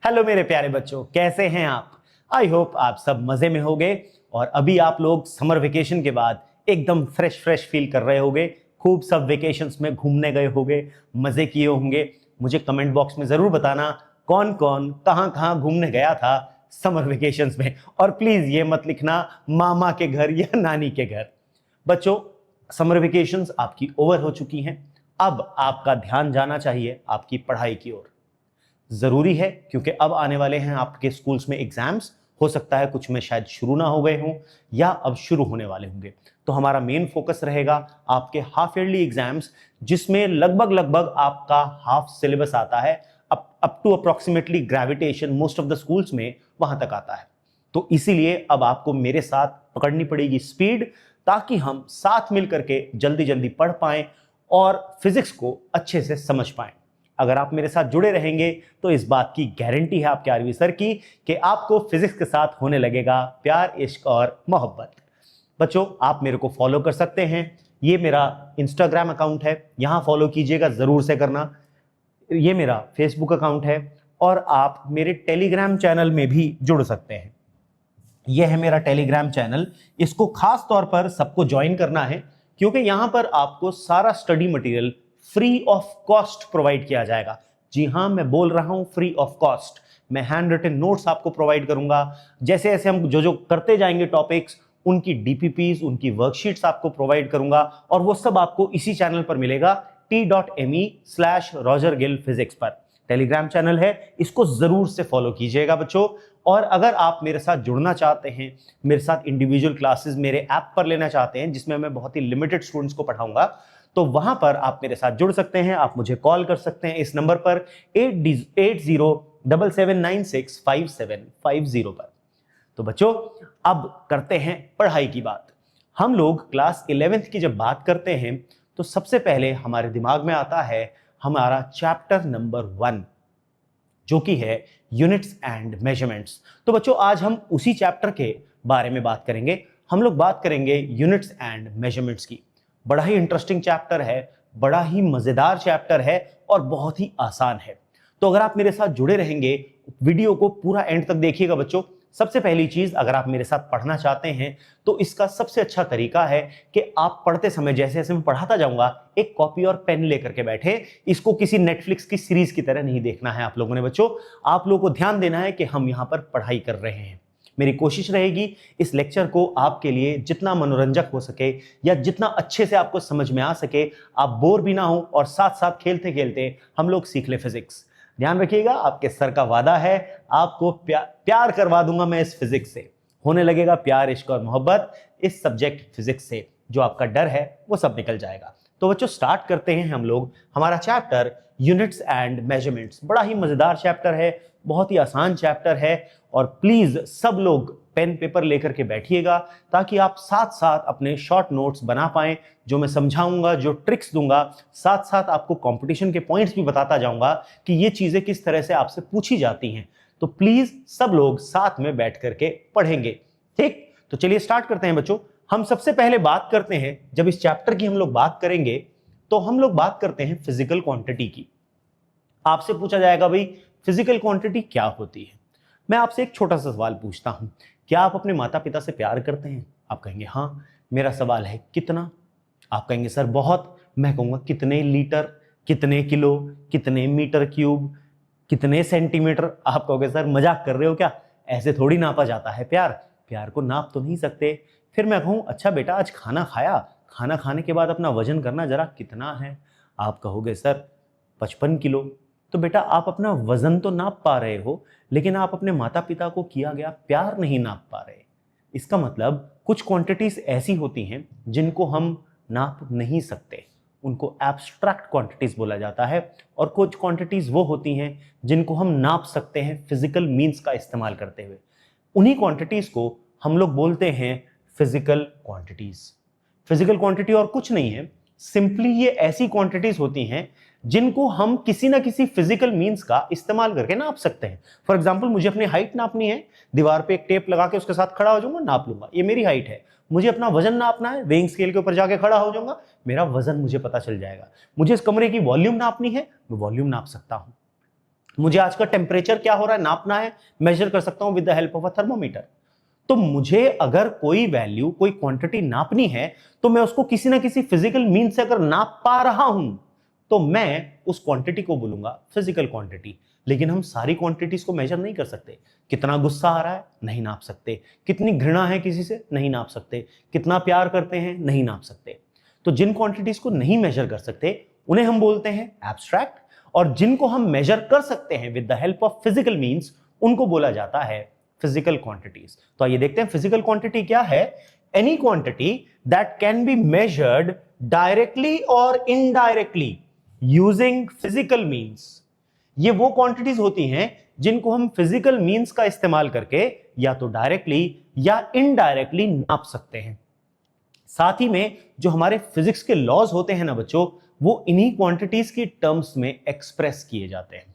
Hello मेरे प्यारे बच्चों, कैसे हैं आप? आई होप आप सब मजे में होंगे और अभी आप लोग समर वेकेशन के बाद एकदम फ्रेश फील कर रहे होंगे। खूब सब वेकेशंस में घूमने गए होंगे, मजे किए होंगे। मुझे कमेंट बॉक्स में जरूर बताना कौन कौन कहां कहां घूमने गया था समर वेकेशंस में। और प्लीज ये मत लिखना मामा के घर या नानी के घर। बच्चों, समर वेकेशंस आपकी ओवर हो चुकी हैं। अब आपका ध्यान जाना चाहिए आपकी पढ़ाई की ओर। जरूरी है क्योंकि अब आने वाले हैं आपके स्कूल्स में एग्जाम्स। हो सकता है कुछ में शायद शुरू ना हो गए हों या अब शुरू होने वाले होंगे। तो हमारा मेन फोकस रहेगा आपके हाफ ईयरली एग्जाम्स, जिसमें लगभग लगभग आपका हाफ सिलेबस आता है। Up to approximately gravitation most of the schools में वहां तक आता है। तो इसीलिए अब आपको मेरे साथ पकड़नी पड़ेगी स्पीड, ताकि हम साथ मिलकर के जल्दी जल्दी पढ़ पाएं और फिजिक्स को अच्छे से समझ पाएं। अगर आप मेरे साथ जुड़े रहेंगे तो इस बात की गारंटी है आपके आरवी सर की कि आपको फिजिक्स के साथ होने लगेगा प्यार, इश्क और मोहब्बत। बच्चों, आप मेरे को फॉलो कर सकते हैं। ये मेरा इंस्टाग्राम अकाउंट है, यहां फॉलो कीजिएगा, जरूर से करना। ये मेरा फेसबुक अकाउंट है और आप मेरे टेलीग्राम चैनल में भी जुड़ सकते हैं। यह है मेरा टेलीग्राम चैनल। इसको खास तौर पर सबको ज्वाइन करना है क्योंकि यहां पर आपको सारा study material free of cost provide किया जाएगा। जी हां, मैं बोल रहा हूं फ्री ऑफ कॉस्ट। मैं हैंड रिटन नोट्स आपको प्रोवाइड करूंगा। जैसे जैसे हम जो जो करते जाएंगे टॉपिक्स, उनकी डीपीपीज, उनकी वर्कशीट्स आपको प्रोवाइड करूंगा और वो सब आपको इसी चैनल पर मिलेगा, t.me/rogergillphysics पर टेलीग्राम चैनल है। इसको जरूर से फॉलो कीजिएगा बच्चों। और अगर आप मेरे साथ जुड़ना चाहते हैं, मेरे साथ इंडिविजुअल क्लासेस मेरे ऐप पर लेना चाहते हैं जिसमें मैं बहुत ही लिमिटेड स्टूडेंट्स को पढ़ाऊंगा, तो वहां पर आप मेरे साथ जुड़ सकते हैं। आप मुझे कॉल कर सकते हैं इस नंबर पर 8077965750 पर। तो बच्चों, अब करते हैं पढ़ाई की बात। हम लोग क्लास 11th की जब बात करते हैं तो सबसे पहले हमारे दिमाग में आता है हमारा चैप्टर नंबर 1, जो कि है यूनिट्स एंड मेजरमेंट्स। तो बच्चों, आज हम उसी चैप्टर के बारे में बात करेंगे। हम लोग बात करेंगे यूनिट्स एंड मेजरमेंट्स की। बड़ा ही इंटरेस्टिंग चैप्टर है, बड़ा ही मजेदार चैप्टर है और बहुत ही आसान है। तो अगर आप मेरे साथ जुड़े रहेंगे, वीडियो को पूरा एंड तक देखिएगा बच्चों। सबसे पहली चीज, अगर आप मेरे साथ पढ़ना चाहते हैं तो इसका सबसे अच्छा तरीका है कि आप पढ़ते समय जैसे जैसे मैं पढ़ाता जाऊंगा, एक कॉपी और पेन लेकर के बैठे। इसको किसी नेटफ्लिक्स की सीरीज की तरह नहीं देखना है आप लोगों ने बच्चों। आप लोगों को ध्यान देना है कि हम यहां पर पढ़ाई कर रहे हैं। मेरी कोशिश रहेगी इस लेक्चर को आपके लिए जितना मनोरंजक हो सके या जितना अच्छे से आपको समझ में आ सके, आप बोर भी ना हो और साथ साथ खेलते खेलते हम लोग सीख ले फिजिक्स। ध्यान रखिएगा, आपके सर का वादा है, आपको प्यार करवा दूंगा मैं इस फिजिक्स से। होने लगेगा प्यार, इश्क और मोहब्बत इस सब्जेक्ट फिजिक्स से। जो आपका डर है वो सब निकल जाएगा। तो बच्चों, स्टार्ट करते हैं हम लोग हमारा चैप्टर यूनिट्स एंड मेजरमेंट्स। बड़ा ही मजेदार चैप्टर है, बहुत ही आसान चैप्टर है। और प्लीज सब लोग पेन पेपर लेकर के बैठिएगा ताकि आप साथ साथ अपने शॉर्ट नोट्स बना पाएं। जो मैं समझाऊंगा, जो ट्रिक्स दूंगा, साथ साथ आपको कंपटीशन के पॉइंट्स भी बताता जाऊंगा कि ये चीजें किस तरह से आपसे पूछी जाती हैं। तो प्लीज सब लोग साथ में बैठ करके पढ़ेंगे, ठीक? तो चलिए स्टार्ट करते हैं बच्चों। हम सबसे पहले बात करते हैं, जब इस चैप्टर की हम लोग बात करेंगे तो हम लोग बात करते हैं फिजिकल क्वांटिटी की। आपसे पूछा जाएगा भाई फिजिकल क्वांटिटी क्या होती है। मैं आपसे एक छोटा सा सवाल पूछता हूं, क्या आप अपने माता पिता से प्यार करते हैं? आप कहेंगे हाँ। मेरा सवाल है कितना? आप कहेंगे सर बहुत। मैं कहूंगा कितने लीटर, कितने किलो, कितने मीटर क्यूब, कितने सेंटीमीटर? आप कहोगे सर मजाक कर रहे हो क्या, ऐसे थोड़ी नापा जाता है प्यार, प्यार को नाप तो नहीं सकते। फिर मैं कहूं अच्छा बेटा आज खाना खाया, खाना खाने के बाद अपना वजन करना जरा कितना है? आप कहोगे सर 55 किलो। तो बेटा आप अपना वजन तो नाप पा रहे हो, लेकिन आप अपने माता पिता को किया गया प्यार नहीं नाप पा रहे। इसका मतलब कुछ क्वांटिटीज ऐसी होती हैं जिनको हम नाप नहीं सकते, उनको एब्स्ट्रैक्ट क्वांटिटीज बोला जाता है। और कुछ क्वांटिटीज वो होती हैं जिनको हम नाप सकते हैं फिजिकल मींस का इस्तेमाल करते हुए। उन्हीं क्वांटिटीज को हम लोग बोलते हैं फिजिकल क्वांटिटीज। फिजिकल क्वांटिटी और कुछ नहीं है, सिंपली ये ऐसी क्वांटिटीज होती हैं जिनको हम किसी ना किसी फिजिकल मींस का इस्तेमाल करके नाप सकते हैं। फॉर एग्जांपल, मुझे अपनी हाइट नापनी है, दीवार पे एक टेप लगा के उसके साथ खड़ा हो जाऊंगा, नाप लूंगा, ये मेरी हाइट है। मुझे अपना वजन नापना है, वेइंग स्केल के ऊपर जाके खड़ा हो जाऊंगा, मेरा वजन मुझे पता चल जाएगा। मुझे इस कमरे की वॉल्यूम नापनी है, मैं वॉल्यूम नाप सकता हूं। मुझे आज का टेम्परेचर क्या हो रहा है नापना है, मेजर कर सकता हूं with the help of a thermometer. तो मुझे अगर कोई वैल्यू, कोई क्वांटिटी नापनी है तो मैं उसको किसी ना किसी फिजिकल मीन से अगर नाप पा रहा हूं तो मैं उस क्वांटिटी को बोलूंगा फिजिकल क्वांटिटी। लेकिन हम सारी क्वांटिटीज को मेजर नहीं कर सकते। कितना गुस्सा आ रहा है नहीं नाप सकते, कितनी घृणा है किसी से नहीं नाप सकते, कितना प्यार करते हैं नहीं नाप सकते। तो जिन क्वांटिटीज को नहीं मेजर कर सकते उन्हें हम बोलते हैं एब्स्ट्रैक्ट, और जिनको हम मेजर कर सकते हैं with the help of physical means उनको बोला जाता है फिजिकल क्वांटिटीज। तो आइए देखते हैं फिजिकल क्वांटिटी क्या है। Any quantity that can be measured directly और इनडायरेक्टली यूजिंग फिजिकल मींस। ये वो क्वांटिटीज होती हैं जिनको हम फिजिकल मींस का इस्तेमाल करके या तो डायरेक्टली या इनडायरेक्टली नाप सकते हैं। साथ ही में जो हमारे फिजिक्स के लॉज होते हैं ना बच्चों, वो इन्हीं क्वांटिटीज की टर्म्स में एक्सप्रेस किए जाते हैं।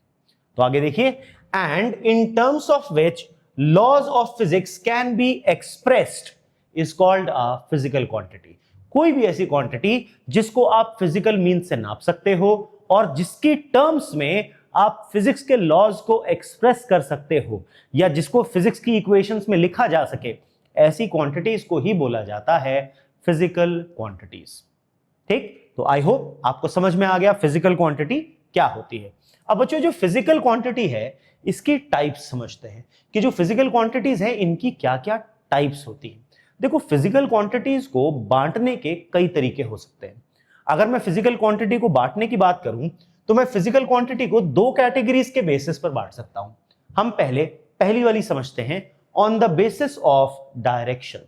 तो आगे देखिए, and in terms of which laws of physics can be expressed is called a physical quantity. कोई भी ऐसी क्वांटिटी जिसको आप फिजिकल मींस से नाप सकते हो और जिसकी टर्म्स में आप फिजिक्स के लॉज को एक्सप्रेस कर सकते हो या जिसको फिजिक्स की इक्वेशंस में लिखा जा सके, ऐसी क्वांटिटीज को ही बोला जाता है फिजिकल क्वांटिटीज। ठीक, तो आई होप आपको समझ में आ गया फिजिकल क्वांटिटी क्या होती है। अब बच्चों जो फिजिकल क्वांटिटी है इसकी टाइप्स समझते हैं कि जो फिजिकल क्वांटिटीज है इनकी क्या क्या टाइप्स होती हैं। देखो, फिजिकल क्वांटिटीज को बांटने के कई तरीके हो सकते हैं। अगर मैं फिजिकल क्वांटिटी को बांटने की बात करूं तो मैं फिजिकल क्वांटिटी को दो कैटेगरीज के बेसिस पर बांट सकता हूं। हम पहली वाली समझते हैं on the basis of direction.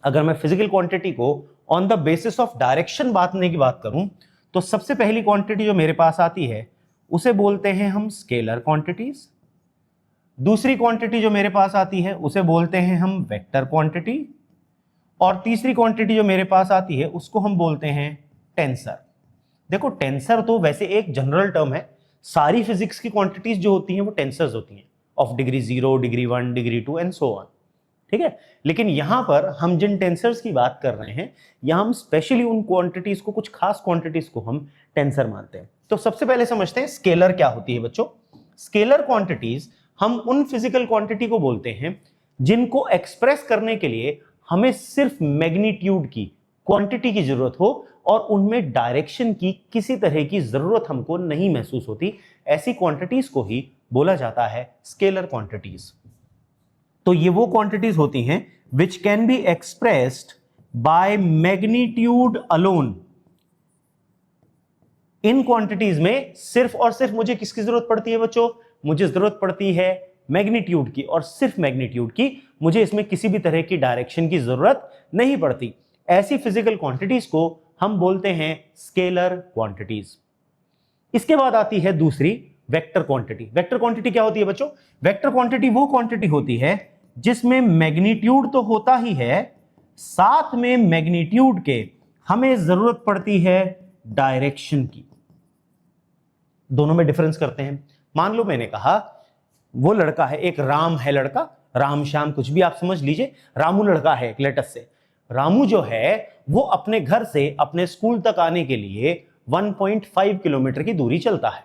अगर मैं फिजिकल क्वांटिटी को on the basis of direction बांटने की बात करूं तो सबसे पहली क्वांटिटी जो मेरे पास आती है उसे बोलते हैं हम स्केलर क्वांटिटीज। दूसरी क्वांटिटी जो मेरे पास आती है उसे बोलते हैं हम वेक्टर क्वांटिटी, और तीसरी क्वांटिटी जो मेरे पास आती है उसको हम बोलते हैं टेंसर। देखो, टेंसर तो वैसे एक जनरल टर्म है, सारी फिजिक्स की क्वांटिटीज जो होती हैं वो टेंसर्स होती हैं, of degree 0, degree 1, degree 2 and so on. ठीक है, लेकिन यहां पर हम जिन टेंसर्स की बात कर रहे हैं यहां हम स्पेशली उन क्वांटिटीज को, कुछ खास क्वांटिटीज को हम टेंसर मानते हैं। तो सबसे पहले समझते हैं स्केलर क्या होती है बच्चों। स्केलर क्वांटिटीज हम उन फिजिकल क्वांटिटी को बोलते हैं जिनको एक्सप्रेस करने के लिए हमें सिर्फ मैग्नीट्यूड की, क्वांटिटी की जरूरत हो और उनमें डायरेक्शन की किसी तरह की जरूरत हमको नहीं महसूस होती। ऐसी क्वांटिटीज को ही बोला जाता है स्केलर क्वांटिटीज। तो ये वो क्वांटिटीज होती हैं which can be expressed by magnitude alone. In quantities में सिर्फ और सिर्फ मुझे किसकी जरूरत पड़ती है बच्चों? मुझे जरूरत पड़ती है मैग्नीट्यूड की, और सिर्फ मैग्नीट्यूड की। मुझे इसमें किसी भी तरह की डायरेक्शन की जरूरत नहीं पड़ती। ऐसी फिजिकल क्वांटिटीज को हम बोलते हैं स्केलर क्वांटिटीज। इसके बाद आती है दूसरी वेक्टर क्वांटिटी। वेक्टर क्वांटिटी क्या होती है बच्चों? वेक्टर क्वांटिटी वो क्वांटिटी होती है जिसमें मैग्नीट्यूड तो होता ही है, साथ में मैग्नीट्यूड के हमें जरूरत पड़ती है डायरेक्शन की। दोनों में डिफरेंस करते हैं। मान लो मैंने कहा वो लड़का है, एक राम है लड़का, राम श्याम कुछ भी आप समझ लीजिए, रामू लड़का है एक लेटर से। रामू जो है वो अपने घर से अपने स्कूल तक आने के लिए 1.5 किलोमीटर की दूरी चलता है।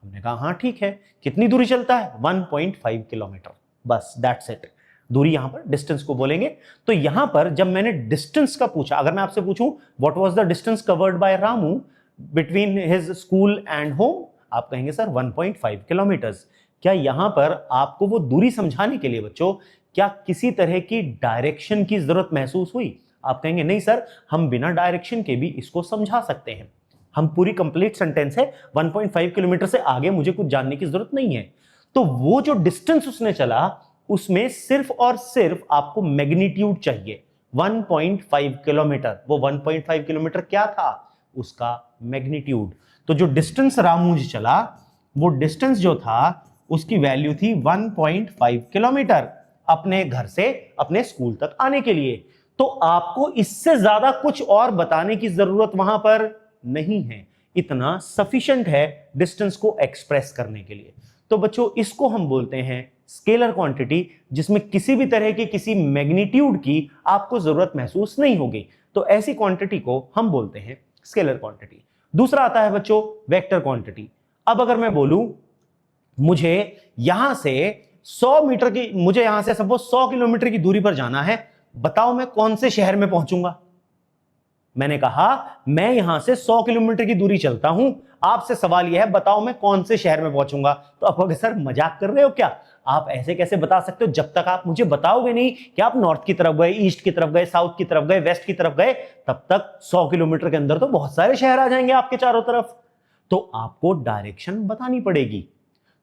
हमने कहा हाँ ठीक है, कितनी दूरी चलता है? 1.5 किलोमीटर, बस दैट्स इट। दूरी यहां पर डिस्टेंस को बोलेंगे। तो यहां पर जब मैंने डिस्टेंस का पूछा, अगर मैं आपसे पूछूं what was the distance covered bye Ramu between his school and home, आप कहेंगे सर 1.5 किलोमीटर्स। क्या यहां पर आपको वो दूरी समझाने के लिए बच्चों क्या किसी तरह की डायरेक्शन की जरूरत महसूस हुई? आप कहेंगे नहीं सर, हम बिना डायरेक्शन के भी इसको समझा सकते हैं। हम पूरी कंप्लीट सेंटेंस है, 1.5 किलोमीटर से आगे मुझे कुछ जानने की जरूरत नहीं है। तो वो जो डिस्टेंस उसने चला उसमें सिर्फ और सिर्फ आपको मैग्नीट्यूड चाहिए, 1.5 किलोमीटर। वो 1.5 किलोमीटर क्या था? उसका मैग्नीट्यूड। तो जो डिस्टेंस रामू जी चला, वो डिस्टेंस जो था उसकी वैल्यू थी 1.5 किलोमीटर अपने घर से अपने स्कूल तक आने के लिए। तो आपको इससे ज्यादा कुछ और बताने की जरूरत वहां पर नहीं है, इतना सफिशिएंट है डिस्टेंस को एक्सप्रेस करने के लिए। तो बच्चों इसको हम बोलते हैं स्केलर क्वांटिटी, जिसमें किसी भी तरह की किसी मैग्नीट्यूड की आपको जरूरत महसूस नहीं होगी। तो ऐसी क्वांटिटी को हम बोलते हैं स्केलर क्वांटिटी। दूसरा आता है बच्चों वेक्टर क्वांटिटी। अब अगर मैं बोलूं मुझे यहां से 100 मीटर की, मुझे यहां से सपोज 100 किलोमीटर की दूरी पर जाना है, बताओ मैं कौन से शहर में पहुंचूंगा। मैंने कहा मैं यहां से 100 किलोमीटर की दूरी चलता हूं, आपसे सवाल यह है बताओ मैं कौन से शहर में पहुंचूंगा। तो आप कहोगे सर मजाक कर रहे हो क्या, आप ऐसे कैसे बता सकते हो, जब तक आप मुझे बताओगे नहीं कि आप नॉर्थ की तरफ गए, ईस्ट की तरफ गए, साउथ की तरफ गए, वेस्ट की तरफ गए, तब तक 100 किलोमीटर के अंदर तो बहुत सारे शहर आ जाएंगे आपके चारों तरफ। तो आपको डायरेक्शन बतानी पड़ेगी।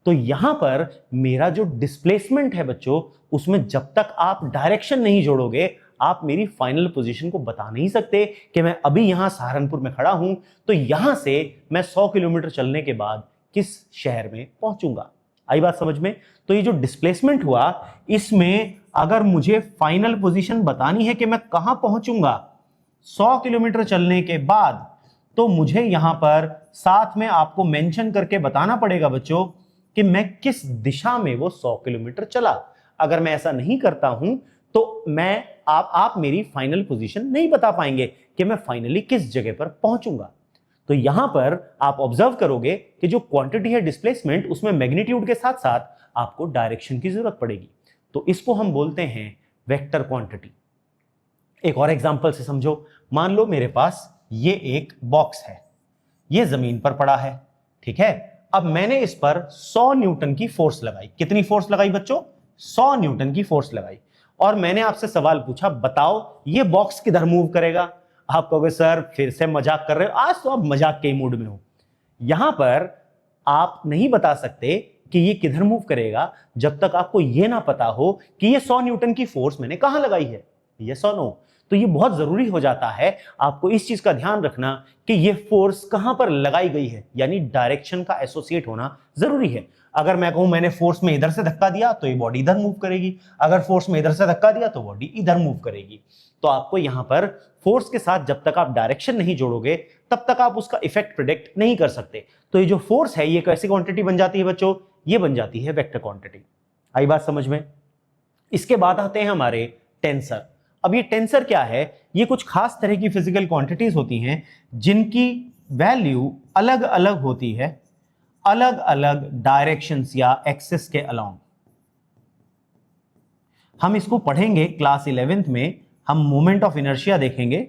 तो यहां पर मेरा जो डिस्प्लेसमेंट है बच्चों, उसमें जब तक आप डायरेक्शन नहीं जोड़ोगे आप मेरी फाइनल पोजीशन को बता नहीं सकते कि मैं अभी यहां सहारनपुर में खड़ा हूं तो यहां से मैं 100 किलोमीटर चलने के बाद किस शहर में पहुंचूंगा। आई बात समझ में। तो ये जो डिस्प्लेसमेंट हुआ, इसमें अगर मुझे फाइनल पोजीशन बतानी है कि मैं कहां पहुंचूंगा 100 किलोमीटर चलने के बाद, तो मुझे यहां पर साथ में आपको मेंशन करके बताना पड़ेगा बच्चों कि मैं किस दिशा में वो 100 किलोमीटर चला। अगर मैं ऐसा नहीं करता हूं तो मैं आप मेरी फाइनल पोजीशन नहीं बता पाएंगे कि मैं फाइनली किस जगह पर पहुंचूंगा। तो यहां पर आप ऑब्जर्व करोगे कि जो क्वांटिटी है डिस्प्लेसमेंट, उसमें मैग्नीट्यूड के साथ साथ आपको डायरेक्शन की जरूरत पड़ेगी। तो इसको हम बोलते हैं वेक्टर क्वांटिटी। एक और एग्जांपल से समझो। मान लो मेरे पास ये एक बॉक्स है, ये जमीन पर पड़ा है, ठीक है। अब मैंने इस पर 100 न्यूटन की फोर्स लगाई। कितनी फोर्स लगाई बच्चों? 100 न्यूटन की फोर्स लगाई। और मैंने आपसे सवाल पूछा बताओ ये बॉक्स किधर मूव करेगा। आप कहोगे सर फिर से मजाक कर रहे हो, आज तो आप मजाक के मूड में हो। यहां पर आप नहीं बता सकते कि ये किधर मूव करेगा जब तक आपको ये ना पता हो कि ये 100 न्यूटन की फोर्स मैंने कहां लगाई है। यस और नो। तो ये बहुत जरूरी हो जाता है आपको इस चीज का ध्यान रखना कि ये फोर्स कहां पर लगाई गई है, यानी डायरेक्शन का एसोसिएट होना जरूरी है। अगर मैं कहूं मैंने फोर्स में इधर से धक्का दिया तो ये बॉडी इधर मूव करेगी, अगर फोर्स में इधर से धक्का दिया तो बॉडी इधर मूव करेगी। तो आपको यहां पर फोर्स के साथ जब तक आप डायरेक्शन नहीं जोड़ोगे तब तक आप उसका इफेक्ट प्रिडिक्ट नहीं कर सकते। तो ये जो फोर्स है ये कैसी क्वांटिटी बन जाती है बच्चों? ये बन जाती है वेक्टर क्वांटिटी। आई बात समझ में। इसके बाद आते हैं हमारे टेंसर। अब ये टेंसर क्या है? ये कुछ खास तरह की फिजिकल क्वांटिटीज होती हैं जिनकी वैल्यू अलग अलग होती है, अलग अलग डायरेक्शंस या एक्सिस के अलोंग। हम इसको पढ़ेंगे क्लास 11th में, हम मोमेंट ऑफ इनर्शिया देखेंगे।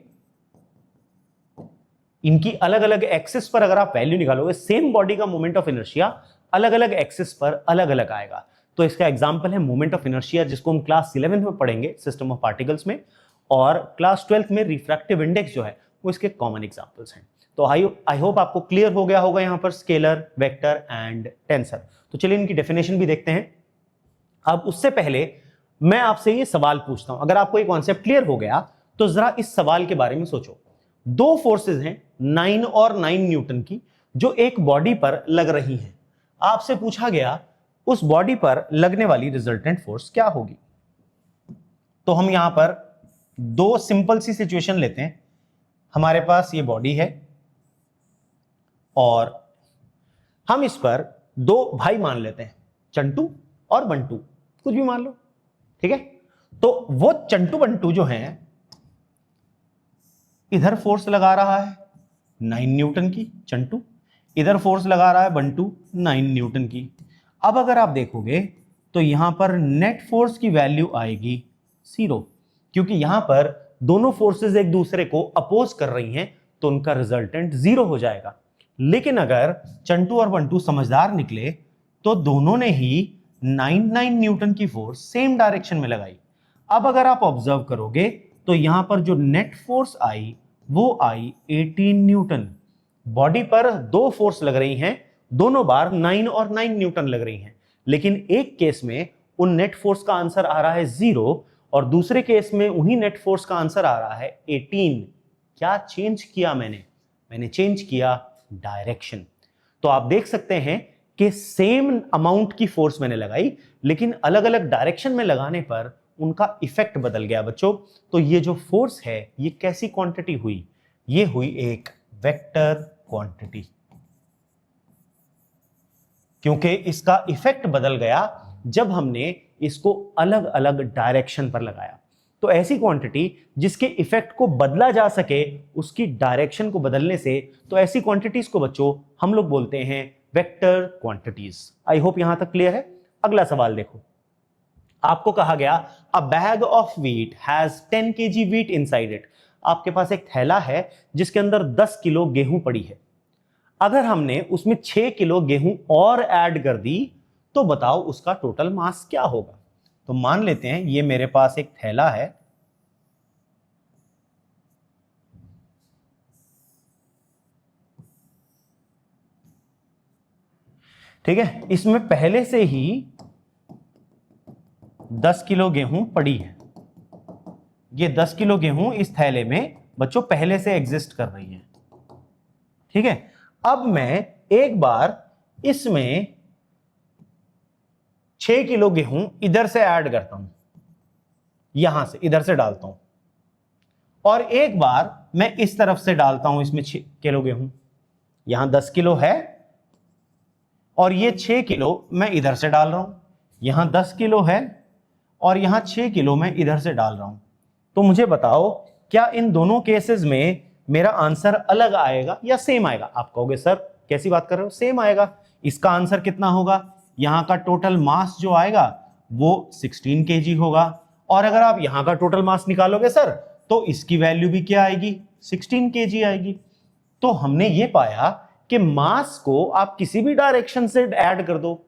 इनकी अलग अलग एक्सिस पर अगर आप वैल्यू निकालोगे, सेम बॉडी का मोमेंट ऑफ इनर्शिया अलग अलग एक्सिस पर अलग अलग आएगा। तो इसका एग्जांपल है मोमेंट ऑफ इनर्शिया, जिसको हम क्लास 11th में पढ़ेंगे सिस्टम ऑफ पार्टिकल्स में, और क्लास 12th में रिफ्रैक्टिव इंडेक्स जो है वो इसके कॉमन एग्जांपल्स हैं। तो आई होप आपको क्लियर हो गया होगा यहां पर स्केलर, वेक्टर एंड टेंसर। तो चलिए इनकी डेफिनेशन भी देखते हैं। अब उससे पहले मैं आपसे ये सवाल पूछता हूं, अगर आपको ये कॉन्सेप्ट क्लियर हो गया तो जरा इस सवाल के बारे में सोचो। दो फोर्सेस हैं 9 और 9 न्यूटन की, जो एक बॉडी पर लग रही हैं। आपसे पूछा गया उस बॉडी पर लगने वाली रिजल्टेंट फोर्स क्या होगी। तो हम यहां पर दो सिंपल सी सिचुएशन लेते हैं। हमारे पास ये बॉडी है और हम इस पर दो भाई मान लेते हैं, चंटू और बंटू, कुछ भी मान लो, ठीक है। तो वो चंटू बंटू जो हैं, इधर फोर्स लगा रहा है 9 न्यूटन की चंटू, इधर फोर्स लगा रहा है बंटू 9 न्यूटन की। अब अगर आप देखोगे तो यहां पर नेट फोर्स की वैल्यू आएगी 0, क्योंकि यहां पर दोनों फोर्सेस एक दूसरे को अपोज कर रही हैं, तो उनका रिजल्टेंट 0 हो जाएगा। लेकिन अगर चंटू और बंटू समझदार निकले तो दोनों ने ही 9 न्यूटन की फोर्स सेम डायरेक्शन में लगाई। अब अगर आप ऑब्जर्व करोगे तो यहां पर जो नेट फोर्स आई वो आई 18 न्यूटन। बॉडी पर दो फोर्स लग रही हैं, दोनों बार 9 और 9 न्यूटन लग रही हैं, लेकिन एक केस में उन नेट फोर्स का आंसर आ रहा है 0 और दूसरे केस में उन्हीं नेट फोर्स का आंसर आ रहा है 18। क्या चेंज किया मैंने चेंज किया डायरेक्शन। तो आप देख सकते हैं कि सेम अमाउंट की फोर्स मैंने लगाई, लेकिन अलग अलग डायरेक्शन में लगाने पर उनका इफेक्ट बदल गया बच्चों। तो ये जो फोर्स है ये कैसी क्वांटिटी हुई? ये हुई एक वेक्टर क्वांटिटी, क्योंकि इसका इफेक्ट बदल गया जब हमने इसको अलग अलग डायरेक्शन पर लगाया। तो ऐसी क्वांटिटी जिसके इफेक्ट को बदला जा सके उसकी डायरेक्शन को बदलने से, तो ऐसी क्वांटिटीज को बच्चों हम लोग बोलते हैं वेक्टर क्वांटिटीज। आई होप यहां तक क्लियर है। अगला सवाल देखो, आपको कहा गया अ bag of wheat has 10 kg wheat inside it. आपके पास एक थैला है जिसके अंदर 10 किलो गेहूं पड़ी है। अगर हमने उसमें 6 किलो गेहूं और ऐड कर दी तो बताओ उसका टोटल मास क्या होगा। तो मान लेते हैं ये मेरे पास एक थैला है, ठीक है, इसमें पहले से ही 10 किलो गेहूं पड़ी है। ये 10 किलो गेहूं इस थैले में बच्चों पहले से एग्जिस्ट कर रही है, ठीक है। अब मैं एक बार इसमें 6 किलो गेहूं इधर से ऐड करता हूं, यहां से इधर से डालता हूं, और एक बार मैं इस तरफ से डालता हूं इसमें 6 किलो गेहूं। यहां 10 किलो है और ये 6 किलो मैं इधर से डाल रहा हूं। यहां 10 किलो है और यहां 6 किलो मैं इधर से डाल रहा हूं। तो मुझे बताओ क्या इन दोनों केसेस में मेरा आंसर अलग आएगा या सेम आएगा। आप कहोगे सर कैसी बात कर रहे हो, सेम आएगा। इसका आंसर कितना होगा, यहां का टोटल मास जो आएगा वो 16 kg होगा, और अगर आप यहां का टोटल मास निकालोगे सर तो इसकी वैल्यू भी क्या आएगी, 16 kg आएगी। तो हमने ये पाया कि मास को आप किसी भी डायरेक्शन से ऐड कर दो,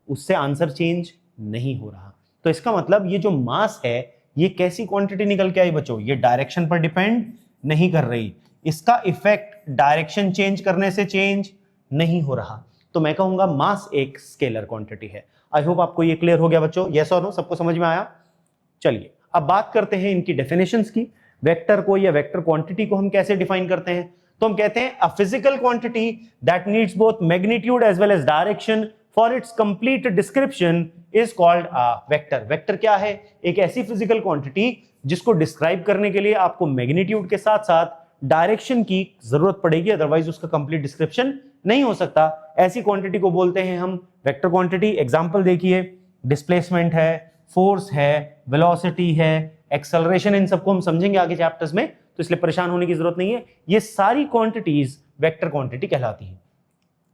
उससे आंसर चेंज नहीं हो रहा। तो इसका मतलब ये जो मास है ये कैसी क्वांटिटी निकल के आई बच्चों, ये डायरेक्शन पर डिपेंड नहीं कर रही, इसका इफेक्ट डायरेक्शन चेंज करने से चेंज नहीं हो रहा। तो मैं कहूंगा मास एक स्केलर क्वांटिटी है। आई होप आपको ये क्लियर हो गया बच्चों, यस और नो, सबको समझ में आया। चलिए अब बात करते हैं इनकी डेफिनेशंस की। वेक्टर को या वेक्टर क्वांटिटी को हम कैसे डिफाइन करते हैं, तो हम कहते हैं a physical quantity that needs both magnitude as well as direction for its complete description is called a vector. Vector क्या है, एक ऐसी फिजिकल क्वांटिटी जिसको डिस्क्राइब करने के लिए आपको मैग्नीट्यूड के साथ साथ डायरेक्शन की जरूरत पड़ेगी, अदरवाइज उसका कंप्लीट डिस्क्रिप्शन नहीं हो सकता। ऐसी क्वांटिटी को बोलते हैं हम वेक्टर क्वांटिटी। एग्जांपल देखिए, डिस्प्लेसमेंट है, फोर्स है, वेलोसिटी है, एक्सेलरेशन, इन सबको हम समझेंगे आगे चैप्टर्स में, तो इसलिए परेशान होने की जरूरत नहीं है। ये सारी क्वांटिटीज वेक्टर क्वांटिटी कहलाती हैं।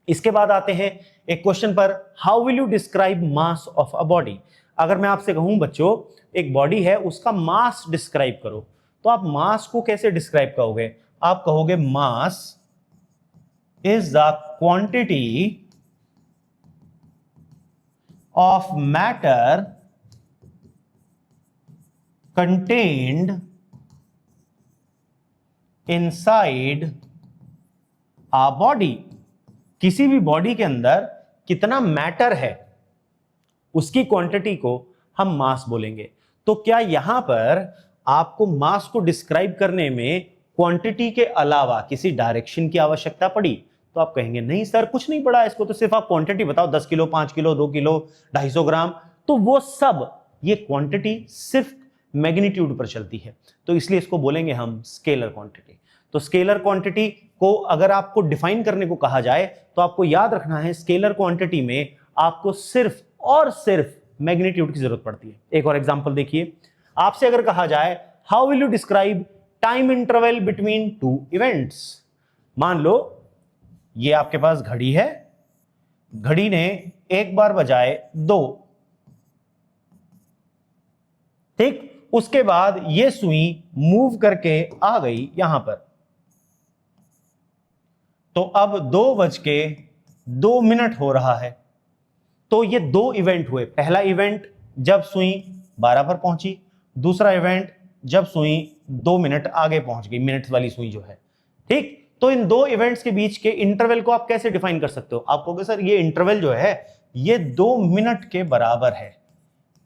इसके बाद आते हैं एक क्वेश्चन पर, how will you describe mass of a body. अगर मैं आपसे कहूं बच्चों एक बॉडी है उसका मास डिस्क्राइब करो, तो आप मास को कैसे डिस्क्राइब करोगे, आप कहोगे mass is the quantity of matter contained inside a body। किसी भी बॉडी के अंदर कितना मैटर है उसकी क्वांटिटी को हम मास बोलेंगे। तो क्या यहां पर आपको मास को डिस्क्राइब करने में क्वांटिटी के अलावा किसी डायरेक्शन की आवश्यकता पड़ी, तो आप कहेंगे नहीं सर कुछ नहीं पड़ा, इसको तो सिर्फ आप क्वांटिटी बताओ, 10 किलो, 5 किलो, 2 किलो, 250 ग्राम, तो वो सब ये क्वांटिटी सिर्फ मैग्नीट्यूड पर चलती है, तो इसलिए इसको बोलेंगे हम स्केलर क्वांटिटी। तो स्केलर क्वांटिटी को अगर आपको डिफाइन करने को कहा जाए तो आपको याद रखना है स्केलर क्वांटिटी में आपको सिर्फ और सिर्फ मैग्नीट्यूड की जरूरत पड़ती है। एक और एग्जांपल देखिए, आपसे अगर कहा जाए how will you describe time interval between two events. मान लो ये आपके पास घड़ी है, घड़ी ने एक बार बजाए 2, ठीक, उसके बाद ये सुई मूव करके आ गई यहां पर, तो अब 2:02 हो रहा है। तो ये 2 इवेंट हुए, पहला इवेंट जब सुई 12 पर पहुंची, दूसरा इवेंट जब सुई 2 मिनट आगे पहुंच गई, मिनट वाली सुई जो है, ठीक। तो इन 2 इवेंट्स के बीच के इंटरवल को आप कैसे डिफाइन कर सकते हो, आप कहोगे सर ये इंटरवल जो है ये 2 मिनट के बराबर है।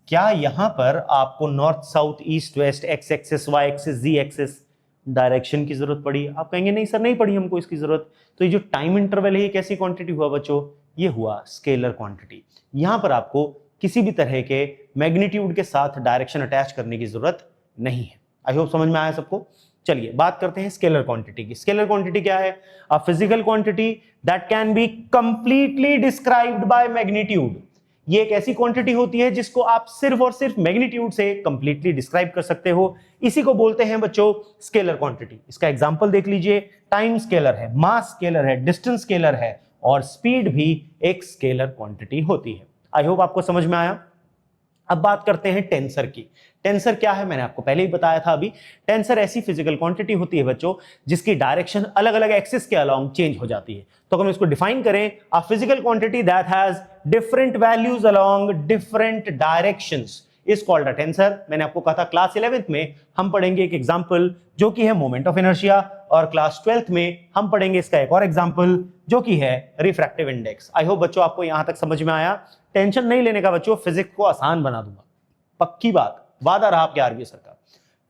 क्या यहां पर आपको north south east west x axis y axis z axis direction की जरूरत पड़ी, आप कहेंगे नहीं सर नहीं पड़ी हमको इसकी जरूरत। तो ये जो टाइम इंटरवल है ये कैसी क्वांटिटी हुआ बच्चों, ये हुआ स्केलर क्वांटिटी। यहां पर आपको किसी भी तरह के मैग्नीट्यूड के साथ डायरेक्शन अटैच करने की जरूरत नहीं है। आई होप समझ में आया सबको। चलिए बात करते हैं स्केलर क्वांटिटी की। स्केलर क्वांटिटी क्या है, अ physical quantity that can be completely described by magnitude. ये एक ऐसी क्वांटिटी होती है जिसको आप सिर्फ और सिर्फ मैग्नीट्यूड से कंप्लीटली डिस्क्राइब कर सकते हो, इसी को बोलते हैं बच्चों स्केलर क्वांटिटी। इसका एग्जांपल देख लीजिए, टाइम स्केलर है, मास स्केलर है, डिस्टेंस स्केलर है, और स्पीड भी एक स्केलर क्वांटिटी होती है। आई होप आपको समझ में आया। अब बात करते हैं टेंसर की। टेंसर क्या है, मैंने आपको पहले ही बताया था अभी। टेंसर ऐसी फिजिकल क्वांटिटी होती है बच्चों जिसकी डायरेक्शन अलग अलग एक्सिस के अलोंग चेंज हो जाती है। तो अगर हम इसको डिफाइन करें, अ physical quantity that has different values along different directions is called a tensor. मैंने आपको कहा था क्लास 11th में हम पढ़ेंगे एक एग्जांपल जो कि है मोमेंट ऑफ इनर्शिया, और क्लास 12th में हम पढ़ेंगे इसका एक और एग्जांपल जो कि है रिफ्रैक्टिव इंडेक्स। आई होप बच्चों आपको यहां तक समझ में आया। टेंशन नहीं लेने का बच्चों, फिजिक्स को आसान बना दूंगा, पक्की बात, वादा रहा आपके आरबीए सर का।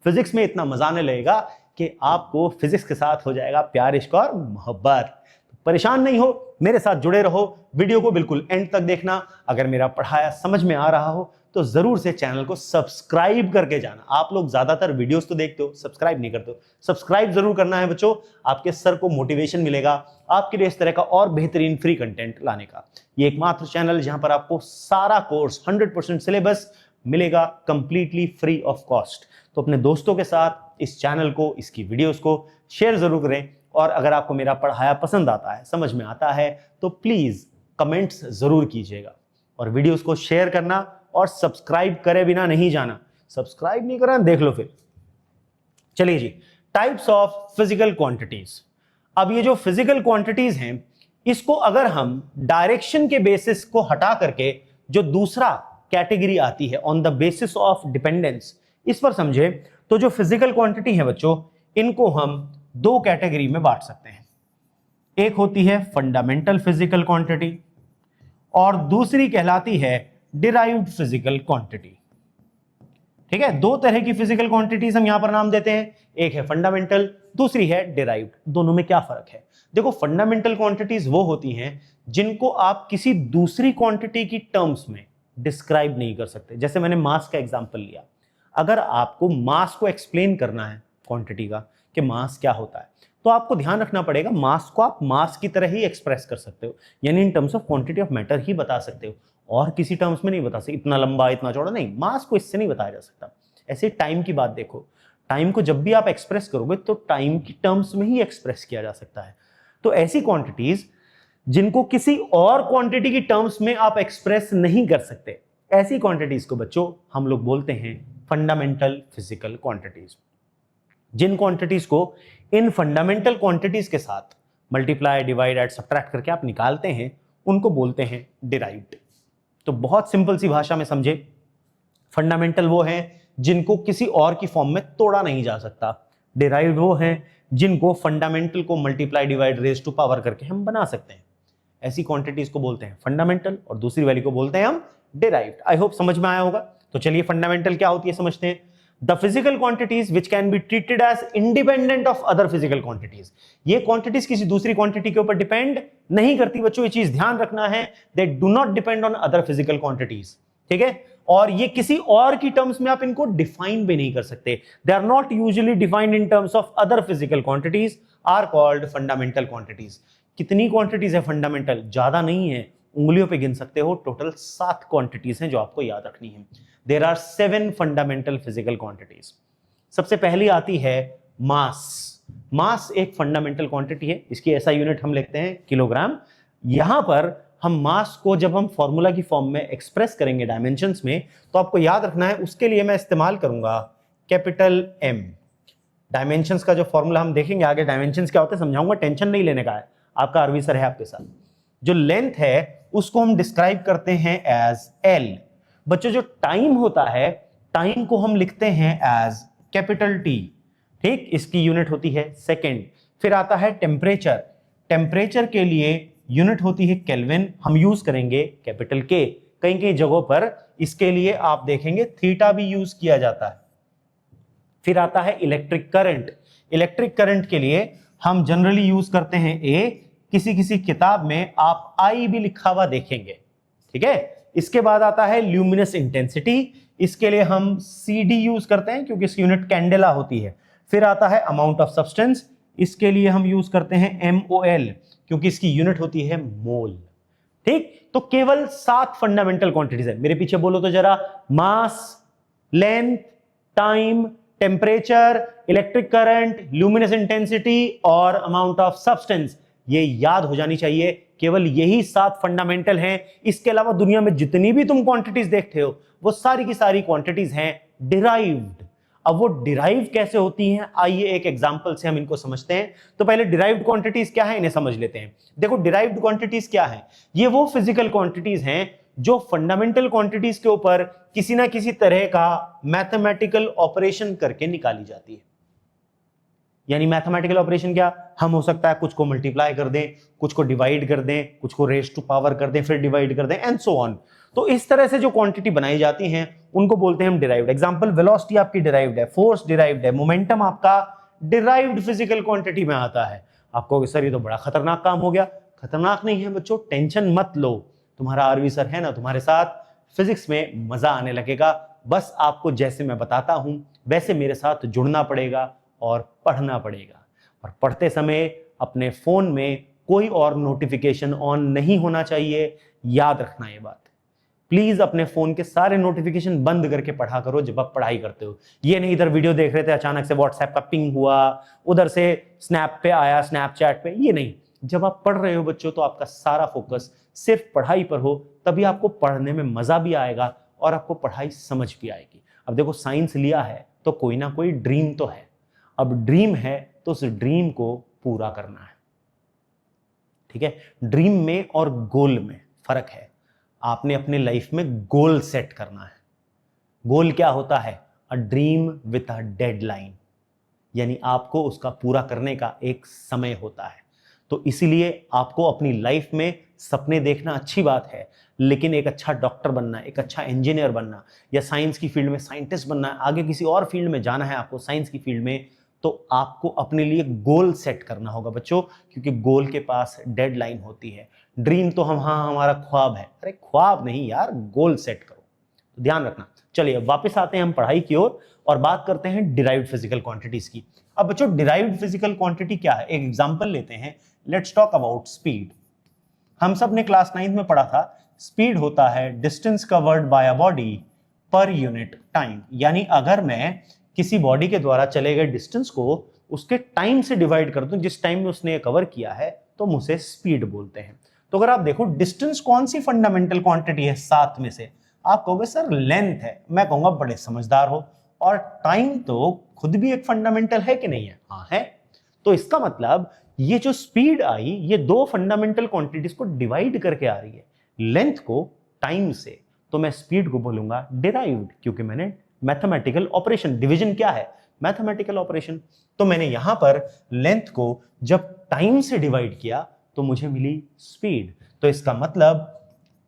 फिजिक्स में इतना मजा आने लगेगा कि आपको फिजिक्स के साथ हो जाएगा प्यार, इश्क और मोहब्बत। परेशान नहीं हो, मेरे साथ जुड़े रहो, वीडियो को बिल्कुल एंड तक देखना। अगर मेरा पढ़ाया समझ में आ रहा हो तो जरूर से चैनल को सब्सक्राइब करके जाना। आप लोग ज्यादातर वीडियोस तो देखते हो, सब्सक्राइब नहीं करते हो। सब्सक्राइब जरूर करना है बच्चों, आपके सर को मोटिवेशन मिलेगा आपके लिए इस तरह का और बेहतरीन फ्री कंटेंट लाने का। ये एकमात्र चैनल जहां पर आपको सारा कोर्स 100% सिलेबस मिलेगा कंप्लीटली फ्री ऑफ कॉस्ट। तो अपने दोस्तों के साथ इस चैनल को, इसकी वीडियोस को शेयर जरूर करें। और अगर आपको मेरा पढ़ाया पसंद आता है, समझ में आता है, तो प्लीज कमेंट्स जरूर कीजिएगा और वीडियोस को शेयर करना, और सब्सक्राइब करे बिना नहीं जाना। सब्सक्राइब नहीं करा, देख लो फिर। चलिए जी, टाइप्स ऑफ फिजिकल क्वांटिटीज। अब ये जो फिजिकल क्वांटिटीज हैं, इसको अगर हम डायरेक्शन के बेसिस को हटा करके जो दूसरा कैटेगरी आती है on the basis of dependence, इस पर समझे तो जो फिजिकल क्वांटिटी है बच्चों, इनको हम दो कैटेगरी में बांट सकते हैं। एक होती है फंडामेंटल फिजिकल क्वांटिटी और दूसरी कहलाती है डिराइव्ड फिजिकल क्वांटिटी। ठीक है, दो तरह की फिजिकल क्वांटिटीज हम यहां पर नाम देते हैं, एक है फंडामेंटल, दूसरी है डिराइव्ड। दोनों में क्या फर्क है? देखो, फंडामेंटल क्वांटिटीज वो होती हैं जिनको आप किसी दूसरी क्वांटिटी की टर्म्स में डिस्क्राइब नहीं कर सकते। जैसे मैंने मास का एग्जांपल लिया, अगर आपको मास को एक्सप्लेन करना है क्वांटिटी का कि मास क्या होता है, तो आपको ध्यान रखना पड़ेगा मास को आप मास की तरह ही एक्सप्रेस कर सकते हो, यानी in terms of quantity of matter ही बता सकते हो, और किसी टर्म्स में नहीं बता सकते। इतना लंबा, इतना चौड़ा नहीं, मास को इससे नहीं बताया जा सकता। ऐसे टाइम की बात देखो, टाइम को जब भी आप एक्सप्रेस करोगे तो टाइम की टर्म्स में ही एक्सप्रेस किया जा सकता है। तो ऐसी क्वांटिटीज जिनको किसी और क्वांटिटी की टर्म्स में आप एक्सप्रेस नहीं कर सकते, ऐसी क्वांटिटीज को बच्चों हम लोग बोलते हैं फंडामेंटल फिजिकल क्वांटिटीज। जिन क्वांटिटीज को इन फंडामेंटल क्वांटिटीज के साथ मल्टीप्लाई, डिवाइड, एड, सब्ट्रैक्ट करके आप निकालते हैं, उनको बोलते हैं डिराइव्ड। तो बहुत सिंपल सी भाषा में समझे, फंडामेंटल वो हैं जिनको किसी और की फॉर्म में तोड़ा नहीं जा सकता, डिराइव्ड वो हैं जिनको फंडामेंटल को multiply, divide, raise to power करके हम बना सकते हैं। ऐसी क्वांटिटीज को बोलते हैं फंडामेंटल और दूसरी वाली को बोलते हैं हम डिराइव्ड। आई होप समझ में आया होगा। तो चलिए फंडामेंटल क्या होती है समझते हैं। The physical quantities which can be treated as independent of other physical quantities. ये quantities किसी दूसरी quantity के ऊपर depend नहीं करती बच्चों, ये चीज ध्यान रखना है। They do not depend on other physical quantities. ठीक है, और ये किसी और की टर्म्स में आप इनको डिफाइन भी नहीं कर सकते। They are not usually defined in terms of other physical quantities are called fundamental quantities. कितनी quantities है फंडामेंटल? ज्यादा नहीं है, उंगलियों पे गिन सकते हो। टोटल 7 क्वांटिटीज हैं जो आपको याद रखनी है। There are 7 fundamental physical quantities. सबसे पहली आती है मास। मास एक फंडामेंटल क्वांटिटी है, इसकी ऐसा यूनिट हम लिखते हैं किलोग्राम। यहां पर हम मास को जब हम फॉर्मूला की फॉर्म में एक्सप्रेस करेंगे डायमेंशंस में, तो आपको याद रखना है उसके लिए मैं इस्तेमाल करूंगा कैपिटल एम। डायमेंशंस का जो फॉर्मूला हम देखेंगे आगे, डायमेंशंस क्या होते हैं समझाऊंगा, टेंशन नहीं लेने का है, आपका आरवी सर है आपके साथ। जो लेंथ है उसको हम डिस्क्राइब करते हैं एज एल। बच्चों जो टाइम होता है, टाइम को हम लिखते हैं एज कैपिटल टी। ठीक, इसकी यूनिट होती है सेकेंड। फिर आता है टेम्परेचर। टेम्परेचर के लिए यूनिट होती है केल्विन, हम यूज करेंगे कैपिटल के। कई कई जगहों पर इसके लिए आप देखेंगे थीटा भी यूज किया जाता है। फिर आता है इलेक्ट्रिक करंट। इलेक्ट्रिक करंट के लिए हम जनरली यूज करते हैं ए, किसी किसी किताब में आप आई भी लिखा हुआ देखेंगे। ठीक है, इसके बाद आता है ल्यूमिनस इंटेंसिटी, इसके लिए हम सी डी यूज करते हैं क्योंकि इसकी यूनिट कैंडेला होती है। फिर आता है अमाउंट ऑफ सब्सटेंस, इसके लिए हम यूज करते हैं MOL क्योंकि इसकी यूनिट होती है मोल। ठीक, तो केवल 7 फंडामेंटल क्वांटिटीज है। मेरे पीछे बोलो तो जरा, mass, length, time, temperature, electric current, luminous intensity और अमाउंट ऑफ सब्सटेंस। ये याद हो जानी चाहिए केवल यही 7 फंडामेंटल हैं। इसके अलावा दुनिया में जितनी भी तुम क्वांटिटीज देखते हो वो सारी की सारी क्वांटिटीज हैं डिराइव्ड। अब वो डिराइव कैसे होती हैं, आइए एक एग्जांपल से हम इनको समझते हैं। तो पहले डिराइव्ड क्वांटिटीज क्या है इन्हें समझ लेते हैं। देखो डिराइव्ड क्वांटिटीज क्या है, ये वो फिजिकल क्वांटिटीज हैं जो फंडामेंटल क्वांटिटीज के ऊपर किसी ना किसी तरह का मैथमेटिकल ऑपरेशन करके निकाली जाती है। यानी मैथमेटिकल ऑपरेशन क्या, हम हो सकता है कुछ को मल्टीप्लाई कर दें, कुछ को डिवाइड कर दें, कुछ को रेज टू पावर कर दें, फिर डिवाइड कर दें एंड सो ऑन। तो इस तरह से जो क्वांटिटी बनाई जाती हैं उनको बोलते हैं हम डिराइव्ड। एग्जांपल वेलोसिटी आपकी डिराइव्ड है, फोर्स डिराइव्ड है, मोमेंटम आपका डिराइव्ड फिजिकल क्वांटिटी में आता है। आपको सर ये तो बड़ा खतरनाक काम हो गया। खतरनाक नहीं है बच्चों, टेंशन मत लो, तुम्हारा आरवी सर है ना तुम्हारे साथ, फिजिक्स में मजा आने लगेगा। बस आपको जैसे मैं बताता हूं वैसे मेरे साथ जुड़ना पड़ेगा और पढ़ना पड़ेगा। और पढ़ते समय अपने फोन में कोई और नोटिफिकेशन ऑन नहीं होना चाहिए, याद रखना ये बात। प्लीज अपने फोन के सारे नोटिफिकेशन बंद करके पढ़ा करो जब आप पढ़ाई करते हो। ये नहीं इधर वीडियो देख रहे थे अचानक से व्हाट्सएप का पिंग हुआ, उधर से स्नैप पे आया, स्नैपचैट पे, ये नहीं। जब आप पढ़ रहे हो बच्चों तो आपका सारा फोकस सिर्फ पढ़ाई पर हो, तभी आपको पढ़ने में मजा भी आएगा और आपको पढ़ाई समझ भी आएगी। अब देखो साइंस लिया है तो कोई ना कोई ड्रीम तो है। अब ड्रीम है तो उस ड्रीम को पूरा करना है, ठीक है। ड्रीम में और गोल में फर्क है। आपने अपने लाइफ में गोल सेट करना है। गोल क्या होता है, a dream with a deadline, यानी आपको उसका पूरा करने का एक समय होता है। तो इसीलिए आपको अपनी लाइफ में सपने देखना अच्छी बात है, लेकिन एक अच्छा डॉक्टर बनना, एक अच्छा इंजीनियर बनना, या साइंस की फील्ड में साइंटिस्ट बनना है, आगे किसी और फील्ड में जाना है आपको साइंस की फील्ड में, तो आपको अपने लिए गोल सेट करना होगा बच्चों, क्योंकि गोल के पास डेडलाइन होती है। ड्रीम तो हम, हाँ हमारा ख्वाब है, अरे ख्वाब नहीं यार, गोल सेट करो, तो ध्यान रखना। चलिए वापस आते हैं हम पढ़ाई की ओर और बात करते हैं डिराइव्ड फिजिकल क्वांटिटीज की। अब बच्चों डिराइव्ड फिजिकल क्वांटिटी क्या है, एक एग्जांपल लेते हैं। Let's talk about speed. हम सब ने क्लास 9 में पढ़ा था, स्पीड होता है distance covered bye a body per unit time. यानी अगर मैं किसी बॉडी के द्वारा चले गए डिस्टेंस को उसके टाइम से डिवाइड कर दूं, जिस टाइम में उसने कवर किया है, तो हम उसे स्पीड बोलते हैं। तो अगर आप देखो डिस्टेंस कौन सी फंडामेंटल क्वांटिटी है 7 में से, आप कहोगे सर लेंथ है। मैं कहूंगा बड़े समझदार हो, और टाइम तो खुद भी एक फंडामेंटल है कि नहीं है, हाँ है। तो इसका मतलब ये जो स्पीड आई ये 2 फंडामेंटल क्वांटिटीज को डिवाइड करके आ रही है, लेंथ को टाइम से। तो मैं स्पीड को बोलूंगा डिराइव्ड, क्योंकि मैंने मैथमेटिकल ऑपरेशन, डिवीजन क्या है, मैथमेटिकल ऑपरेशन। तो मैंने यहां पर लेंथ को जब टाइम से डिवाइड किया तो मुझे मिली स्पीड। तो इसका मतलब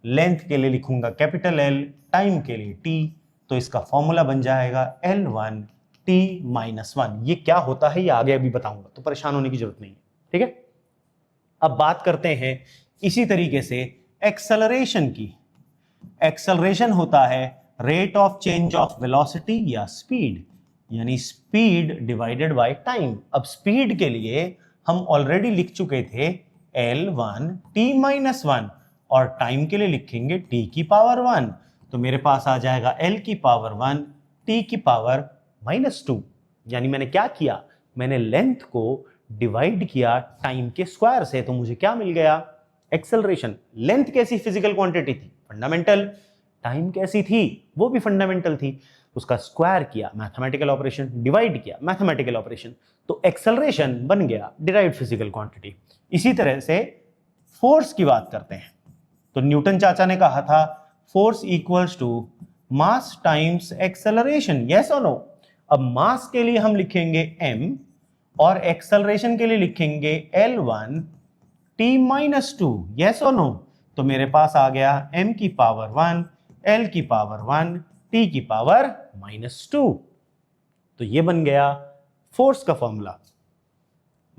लेंथ के लिए लिखूंगा कैपिटल एल, टाइम के लिए टी, तो इसका फॉर्मूला बन जाएगा L1 T-1। ये क्या होता है ये आगे अभी बताऊंगा, तो परेशान होने की जरूरत नहीं है, ठीक है। अब बात करते हैं इसी तरीके से एक्सेलरेशन की। एक्सेलरेशन होता है rate of change of velocity या स्पीड, यानी स्पीड डिवाइडेड बाय टाइम। अब स्पीड के लिए हम ऑलरेडी लिख चुके थे L1 T-1, और टाइम के लिए लिखेंगे T की पावर 1। तो मेरे पास आ जाएगा L की पावर 1 T की पावर -2। यानी मैंने क्या किया, मैंने लेंथ को डिवाइड किया टाइम के स्क्वायर से, तो मुझे क्या मिल गया, एक्सेलरेशन। लेंथ कैसी फिजिकल क्वांटिटी थी, फंडामेंटल। टाइम कैसी थी, वो भी फंडामेंटल थी। उसका स्क्वायर किया, मैथमेटिकल ऑपरेशन, डिवाइड किया, मैथमेटिकल ऑपरेशन, तो एक्सेलरेशन बन गया डिराइव्ड फिजिकल क्वांटिटी। इसी तरह से फोर्स की बात करते हैं। तो न्यूटन चाचा ने कहा था force equals to mass times acceleration, yes और नो। अब मास के लिए हम लिखेंगे m और एक्सेलरेशन के लिए लिखेंगे L1 T-2, यस और नो। तो मेरे पास आ गया m की पावर 1, L की पावर 1, T की पावर -2। तो ये बन गया फोर्स का फॉर्मूला।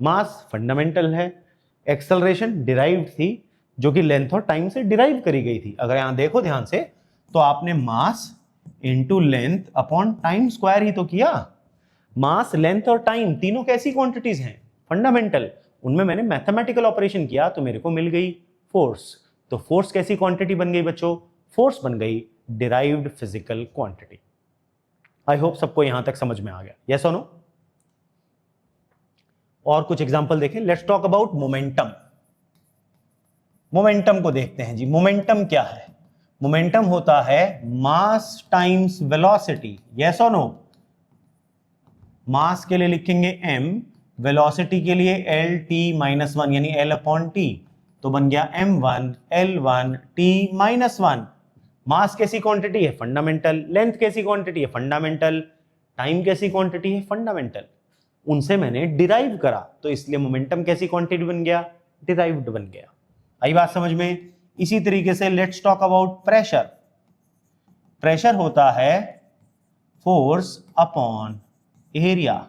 मास फंडामेंटल है, एक्सेलरेशन डिराइव्ड थी, जो कि लेंथ और टाइम से डिराइव करी गई थी। अगर यहां देखो ध्यान से तो आपने mass into length upon time square ही तो किया। मास, लेंथ और टाइम तीनों कैसी क्वांटिटीज हैं, फंडामेंटल। उनमें मैंने मैथमेटिकल ऑपरेशन किया तो मेरे को मिल गई फोर्स। तो फोर्स कैसी क्वांटिटी बन गई बच्चों, फोर्स बन गई derived physical quantity. I hope सबको यहां तक समझ में आ गया, यस और नो। और कुछ एग्जांपल देखें। Let's talk about momentum. Momentum को देखते हैं जी। मोमेंटम क्या है? मोमेंटम होता है मास टाइम्स वेलोसिटी। यस और नो? मास के लिए लिखेंगे m, वेलोसिटी के लिए l t माइनस वन यानी l अपॉन टी, तो बन गया m1 l1 t minus one. मास कैसी क्वांटिटी है? फंडामेंटल। लेंथ कैसी क्वांटिटी है? फंडामेंटल। टाइम कैसी क्वांटिटी है? फंडामेंटल। उनसे मैंने डिराइव करा, तो इसलिए मोमेंटम कैसी क्वांटिटी बन गया? डिराइव्ड बन गया। आई बात समझ में? इसी तरीके से let's talk about pressure. Pressure होता है फोर्स अपॉन एरिया।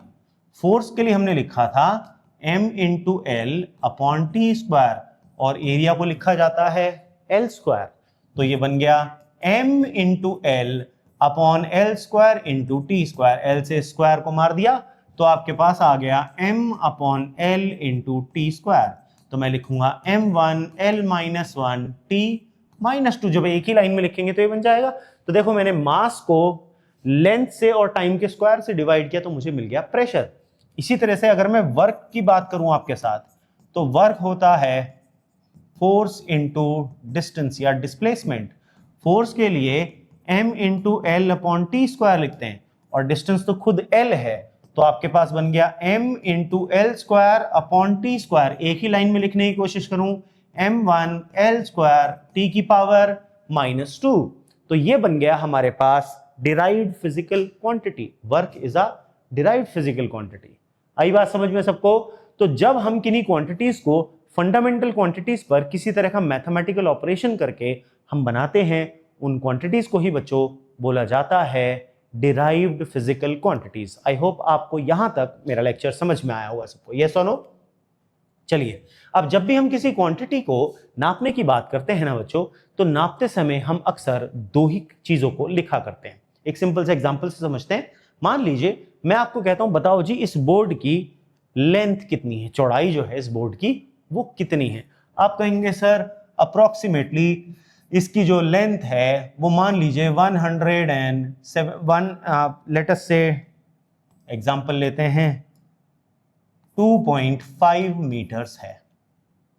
फोर्स के लिए हमने लिखा था m into L upon t square, और एरिया को लिखा जाता है एल स्क्वायर। तो ये बन गया m into L upon L square into T square. L से स्क्वायर को मार दिया तो आपके पास आ गया m upon L into T square. तो मैं लिखूंगा m1 l minus one T minus two. जब एक ही लाइन में लिखेंगे तो ये बन जाएगा। तो देखो मैंने मास को लेंथ से और टाइम के स्क्वायर से डिवाइड किया तो मुझे मिल गया प्रेशर। इसी तरह से अगर मैं वर्क की बात करूं आपके साथ, तो वर्क होता है फोर्स इंटू डिस्टेंस या डिस्प्लेसमेंट। फोर्स के लिए m into L upon t square लिखते हैं, और डिस्टेंस तो खुद l है, तो आपके पास बन गया m into L square upon t square. एक ही लाइन में लिखने की कोशिश करूं, m1 l स्क्वायर टी की पावर माइनस टू। तो ये बन गया हमारे पास derived physical quantity. Work is a derived physical quantity. आई बात समझ में सबको? तो जब हम किन्हीं क्वांटिटीज को फंडामेंटल क्वांटिटीज पर किसी तरह का मैथमेटिकल ऑपरेशन करके हम बनाते हैं, उन क्वांटिटीज को ही बच्चों बोला जाता है derived physical quantities. I hope आपको यहां तक मेरा लेक्चर समझ में आया होगा सबको। यस और नो? चलिए, अब जब भी हम किसी क्वांटिटी को नापने की बात करते हैं ना बच्चों, तो नापते समय हम अक्सर दो ही चीजों को लिखा करते हैं। एक सिंपल से एग्जांपल से समझते हैं। मान लीजिए मैं आपको कहता हूं बताओ जी इस बोर्ड की लेंथ कितनी है, चौड़ाई जो है इस बोर्ड की वो कितनी है। आप कहेंगे सर अप्रोक्सीमेटली इसकी जो लेंथ है वो मान लीजिए 107 लेट अस से एग्जांपल लेते हैं 2.5 मीटर्स है।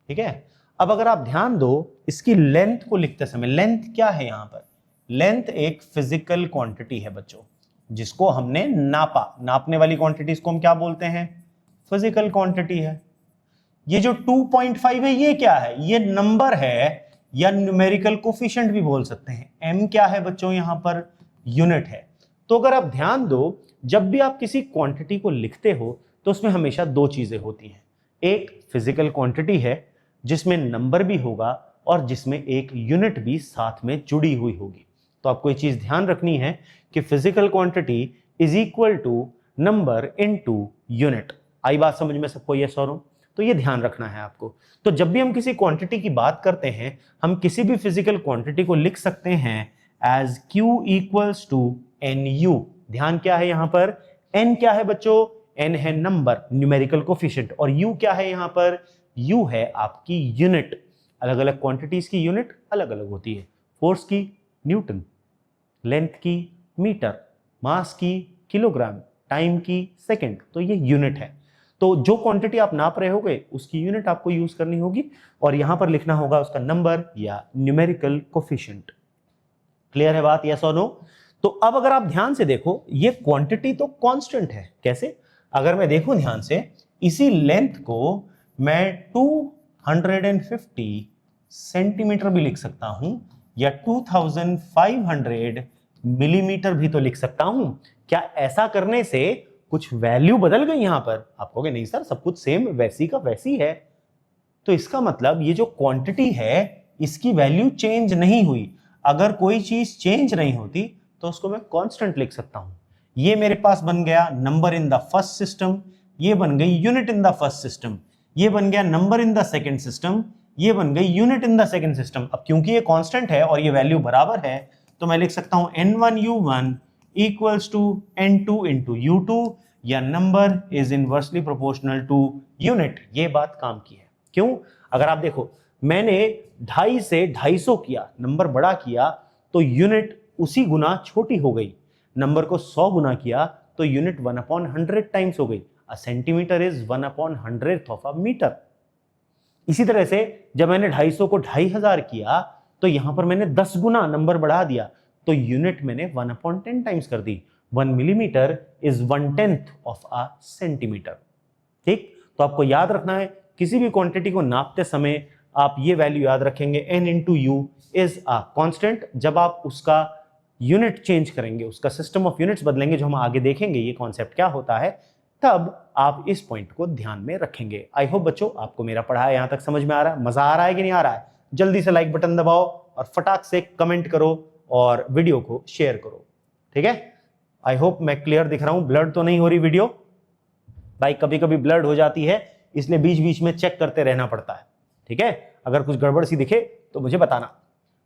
ठीक है। अब अगर आप ध्यान दो इसकी लेंथ को लिखते समय, लेंथ क्या है यहां पर? लेंथ एक फिजिकल क्वांटिटी है बच्चों, जिसको हमने नापा। नापने वाली क्वांटिटीज को हम क्या बोलते हैं? फिजिकल क्वांटिटी है। ये जो 2.5 है ये क्या है? ये नंबर है या न्यूमेरिकल कोफिशिएंट भी बोल सकते हैं। m क्या है बच्चों? यहां पर यूनिट है। तो अगर आप ध्यान दो, जब भी आप किसी क्वांटिटी को लिखते हो तो उसमें हमेशा दो चीजें होती हैं। एक फिजिकल क्वांटिटी है जिसमें नंबर भी होगा और जिसमें एक यूनिट भी साथ में जुड़ी हुई होगी। तो आपको ये चीज ध्यान रखनी है कि physical quantity is equal to number into unit. आई बात समझ में सबको? यस और नो? तो ये ध्यान रखना है आपको। तो जब भी हम किसी क्वांटिटी की बात करते हैं, हम किसी भी फिजिकल क्वांटिटी को लिख सकते हैं as Q equals to NU। ध्यान क्या है यहां पर? N क्या है बच्चों? N है नंबर, न्यूमेरिकल कोफिशिएंट, और U क्या है यहां पर? U है आपकी यूनिट। अलग अलग क्वांटिटीज की यूनिट अलग अलग होती है। फोर्स की न्यूटन, लेंथ की मीटर, मास की किलोग्राम, टाइम की सेकंड। तो ये यूनिट है। तो जो क्वांटिटी आप नाप रहे होगे उसकी यूनिट आपको यूज करनी होगी, और यहां पर लिखना होगा उसका नंबर या न्यूमेरिकल कोफिशिएंट। क्लियर है बात? यस और नो? तो अब अगर आप ध्यान से देखो, ये क्वांटिटी तो कांस्टेंट है। कैसे? अगर मैं देखूं ध्यान से, इसी लेंथ को मैं 250 सेंटीमीटर भी लिख सकता हूं, या 2500 मिलीमीटर भी तो लिख सकता हूं। क्या ऐसा करने से कुछ वैल्यू बदल गई यहां पर? आप कहोगे नहीं सर, सब कुछ सेम वैसी का वैसी है। तो इसका मतलब ये जो क्वांटिटी है इसकी वैल्यू चेंज नहीं हुई। अगर कोई चीज चेंज नहीं होती तो उसको मैं कांस्टेंट लिख सकता हूं। ये मेरे पास बन गया number in the first system, ये बन गई unit in the first system, ये बन गया number in the second system, ये बन गई unit in the second system. अब क्योंकि ये कांस्टेंट है और ये वैल्यू बराबर है, तो मैं लिख सकता हूं n1u1 equals to n2 into u2, या number is inversely proportional to unit. ये बात काम की है। क्यों? अगर आप देखो, मैंने 2.5 से 250 किया, नंबर बड़ा किया तो यूनिट उसी गुना छोटी हो गई। नंबर को 100 गुना किया तो यूनिट 1/100 टाइम्स हो गई। A centimetre is 1/100th of a metre. इसी तरह से जब मैंने 250 को 2500 किया तो यहां पर मैंने 10 गुना नंबर बढ़ा दिया, तो यूनिट मैंने 1/10 टाइम्स कर दी। 1 millimetre is 1/10 of a centimetre. ठीक, तो आपको याद रखना है किसी भी क्वांटिटी को नापते समय आप ये वैल्यू याद रखेंगे, n into you is a constant. जब आप उसका यूनिट चेंज करेंगे, उसका सिस्टम ऑफ यूनिट्स बदलेंगे, जो हम आगे देखेंगे ये कॉन्सेप्ट क्या होता है, तब आप इस पॉइंट को ध्यान में रखेंगे। आई होप बच्चों आपको मेरा पढ़ाया यहां तक समझ में आ रहा है, मजा आ रहा है कि नहीं आ रहा है? जल्दी से लाइक बटन दबाओ और फटाक से कमेंट करो और वीडियो को शेयर करो। ठीक है, आई होप मैं क्लियर दिख रहा हूं, ब्लड तो नहीं हो रही वीडियो भाई, कभी कभी ब्लड हो जाती है इसलिए बीच बीच में चेक करते रहना पड़ता है। ठीक है, अगर कुछ गड़बड़ सी दिखे तो मुझे बताना।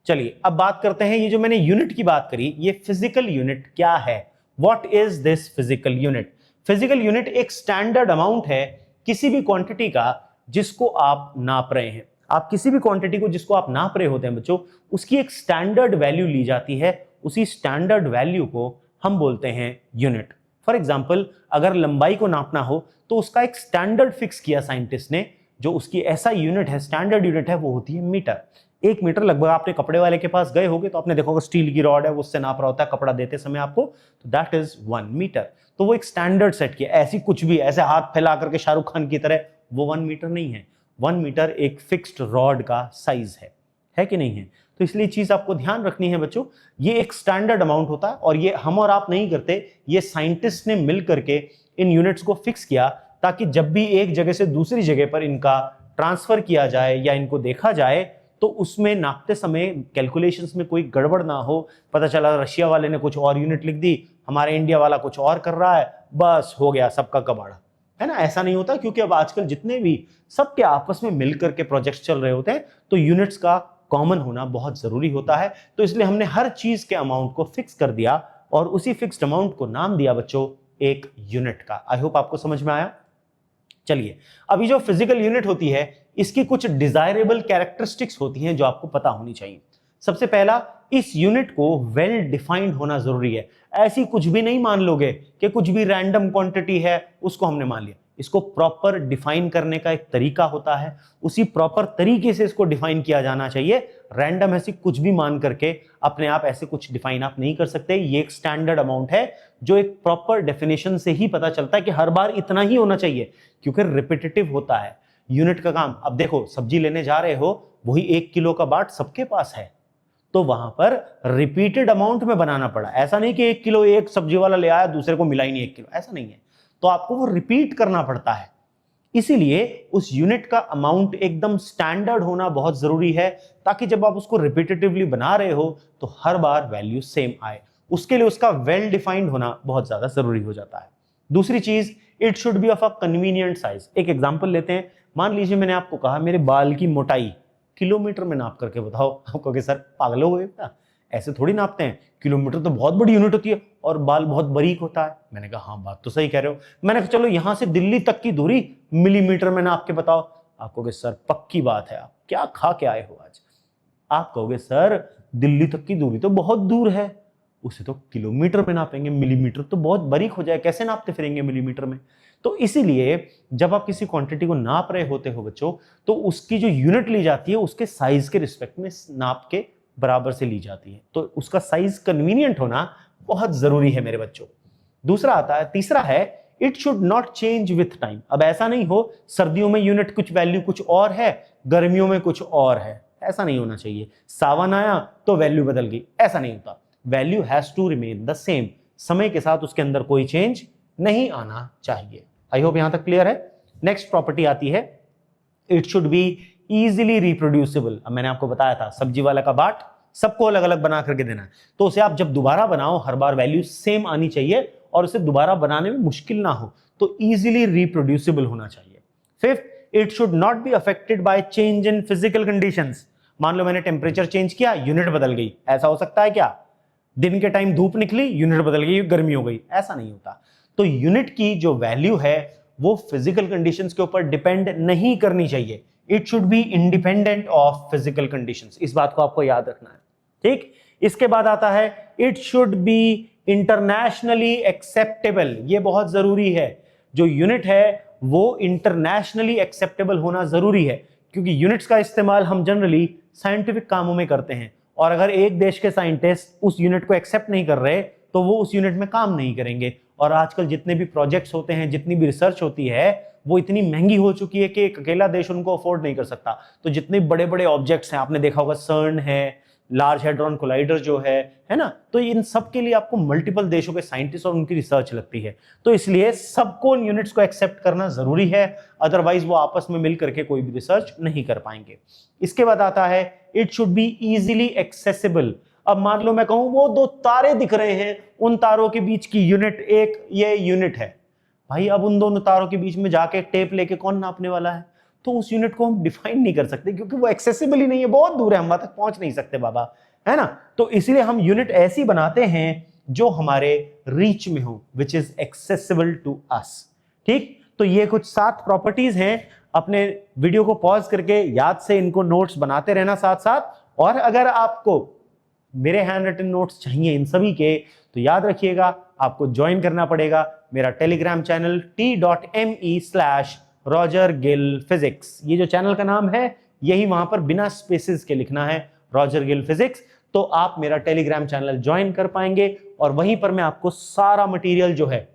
चलिए अब बात करते हैं, ये जो मैंने यूनिट की बात करी, ये फिजिकल यूनिट क्या है? What is this physical unit? Physical unit एक स्टैंडर्ड अमाउंट है किसी भी क्वांटिटी का जिसको आप नाप रहे हैं। आप किसी भी क्वांटिटी को जिसको आप नाप रहे होते हैं बच्चों, उसकी एक स्टैंडर्ड वैल्यू ली जाती है, उसी स्टैंडर्ड वैल्यू को हम बोलते हैं यूनिट। फॉर एग्जाम्पल, अगर लंबाई को नापना हो तो उसका एक स्टैंडर्ड फिक्स किया साइंटिस्ट ने, जो उसकी ऐसा यूनिट है, स्टैंडर्ड यूनिट है, वो होती है मीटर। 1 मीटर लगभग आपने कपड़े वाले के पास गए होगे तो आपने देखा होगा स्टील की रॉड है, वो उससे नाप रहा होता है कपड़ा देते समय आपको, तो दैट इज 1 मीटर। तो वो एक स्टैंडर्ड सेट किया, ऐसी कुछ भी ऐसे हाथ फैला करके शाहरुख खान की तरह, वो 1 मीटर नहीं है। 1 मीटर एक फिक्स्ड रॉड का साइज है कि नहीं है? तो इसलिए चीज आपको ध्यान रखनी है बच्चों, ये एक स्टैंडर्ड अमाउंट होता है और ये हम और आप नहीं करते, ये साइंटिस्ट ने मिल करके इन यूनिट्स को फिक्स किया ताकि जब भी एक जगह से दूसरी जगह पर इनका ट्रांसफर किया जाए या इनको देखा जाए तो उसमें नापते समय कैलकुलेशंस में कोई गड़बड़ ना हो। पता चला रशिया वाले ने कुछ और यूनिट लिख दी, हमारे इंडिया वाला कुछ और कर रहा है, बस हो गया सबका कबाड़ा, है ना? ऐसा नहीं होता, क्योंकि अब आजकल जितने भी सबके आपस में मिलकर के प्रोजेक्ट्स चल रहे होते हैं तो यूनिट्स का कॉमन होना बहुत जरूरी होता है। तो इसलिए हमने हर चीज के अमाउंट को फिक्स कर दिया और उसी फिक्स्ड अमाउंट को नाम दिया बच्चों एक यूनिट का। आई होप आपको समझ में आया। चलिए, अभी जो फिजिकल यूनिट होती है इसकी कुछ डिजायरेबल कैरेक्टरिस्टिक्स होती हैं जो आपको पता होनी चाहिए। सबसे पहला, इस यूनिट को वेल डिफाइंड होना जरूरी है। ऐसी कुछ भी नहीं मान लोगे कि कुछ भी रैंडम क्वांटिटी है उसको हमने मान लिया। इसको प्रॉपर डिफाइन करने का एक तरीका होता है, उसी प्रॉपर तरीके से इसको डिफाइन किया जाना चाहिए। रैंडम ऐसी कुछ भी मान करके अपने आप ऐसे कुछ डिफाइन आप नहीं कर सकते। ये एक स्टैंडर्ड अमाउंट है जो एक प्रॉपर डेफिनेशन से ही पता चलता है कि हर बार इतना ही होना चाहिए, क्योंकि रिपीटेटिव होता है यूनिट का काम। अब देखो, सब्जी लेने जा रहे हो, वही 1 किलो का बाट सबके पास है, तो वहां पर रिपीटेड अमाउंट में बनाना पड़ा। ऐसा नहीं कि 1 किलो एक सब्जी वाला ले आया, दूसरे को मिला ही नहीं 1 किलो, ऐसा नहीं है। तो आपको वो रिपीट करना पड़ता है, इसीलिए उस यूनिट का अमाउंट एकदम स्टैंडर्ड होना बहुत जरूरी है, ताकि जब आप उसको रिपीटेटिवली बना रहे हो तो हर बार वैल्यू सेम आए। उसके लिए उसका वेल डिफाइंड होना बहुत ज्यादा जरूरी हो जाता है। दूसरी चीज, it should be of a convenient size. एक एग्जांपल लेते हैं, मान लीजिए मैंने आपको कहा मेरे बाल की मोटाई किलोमीटर में नाप करके बताओ, आप कहोगे सर पागल हो गए क्या, ऐसे थोड़ी नापते हैं, किलोमीटर तो बहुत बड़ी यूनिट होती है और बाल बहुत बारीक होता है। मैंने कहा हाँ बात तो सही कह रहे हो। मैंने कहा चलो यहां से दिल्ली तक की दूरी मिलीमीटर में नाप के बताओ। आप कहोगे सर पक्की बात है, आप क्या खा के आए हो आज। आप कहोगे सर दिल्ली तक की दूरी तो बहुत दूर है, उसे तो किलोमीटर में नापेंगे, मिलीमीटर तो बहुत बारीक हो जाए, कैसे नापते फिरेंगे मिलीमीटर में। तो इसीलिए जब आप किसी क्वांटिटी को नाप रहे होते हो बच्चों, तो उसकी जो यूनिट ली जाती है उसके साइज के रिस्पेक्ट में नाप के बराबर से ली जाती है। तो उसका साइज कन्वीनियंट होना बहुत जरूरी है मेरे बच्चों। दूसरा आता है, तीसरा है, it should not change with time. अब ऐसा नहीं हो सर्दियों में यूनिट कुछ वैल्यू कुछ और है, गर्मियों में कुछ और है, ऐसा नहीं होना चाहिए। सावन आया तो वैल्यू बदल गई, ऐसा नहीं होता। Value has to remain the same, समय के साथ उसके अंदर कोई चेंज नहीं आना चाहिए। आई होप यहां तक क्लियर है। नेक्स्ट प्रॉपर्टी आती है, it should be easily reproducible. अब मैंने आपको बताया था सब्जी वाला का बाट सबको अलग अलग बना करके देना है, तो उसे आप जब दोबारा बनाओ हर बार वैल्यू सेम आनी चाहिए और उसे दोबारा बनाने में मुश्किल ना हो, तो इजीली रिप्रोड्यूसिबल होना चाहिए। Fifth, it should not be affected by change in physical conditions. मान लो मैंने टेम्परेचर चेंज किया, यूनिट बदल गई, ऐसा हो सकता है क्या? दिन के टाइम धूप निकली, यूनिट बदल गई, गर्मी हो गई, ऐसा नहीं होता। तो यूनिट की जो वैल्यू है वो फिजिकल कंडीशंस के ऊपर डिपेंड नहीं करनी चाहिए। It should be independent of physical conditions, इस बात को आपको याद रखना है। ठीक, इसके बाद आता है, it should be internationally acceptable. ये बहुत जरूरी है, जो यूनिट है वो इंटरनेशनली एक्सेप्टेबल होना जरूरी है, क्योंकि यूनिट्स का इस्तेमाल हम जनरली साइंटिफिक कामों में करते हैं, और अगर एक देश के साइंटिस्ट उस यूनिट को एक्सेप्ट नहीं कर रहे तो वो उस यूनिट में काम नहीं करेंगे। और आजकल जितने भी प्रोजेक्ट्स होते हैं, जितनी भी रिसर्च होती है, वो इतनी महंगी हो चुकी है कि एक अकेला देश उनको अफोर्ड नहीं कर सकता। तो जितने बड़े बड़े ऑब्जेक्ट्स हैं, आपने देखा होगा सर्न है, लार्ज हैड्रॉन कोलाइडर जो है ना, तो इन सब के लिए आपको मल्टीपल देशों के साइंटिस्ट और उनकी रिसर्च लगती है। तो इसलिए सबको यूनिट्स को एक्सेप्ट करना जरूरी है, अदरवाइज वो आपस में मिल करके कोई भी रिसर्च नहीं कर पाएंगे। इसके बाद आता है it should be easily accessible. अब मान लो मैं कहूं वो 2 तारे दिख रहे हैं, उन तारों के बीच की यूनिट एक ये यूनिट है, भाई अब उन दोनों तारों के बीच में जाके टेप लेके कौन नापने वाला है? तो उस यूनिट को हम डिफाइन नहीं कर सकते क्योंकि वो एक्सेसिबल ही नहीं है, बहुत दूर है, हम वहां तक पहुंच नहीं सकते बाबा, है ना। तो इसलिए हम यूनिट ऐसी बनाते हैं जो हमारे रीच में हो, which is accessible to us. ठीक, तो ये कुछ 7 प्रॉपर्टीज हैं। अपने वीडियो को पॉज करके याद से इनको नोट्स बनाते रहना साथ साथ। और अगर आपको मेरे हैंड रिटन नोट्स चाहिए इन सभी के, तो याद रखिएगा आपको ज्वाइन करना पड़ेगा मेरा टेलीग्राम चैनल t.me/RogerGillPhysics। ये जो चैनल का नाम है यही वहां पर बिना स्पेसेस के लिखना है, रॉजर गिल फिजिक्स। तो आप मेरा टेलीग्राम चैनल ज्वाइन कर पाएंगे और वहीं पर मैं आपको सारा मटेरियल जो है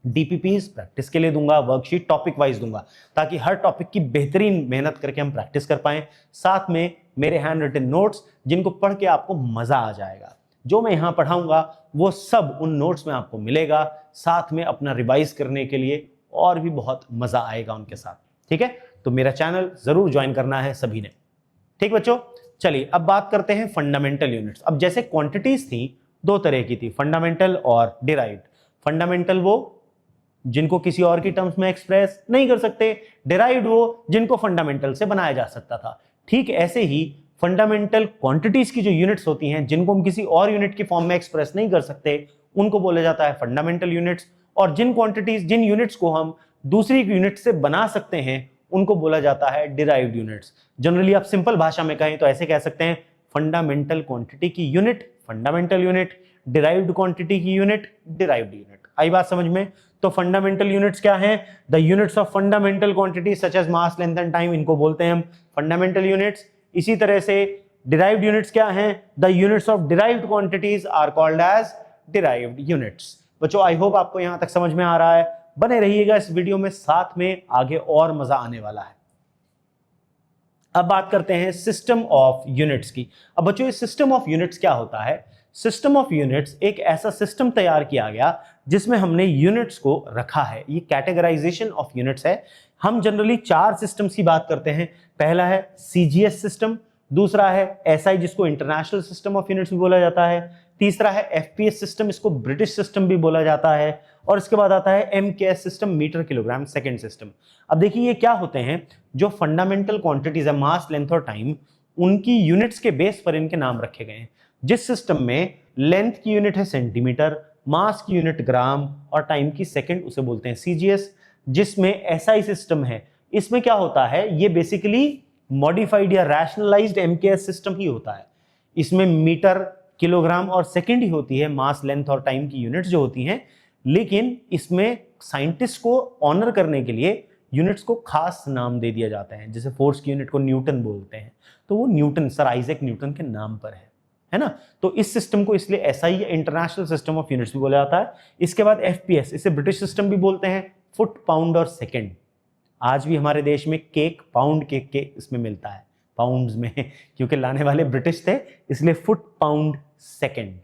डीपीपीज प्रैक्टिस के लिए दूंगा, वर्कशीट टॉपिक वाइज दूंगा, ताकि हर टॉपिक की बेहतरीन मेहनत करके हम प्रैक्टिस कर पाएं। साथ में मेरे हैंड रिटन नोट्स जिनको पढ़ के आपको मजा आ जाएगा। जो मैं यहां पढ़ाऊंगा वो सब उन नोट्स में आपको मिलेगा, साथ में अपना रिवाइज करने के लिए और भी बहुत मजा आएगा उनके साथ। ठीक है, तो मेरा चैनल जरूर ज्वाइन करना है सभी ने। ठीक बच्चों, चलिए अब बात करते हैं फंडामेंटल यूनिट्स। अब जैसे क्वांटिटीज थी 2 तरह की थी, फंडामेंटल और डिराइव्ड। फंडामेंटल वो जिनको किसी और की टर्म्स में एक्सप्रेस नहीं कर सकते, डिराइव्ड वो जिनको फंडामेंटल से बनाया जा सकता था। ठीक ऐसे ही फंडामेंटल क्वांटिटीज की जो यूनिट्स होती हैं जिनको हम किसी और यूनिट की फॉर्म में एक्सप्रेस नहीं कर सकते, उनको बोला जाता है फंडामेंटल यूनिट्स। और जिन यूनिट्स को हम दूसरी यूनिट से बना सकते हैं उनको बोला जाता है डिराइव्ड यूनिट्स। जनरली आप सिंपल भाषा में कहें तो ऐसे कह सकते हैं, फंडामेंटल क्वांटिटी की unit fundamental unit, derived quantity की यूनिट डिराइव्ड यूनिट। आई बात समझ में? तो फंडामेंटल यूनिट्स क्या हैं? The units of fundamental quantity such as mass, length and time, इनको बोलते हैं हम फंडामेंटल यूनिट्स। इसी तरह से डिराइव्ड यूनिट्स क्या हैं? The units of derived quantities are called as derived units. बच्चों आई होप आपको यहां तक समझ में आ रहा है। बने रहिएगा इस वीडियो में, साथ में आगे और मजा आने वाला है। अब बात करते हैं सिस्टम ऑफ यूनिट्स की। अब बच्चों ये सिस्टम ऑफ यूनिट्स क्या होता है? सिस्टम ऑफ यूनिट्स एक ऐसा सिस्टम तैयार किया गया जिसमें हमने यूनिट्स को रखा है। ये कैटेगराइजेशन ऑफ यूनिट्स है। हम जनरली 4 सिस्टम्स की बात करते हैं। पहला है सीजीएस सिस्टम, दूसरा है एसआई जिसको इंटरनेशनल सिस्टम ऑफ यूनिट्स भी बोला जाता है, तीसरा है एफपीएस सिस्टम, इसको ब्रिटिश सिस्टम भी बोला जाता है, और इसके बाद आता है MKS system, metre kilogram second system. अब देखिए ये क्या होते हैं, जो फंडामेंटल क्वांटिटीज है मास, लेंथ और टाइम, उनकी यूनिट्स के बेस पर इनके नाम रखे गए हैं। जिस सिस्टम में लेंथ की यूनिट है सेंटीमीटर, मास की यूनिट ग्राम और टाइम की सेकंड, उसे बोलते हैं सीजीएस। जिसमें एसआई सिस्टम है, इसमें क्या होता है, ये बेसिकली मॉडिफाइड या रैशनलाइज्ड एमकेएस सिस्टम ही होता है। इसमें मीटर, किलोग्राम और सेकंड ही होती है, मास, लेंथ और टाइम की यूनिट्स जो होती हैं। लेकिन इसमें साइंटिस्ट को ऑनर करने के लिए यूनिट्स को खास नाम दे दिया जाता है। जैसे फोर्स की यूनिट को न्यूटन बोलते हैं, तो वो न्यूटन, सर आइजैक न्यूटन के नाम पर है ना। तो इस सिस्टम को इसलिए एसआई या इंटरनेशनल सिस्टम ऑफ यूनिट्स भी बोला जाता है। इसके बाद एफपीएस, इसे ब्रिटिश सिस्टम भी बोलते हैं, फुट, पाउंड और सेकंड। आज भी हमारे देश में केक पाउंड के इसमें मिलता है, पाउंड्स में, क्योंकि लाने वाले ब्रिटिश थे, इसलिए फुट, पाउंड, सेकंड।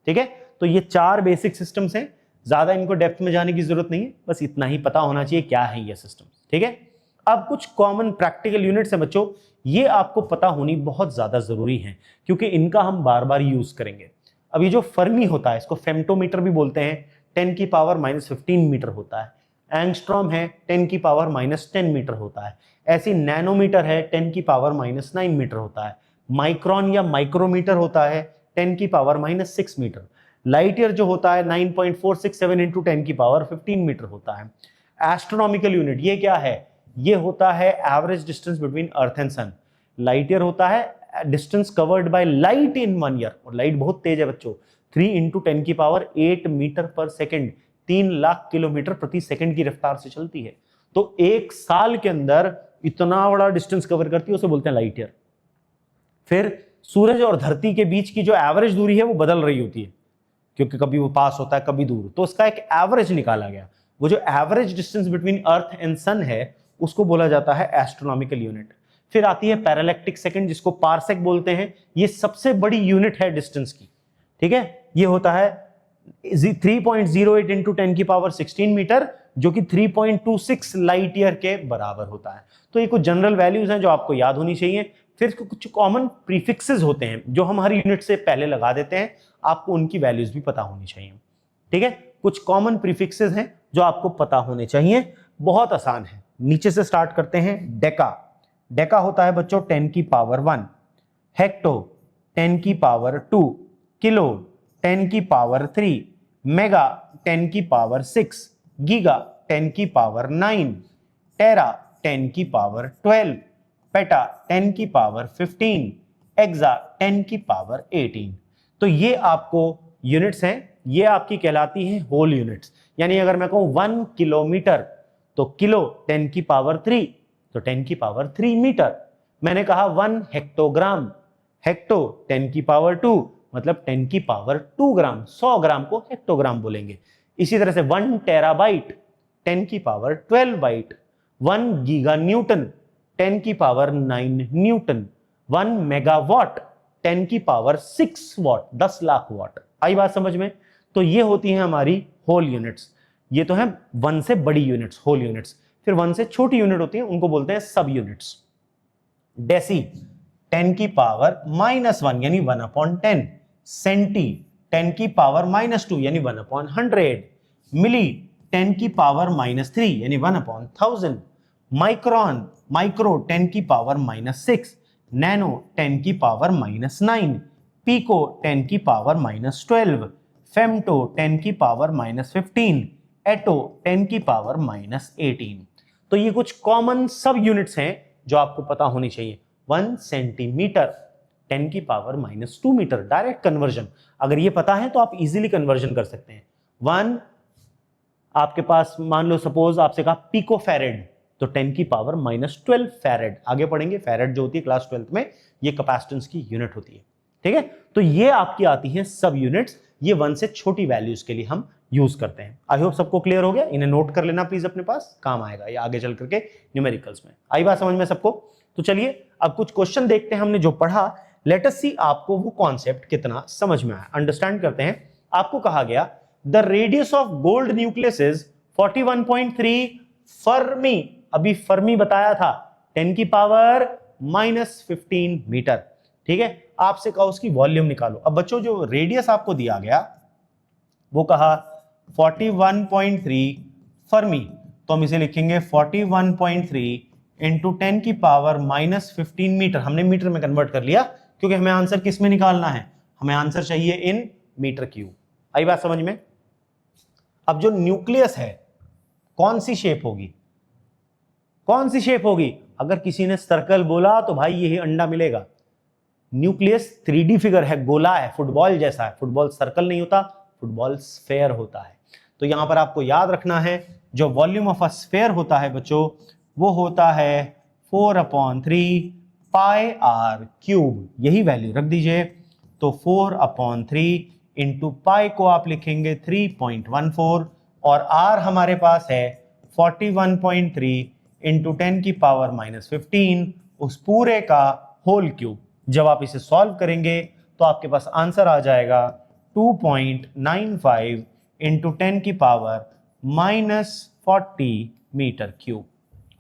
ठीक है, तो ये 4 बेसिक सिस्टम्स हैं। ज्यादा इनको डेप्थ में जाने की जरूरत नहीं है, बस इतना ही पता होना चाहिए क्या है ये सिस्टम। ठीक है, अब कुछ कॉमन प्रैक्टिकल यूनिट्स हैं बच्चों, ये आपको पता होनी बहुत ज्यादा जरूरी है क्योंकि इनका हम बार बार यूज करेंगे। अब ये जो फर्मी होता है, इसको फेम्टोमीटर भी बोलते हैं, 10 की पावर -15 मीटर होता है। एंगस्ट्रॉम है, 10 की पावर -10 मीटर होता है। ऐसी नैनोमीटर है, 10 की पावर -9 मीटर होता है। माइक्रोन या माइक्रोमीटर होता है, 10 की पावर -6 मीटर। लाइट ईयर जो होता है 9.467 इंटू 10 की पावर 15 मीटर होता है। एस्ट्रोनॉमिकल यूनिट ये क्या है? ये होता है average distance between earth and sun. Light year होता है distance covered by light in 1 year, और लाइट बहुत तेज है बच्चों, 3 इंटू 10 की power 8 metre per second, 3 lakh kilometre प्रति सेकंड की रफ्तार से चलती है। तो एक साल के अंदर इतना बड़ा डिस्टेंस कवर करती है, उसे बोलते हैं लाइट ईयर। फिर सूरज और धरती के बीच की जो एवरेज दूरी है वो बदल रही होती है, क्योंकि कभी वो पास होता है कभी दूर, तो उसका एक एवरेज निकाला गया। वो जो average distance between earth and sun है उसको बोला जाता है एस्ट्रोनॉमिकल यूनिट। फिर आती है पैरालैक्टिक सेकंड, जिसको पारसेक बोलते हैं। ये सबसे बड़ी यूनिट है डिस्टेंस की, ठीक है। ये होता है 3.08 इंटू 10 की पावर 16 मीटर, जो कि 3.26 लाइट ईयर के बराबर होता है। तो ये कुछ जनरल वैल्यूज हैं जो आपको याद होनी चाहिए। फिर कुछ कॉमन प्रीफिक्सेस होते हैं जो हम हर यूनिट से पहले लगा देते हैं, आपको उनकी वैल्यूज भी पता होनी चाहिए, ठीक है। कुछ कॉमन प्रीफिक्सेस हैं जो आपको पता होने चाहिए, बहुत आसान है। नीचे से स्टार्ट करते हैं। डेका, डेका होता है बच्चों 10 की पावर 1, हेक्टो 10 की पावर 2, किलो 10 की पावर 3, मेगा 10 की पावर 6, गीगा 10 की पावर 9, टेरा 10 की पावर 12, पेटा 10 की पावर 15, एक्सा 10 की पावर 18। तो ये आपको यूनिट्स हैं, ये आपकी कहलाती हैं होल यूनिट्स। यानी अगर मैं कहूं 1 किलोमीटर तो किलो 10 की पावर 3 तो 10 की पावर 3 मीटर। मैंने कहा 1 हेक्टोग्राम, हेक्टो 10 की पावर 2 मतलब 10 की पावर 2 ग्राम, 100 ग्राम को हेक्टोग्राम बोलेंगे। इसी तरह से 1 टेराबाइट 10 की पावर 12 बाइट, 1 गीगा न्यूटन 10 की पावर 9 न्यूटन, 1 मेगावाट 10 की पावर 6 वॉट, 10 लाख वॉट। आई बात समझ में? तो ये होती हैं हमारी होल यूनिट्स। ये तो है 1 से बड़ी यूनिट्स, होल यूनिट्स। फिर 1 से छोटी यूनिट होती है, उनको बोलते हैं सब यूनिट्स। डेसी 10 की पावर -1 यानी 1/10, सेंटी 10 की पावर -2 यानी 1/100, मिली 10 की पावर -3 यानी 1/1000, माइक्रोन माइक्रो 10 की पावर -6, नैनो 10 की पावर -9, पीको 10 की पावर -12, फेम्टो 10 की पावर -15, एटो 10 की पावर -18। तो ये कुछ कॉमन सब यूनिट्स हैं जो आपको पता होनी चाहिए। 1 सेंटीमीटर 10 की पावर -2 मीटर, डायरेक्ट कन्वर्जन। अगर ये पता है तो आप इजीली कन्वर्जन कर सकते हैं। 1 आपके पास मान लो सपोज आपसे कहा पिको फैरेड तो 10 की पावर -12 फैरेड। आगे पढ़ेंगे, फैरेड जो होती है क्लास 12th में, ये कैपेसिटेंस की यूनिट होती है, ठीक है। तो ये आपकी आती हैं सब यूनिट्स, ये 1 से छोटी वैल्यूज के लिए हम यूज करते हैं। आई होप सबको क्लियर हो गया। इन्हें नोट कर लेना प्लीज, अपने पास काम आएगा ये आगे चल करके न्यूमेरिकल्स में। आई बात समझ में सबको? तो चलिए अब कुछ क्वेश्चन देखते हैं। हमने जो पढ़ा, लेट अस सी आपको वो कॉन्सेप्ट कितना समझ में आया, अंडरस्टैंड करते हैं। आपको कहा गया the radius of gold nucleus is 41.3 Fermi. अभी फर्मी बताया था 10 की पावर -15 मीटर, ठीक है। आपसे कहा उसकी वॉल्यूम निकालो। अब बच्चों जो रेडियस आपको दिया गया वो कहा 41.3 फर्मी, तो हम इसे लिखेंगे 41.3 इंटू 10 की पावर -15 मीटर। हमने मीटर में कन्वर्ट कर लिया क्योंकि हमें आंसर किस में निकालना है, हमें आंसर चाहिए इन मीटर क्यूब। आई बात समझ में? अब जो न्यूक्लियस है कौन सी शेप होगी, कौन सी शेप होगी? अगर किसी ने सर्कल बोला तो भाई यही अंडा मिलेगा। न्यूक्लियस 3D फिगर है, गोला है, फुटबॉल जैसा है। फुटबॉल सर्कल नहीं होता, फुटबॉल स्फेयर होता है। तो यहां पर आपको याद रखना है जो वॉल्यूम ऑफ अ स्फेयर होता है बच्चों, वो होता है 4/3 पाई आर क्यूब। यही वैल्यू रख दीजिए। तो 4/3 इंटू पाई को आप लिखेंगे 3.14 और आर हमारे पास है 41.3 इंटू 10 की पावर -15, उस पूरे का होल क्यूब। जब आप इसे सॉल्व करेंगे तो आपके पास आंसर आ जाएगा 2.95 इंटू 10 की पावर -40 मीटर क्यूब।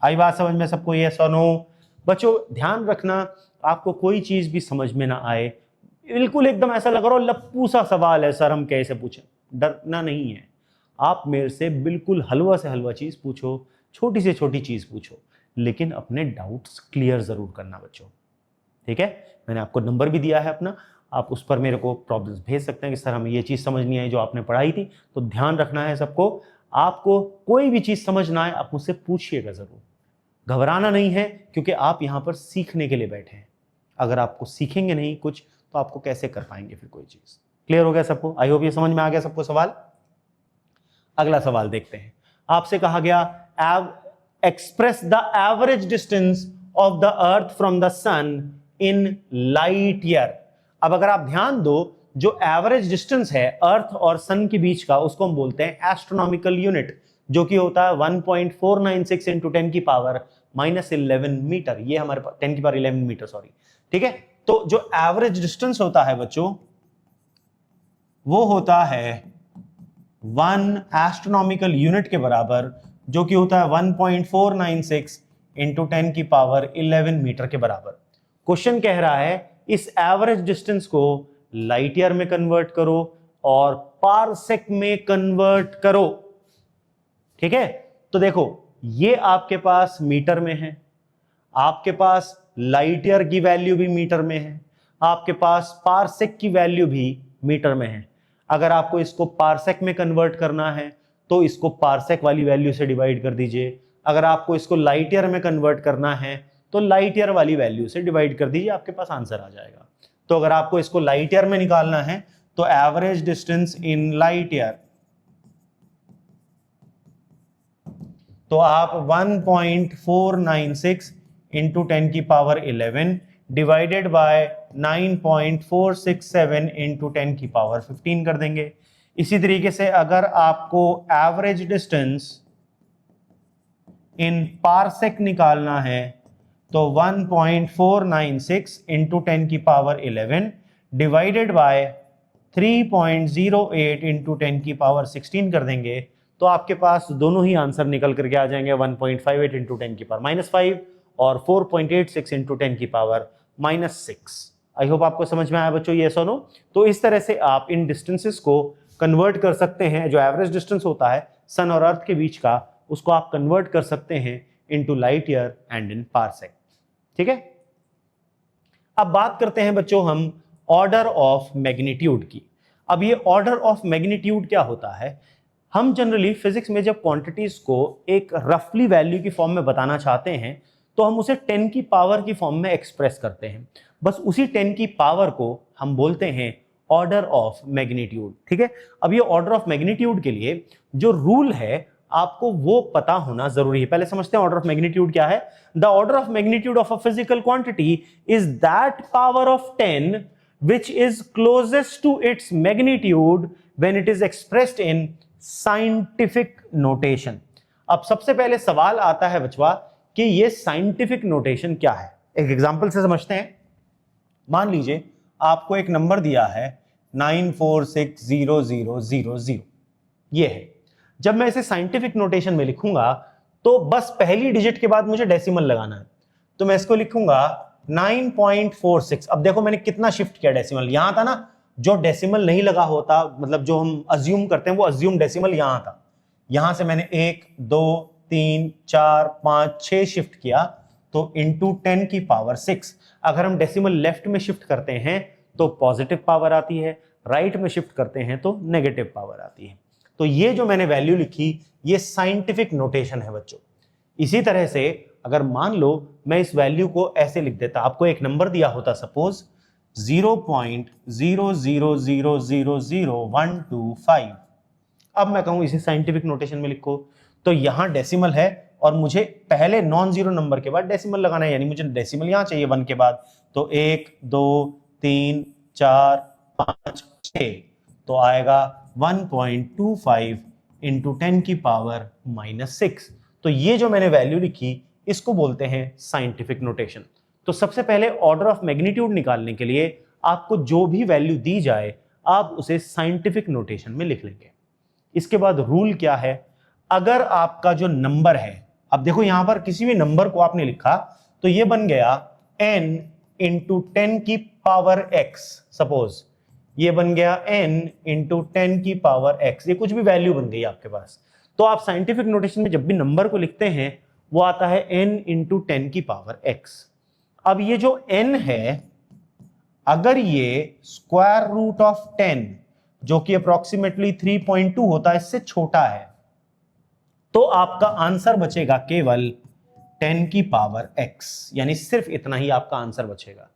आई बात समझ में सबको? ये नो? बच्चों ध्यान रखना, आपको कोई चीज भी समझ में ना आए, बिल्कुल एकदम ऐसा लग रहा हो लप्पू सा सवाल है सर हम कैसे पूछें, डरना नहीं है। आप मेरे से बिल्कुल हलवा से हलवा चीज पूछो, छोटी से छोटी चीज पूछो, लेकिन अपने डाउट्स क्लियर जरूर करना बच्चों, ठीक है। मैंने आपको नंबर भी दिया है अपना, आप उस पर मेरे को प्रॉब्लम्स भेज सकते हैं कि सर हमें ये चीज़ समझ नहीं आई जो आपने पढ़ाई थी। तो ध्यान रखना है सबको, आपको कोई भी चीज़ समझ ना आए आप मुझसे पूछिएगा ज़रूर, घबराना नहीं है, क्योंकि आप यहाँ पर सीखने के लिए बैठे हैं। अगर आपको सीखेंगे नहीं कुछ तो आपको कैसे कर पाएंगे फिर कोई चीज़। क्लियर हो गया सबको? आई होप ये समझ में आ गया सबको सवाल। अगला सवाल देखते हैं। आपसे कहा गया express the average distance of the earth from the sun in light year. अब अगर आप ध्यान दो, जो एवरेज डिस्टेंस है अर्थ और सन के बीच का, उसको हम बोलते हैं एस्ट्रोनॉमिकल यूनिट, जो कि होता है 1.496 इंटू 10 की पावर -11 मीटर। ये हमारे पास 10 की पावर 11 मीटर, सॉरी, ठीक है। तो जो एवरेज डिस्टेंस होता है बच्चों, वो होता है 1 एस्ट्रोनॉमिकल यूनिट के बराबर, जो कि होता है 1.496 इंटू 10 की पावर 11 मीटर के बराबर। क्वेश्चन कह रहा है इस एवरेज डिस्टेंस को लाइट ईयर में कन्वर्ट करो और पारसेक में कन्वर्ट करो, ठीक है। तो देखो, ये आपके पास मीटर में है, आपके पास लाइट ईयर की वैल्यू भी मीटर में है, आपके पास पारसेक की वैल्यू भी मीटर में है। अगर आपको इसको पारसेक में कन्वर्ट करना है तो इसको पारसेक वाली वैल्यू से डिवाइड कर दीजिए। अगर आपको इसको लाइट ईयर में कन्वर्ट करना है तो लाइट ईयर वाली वैल्यू से डिवाइड कर दीजिए, आपके पास आंसर आ जाएगा। तो अगर आपको इसको लाइट ईयर में निकालना है तो average distance in light year, तो आप 1.496 इंटू 10 की पावर 11 डिवाइडेड बाय 9.467 इंटू 10 की पावर 15 कर देंगे। इसी तरीके से अगर आपको एवरेज डिस्टेंस इन पारसेक निकालना है तो 1.496 इंटू 10 की पावर 11 डिवाइडेड बाय 3.08 इंटू 10 की पावर 16 कर देंगे। तो आपके पास दोनों ही आंसर निकल करके आ जाएंगे, 1.58 इंटू 10 की पावर -5 और 4.86 इंटू 10 की पावर -6। आई होप आपको समझ में आया बच्चों, ये सुनो। तो इस तरह से आप इन डिस्टेंसेस को कन्वर्ट कर सकते हैं। जो एवरेज डिस्टेंस होता है सन और अर्थ के बीच का, उसको आप कन्वर्ट कर सकते हैं into light year and in parsec, ठीक है। अब बात करते हैं बच्चों हम ऑर्डर ऑफ मैग्नीट्यूड की। अब ये ऑर्डर ऑफ मैग्नीट्यूड क्या होता है? हम जनरली फिजिक्स में जब क्वांटिटीज को एक रफली वैल्यू की फॉर्म में बताना चाहते हैं तो हम उसे 10 की पावर की फॉर्म में एक्सप्रेस करते हैं। बस उसी 10 की पावर को हम बोलते हैं ऑर्डर ऑफ मैग्नीट्यूड, ठीक है। अब ये ऑर्डर ऑफ मैग्नीट्यूड के लिए जो रूल है आपको वो पता होना जरूरी है। पहले समझते हैं ऑर्डर ऑफ मैग्नीट्यूड क्या है। The order of magnitude of a physical quantity is that power of 10 which is closest to its magnitude when it is expressed in scientific notation। अब सबसे पहले सवाल आता है बचवा कि ये साइंटिफिक नोटेशन क्या है। एक एग्जांपल से समझते हैं। मान लीजिए आपको एक नंबर दिया है 946000, ये है। जब मैं इसे साइंटिफिक नोटेशन में लिखूंगा तो बस पहली डिजिट के बाद मुझे डेसिमल लगाना है, तो मैं इसको लिखूंगा 9.46। अब देखो मैंने कितना शिफ्ट किया डेसिमल, यहां था ना, जो डेसिमल नहीं लगा होता, मतलब जो हम अज्यूम करते हैं वो अज्यूम डेसिमल यहां था। यहां से मैंने 1 2 3 4 5 6 शिफ्ट किया, तो इंटू 10 की पावर 6। अगर हम डेसिमल लेफ्ट में शिफ्ट करते हैं तो पॉजिटिव पावर आती है, राइट में शिफ्ट करते हैं तो नेगेटिव पावर आती है। तो ये जो मैंने वैल्यू लिखी ये साइंटिफिक नोटेशन है बच्चों। इसी तरह से अगर मान लो मैं इस वैल्यू को ऐसे लिख देता, आपको एक नंबर दिया होता सपोज 0.0000125, अब मैं कहूं इसे साइंटिफिक नोटेशन में लिखो, तो यहां डेसिमल है और मुझे पहले नॉन जीरो नंबर के बाद डेसिमल लगाना है, यानी मुझे डेसिमल यहां चाहिए 1 के बाद। तो 1 2 3 4 5 6, तो आएगा 1.25 इंटू 10 की पावर -6। तो ये जो मैंने वैल्यू लिखी इसको बोलते हैं साइंटिफिक नोटेशन। तो सबसे पहले ऑर्डर ऑफ मैग्नीट्यूड निकालने के लिए आपको जो भी वैल्यू दी जाए आप उसे साइंटिफिक नोटेशन में लिख लेंगे। इसके बाद रूल क्या है, अगर आपका जो नंबर है, अब देखो यहां पर किसी भी नंबर को आपने लिखा तो ये बन गया n इंटू 10 की पावर x, सपोज ये बन गया n इंटू 10 की पावर x, ये कुछ भी वैल्यू बन गई आपके पास। तो आप साइंटिफिक नोटेशन में जब भी नंबर को लिखते हैं वो आता है n इंटू 10 की पावर x। अब ये जो n है, अगर ये स्क्वायर रूट ऑफ 10 जो कि अप्रोक्सीमेटली 3.2 होता है इससे छोटा है, तो आपका आंसर बचेगा केवल 10 की पावर x, यानी सिर्फ इतना ही आपका आंसर बचेगा।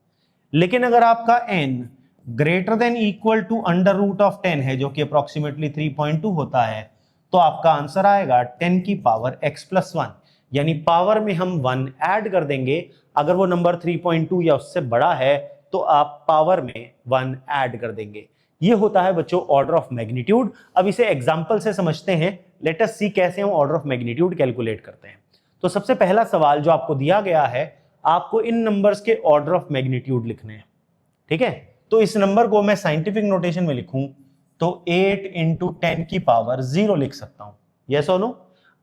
लेकिन अगर आपका n greater than equal to under root of 10 है जो कि अप्रोक्सीमेटली 3.2 होता है, तो आपका आंसर आएगा 10 की पावर x प्लस 1, यानी पावर में हम 1 ऐड कर देंगे। अगर वो नंबर 3.2 या उससे बड़ा है तो आप पावर में 1 ऐड कर देंगे। ये होता है बच्चों ऑर्डर ऑफ मैग्नीट्यूड। अब इसे एग्जांपल से समझते हैं। लेट अस सी कैसे हम ऑर्डर ऑफ मैग्नीट्यूड कैलकुलेट करते हैं। तो सबसे पहला सवाल जो आपको दिया गया है, आपको इन नंबर्स के ऑर्डर ऑफ मैग्नीट्यूड लिखने हैं। ठीक है, तो इस नंबर को मैं साइंटिफिक नोटेशन में लिखूं तो 8 इंटू 10 की पावर 0 लिख सकता हूं। यस और नो?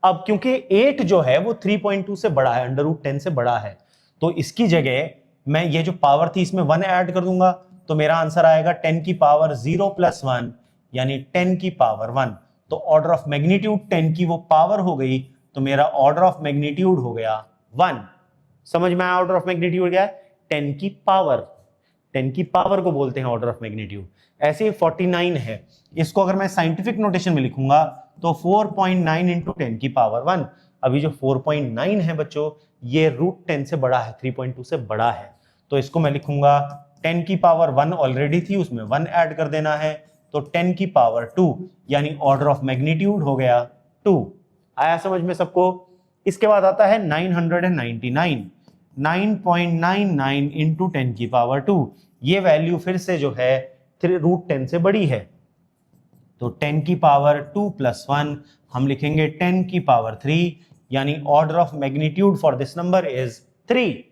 अब क्योंकि 8 जो है वो 3.2 से बड़ा है, अंडर रूट 10 से बड़ा है, तो इसकी जगह मैं ये जो पावर थी इसमें 1 ऐड कर दूंगा, तो मेरा आंसर आएगा 10 की पावर 0 प्लस 1 यानी 10 की पावर 1। तो ऑर्डर ऑफ मैग्नीट्यूड 10 की वो पावर हो गई, तो मेरा ऑर्डर ऑफ मैग्नीट्यूड हो गया 1। समझ में आया ऑर्डर ऑफ मैग्नीट्यूड क्या है? 10 की पावर। 10 की पावर को बोलते हैं ऑर्डर ऑफ मैग्नीट्यूड। ऐसे ही 49 है, इसको अगर मैं साइंटिफिक नोटेशन में लिखूंगा तो 4.9 इंटू 10 की पावर 1। अभी जो 4.9 है बच्चों, ये रूट 10 से बड़ा है, 3.2 से बड़ा है, तो इसको मैं लिखूंगा 10 की पावर 1 ऑलरेडी थी, उसमें 1 ऐड कर देना है, तो 10 की पावर 2 यानी ऑर्डर ऑफ मैग्नीट्यूड हो गया 2। आया समझ में सबको? इसके बाद आता है 999, 9.99 इंटू 10 की पावर 2। ये वैल्यू फिर से जो है रूट 10 से बड़ी है, तो 10 की पावर 2 प्लस 1 हम लिखेंगे 10 की पावर 3, यानी order of magnitude for this number is 3।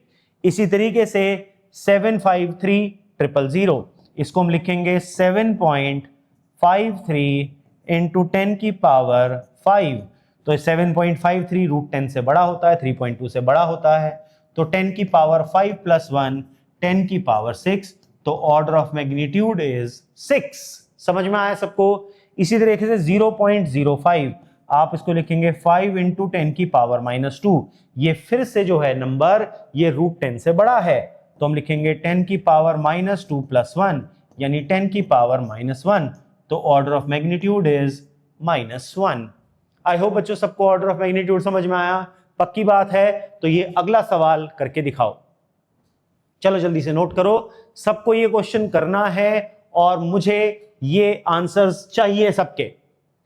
इसी तरीके से 753,000, इसको हम लिखेंगे 7.53 इंटू 10 की पावर 5। तो 7.53 रूट 10 से बड़ा होता है, 3.2 से बड़ा होता है, तो 10 की पावर 5 प्लस 1 10 की पावर 6, तो ऑर्डर ऑफ मैग्नीट्यूड इज 6। समझ में आया सबको? इसी तरीके से 0.05 आप इसको लिखेंगे 5 इंटू 10 की पावर -2। ये फिर से जो है नंबर ये रूट 10 से बड़ा है, तो हम लिखेंगे 10 की पावर -2 प्लस 1 यानी 10 की पावर -1, तो order of magnitude is -1। I hope बच्चों सबको ऑर्डर ऑफ मैग्नीट्यूड समझ में आया। पक्की बात है, तो ये अगला सवाल करके दिखाओ। चलो जल्दी से नोट करो, सबको ये क्वेश्चन करना है और मुझे ये आंसर्स चाहिए सबके।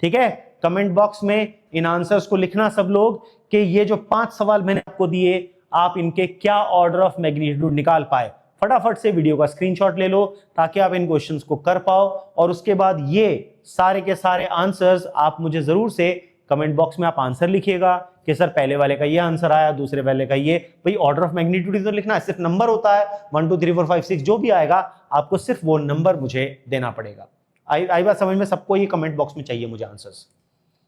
ठीक है, कमेंट बॉक्स में इन आंसर्स को लिखना सब लोग कि ये जो 5 सवाल मैंने आपको दिए, आप इनके क्या ऑर्डर ऑफ मैग्नीट्यूड निकाल पाए। फटाफट से वीडियो का स्क्रीनशॉट ले लो ताकि आप इन क्वेश्चंस को कर पाओ, और उसके बाद ये सारे के सारे आंसर्स आप मुझे जरूर से कमेंट बॉक्स में आप आंसर लिखिएगा कि सर पहले वाले का ये आंसर आया, दूसरे वाले का ये। भाई ऑर्डर ऑफ मैग्नीट्यूड तो लिखना है, सिर्फ नंबर होता है 1 2 3 4 5 6 जो भी आएगा आपको सिर्फ वो नंबर मुझे देना पड़ेगा। आई बात समझ में सबको? ये कमेंट बॉक्स में चाहिए मुझे आंसर्स।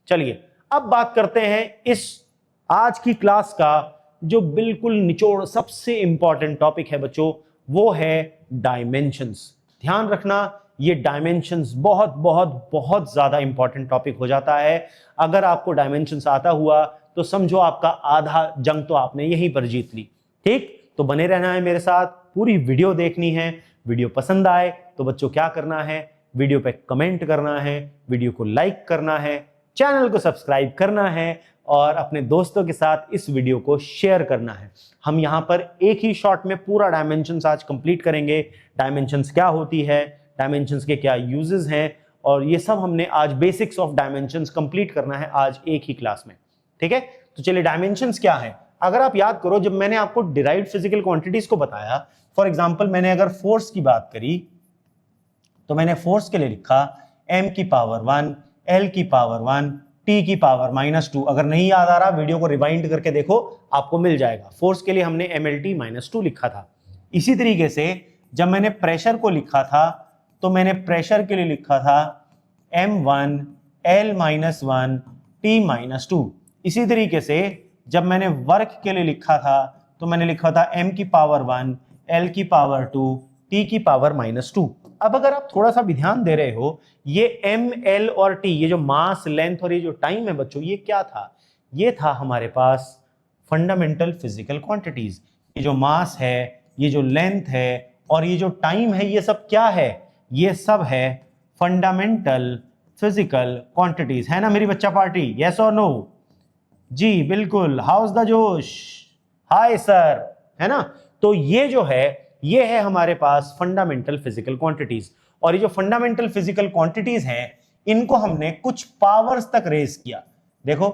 चलिए अब बात करते हैं इस आज की क्लास का जो बिल्कुल निचोड़ सबसे इंपॉर्टेंट टॉपिक है बच्चों, वो है डायमेंशंस। ध्यान रखना, ये डायमेंशंस बहुत बहुत बहुत ज्यादा इंपॉर्टेंट टॉपिक हो जाता है। अगर आपको डायमेंशंस आता हुआ तो समझो आपका आधा जंग तो आपने यहीं पर जीत ली। ठीक, तो बने रहना है मेरे साथ, पूरी वीडियो देखनी है। वीडियो पसंद आए तो बच्चों क्या करना है, वीडियो पे कमेंट करना है, वीडियो को लाइक करना है, चैनल को सब्सक्राइब करना है और अपने दोस्तों के साथ इस वीडियो को शेयर करना है। हम यहाँ पर एक ही शॉट में पूरा डायमेंशंस आज कंप्लीट करेंगे। डायमेंशंस क्या होती है, डायमेंशंस के क्या यूजेस हैं, और ये सब हमने आज बेसिक्स ऑफ डायमेंशंस कंप्लीट करना है आज एक ही क्लास में। ठीक है, तो चलिए डायमेंशंस क्या है। अगर आप याद करो, जब मैंने आपको डिराइव्ड फिजिकल क्वांटिटीज को बताया, फॉर एग्जांपल मैंने अगर फोर्स की बात करी तो मैंने फोर्स के लिए लिखा m की पावर 1, l की पावर 1, t की पावर -2। अगर नहीं याद आ रहा वीडियो को रिवाइंड करके देखो, आपको मिल जाएगा। फोर्स के लिए हमने mlt -2 लिखा था। इसी तरीके से जब मैंने प्रेशर को लिखा था तो मैंने प्रेशर के लिए लिखा था m1 l -1 t -2। इसी तरीके से जब मैंने वर्क के लिए लिखा था तो मैंने लिखा था m की पावर 1, l की पावर 2, t की पावर -2। अब अगर आप थोड़ा सा भी ध्यान दे रहे हो, ये m, l और t, ये जो मास, लेंथ और ये जो टाइम है बच्चों, ये क्या था? ये था हमारे पास फंडामेंटल फिजिकल क्वांटिटीज। ये जो मास है, ये जो लेंथ है और ये जो टाइम है, ये सब क्या है? ये सब है फंडामेंटल फिजिकल क्वांटिटीज। है ना मेरी बच्चा पार्टी? यस और नो? जी बिल्कुल। हाउस द जोश? हाय सर, है ना? तो ये जो है, ये है हमारे पास फंडामेंटल फिजिकल क्वांटिटीज। और ये जो फंडामेंटल फिजिकल क्वांटिटीज हैं, इनको हमने कुछ पावर्स तक रेज किया। देखो,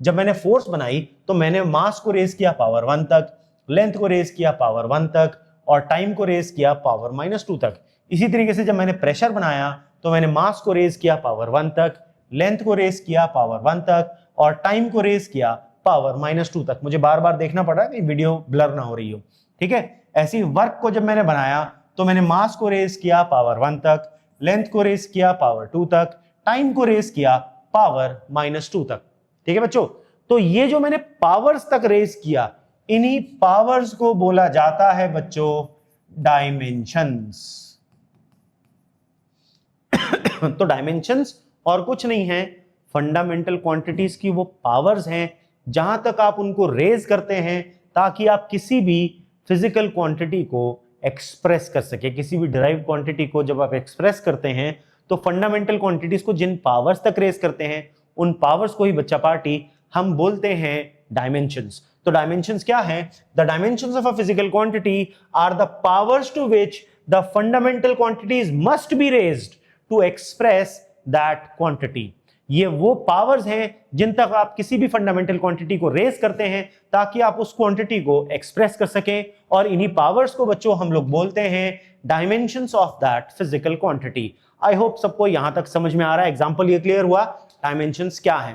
जब मैंने फोर्स बनाई तो मैंने मास को रेज किया पावर 1 तक, लेंथ को रेज किया पावर 1 तक और टाइम को रेज किया पावर -2 तक। इसी तरीके से जब मैंने प्रेशर बनाया तो मैंने मास को रेज किया पावर 1 तक, लेंथ को रेज किया पावर 1 तक और टाइम को रेज किया पावर -2 तक। मुझे बार बार देखना पड़ रहा है कि वीडियो ब्लर ना हो रही हो, ठीक है। ऐसी वर्क को जब मैंने बनाया तो मैंने मास को रेज किया पावर 1 तक, लेंथ को रेज किया पावर 2 तक, टाइम को रेज किया पावर -2 तक, ठीक है बच्चों। तो ये जो मैंने पावर्स तक रेज किया, इन्हीं पावर्स को बोला जाता है बच्चों डायमेंशंस। तो डायमेंशंस और कुछ नहीं है, फंडामेंटल क्वांटिटीज की वो पावर्स हैं जहां तक आप उनको रेज करते हैं ताकि आप किसी भी फिजिकल क्वांटिटी को एक्सप्रेस कर सके। किसी भी डिराइव क्वांटिटी को जब आप एक्सप्रेस करते हैं तो फंडामेंटल क्वांटिटीज को जिन पावर्स तक रेज करते हैं उन पावर्स को ही बच्चा पार्टी हम बोलते हैं डायमेंशंस। तो डायमेंशंस क्या है? The dimensions of a physical quantity are the powers to which the fundamental quantities must be raised to express that quantity. ये वो पावर्स हैं जिन तक आप किसी भी फंडामेंटल क्वांटिटी को रेज करते हैं ताकि आप उस क्वांटिटी को एक्सप्रेस कर सकें, और इन्हीं पावर्स को बच्चों हम लोग बोलते हैं dimensions of that physical quantity. I hope सबको यहां तक समझ में आ रहा है। एग्जांपल ये क्लियर हुआ डायमेंशंस क्या है,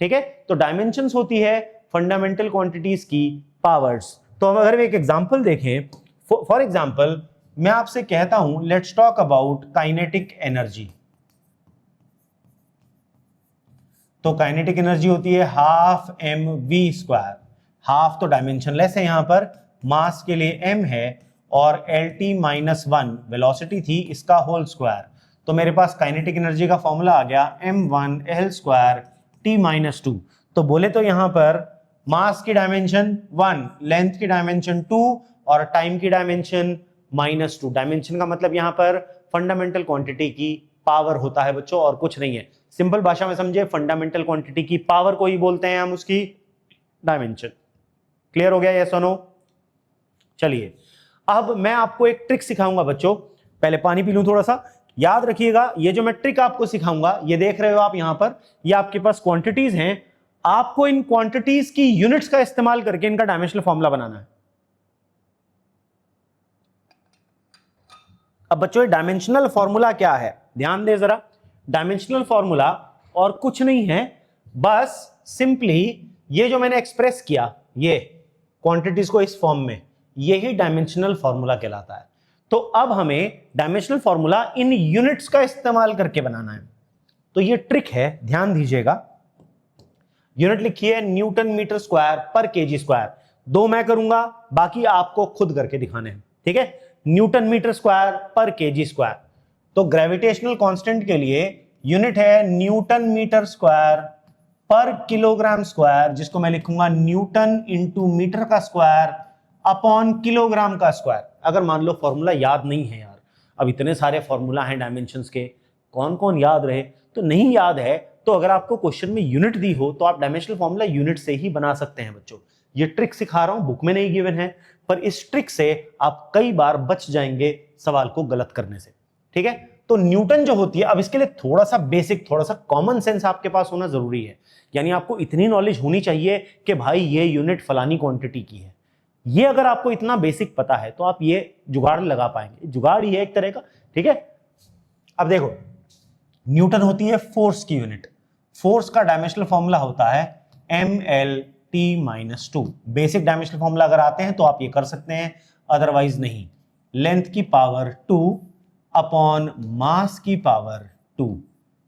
ठीक है। तो डायमेंशंस होती है फंडामेंटल क्वांटिटीज की पावर्स। तो अब अगर एक एग्जांपल देखें, फॉर एग्जांपल मैं आपसे कहता हूं let's talk about kinetic energy. तो काइनेटिक एनर्जी होती है ½ mv²। हाफ तो डायमेंशनलेस है, यहां पर मास के लिए m है और LT-1 वेलोसिटी थी, इसका होल स्क्वायर। तो मेरे पास काइनेटिक एनर्जी का फॉर्मूला आ गया m1L² T-2। तो बोले तो यहां पर मास की डायमेंशन 1, लेंथ की डायमेंशन 2 और टाइम की डायमेंशन -2। डायमेंशन का मतलब यहां पर फंडामेंटल क्वांटिटी की पावर होता है बच्चों, और कुछ नहीं है। सिंपल भाषा में समझे, फंडामेंटल क्वांटिटी की पावर को ही बोलते हैं हम उसकी डायमेंशन। क्लियर हो गया यस और नो? चलिए अब मैं आपको एक ट्रिक सिखाऊंगा बच्चों। पहले पानी पी लूं थोड़ा सा। याद रखिएगा, ये जो मैं ट्रिक आपको सिखाऊंगा, ये देख रहे हो आप यहां पर, ये आपके पास क्वांटिटीज हैं। आपको इन क्वांटिटीज की यूनिट्स का इस्तेमाल करके इनका डायमेंशनल फॉर्मूला बनाना है। अब बच्चों ये डायमेंशनल फॉर्मूला क्या है, ध्यान दे जरा। डायमेंशनल फॉर्मूला और कुछ नहीं है, बस सिंपली ये जो मैंने एक्सप्रेस किया ये क्वांटिटीज को इस फॉर्म में, यही डायमेंशनल फॉर्मूला कहलाता है। तो अब हमें डायमेंशनल फॉर्मूला इन यूनिट्स का इस्तेमाल करके बनाना है। तो ये ट्रिक है, ध्यान दीजिएगा। यूनिट लिखिए न्यूटन मीटर स्क्वायर पर केजी स्क्वायर। 2 मैं करूंगा, बाकी आपको खुद करके दिखाने हैं, ठीक है। न्यूटन मीटर स्क्वायर पर केजी स्क्वायर। तो ग्रेविटेशनल कांस्टेंट के लिए यूनिट है न्यूटन मीटर स्क्वायर पर किलोग्राम स्क्वायर, जिसको मैं लिखूंगा न्यूटन इंटू मीटर का स्क्वायर अपॉन किलोग्राम का स्क्वायर। अगर मान लो फॉर्मूला याद नहीं है यार, अब इतने सारे फॉर्मूला हैं डायमेंशंस के, कौन कौन याद रहे, तो नहीं याद है तो अगर आपको क्वेश्चन में यूनिट दी हो तो आप डायमेंशनल फॉर्मूला यूनिट से ही बना सकते हैं बच्चों। ये ट्रिक सिखा रहा हूं, बुक में नहीं गिवन है, पर इस ट्रिक से आप कई बार बच जाएंगे सवाल को गलत करने से, ठीक है। तो न्यूटन जो होती है, अब इसके लिए थोड़ा सा बेसिक, थोड़ा सा कॉमन सेंस आपके पास होना जरूरी है। यानी आपको इतनी नॉलेज होनी चाहिए कि भाई ये यूनिट फलानी क्वांटिटी की है। ये अगर आपको इतना बेसिक पता है तो आप ये जुगाड़ लगा पाएंगे। जुगाड़ ही है एक तरह का, ठीक है। अब देखो, न्यूटन होती है फोर्स की यूनिट। फोर्स का डायमेंशनल फॉर्मूला होता है MLT-2। बेसिक डायमेंशनल फॉर्मूला अगर आते हैं तो आप ये कर सकते हैं, अदरवाइज नहीं। लेंथ की पावर 2 अपॉन मास की पावर 2,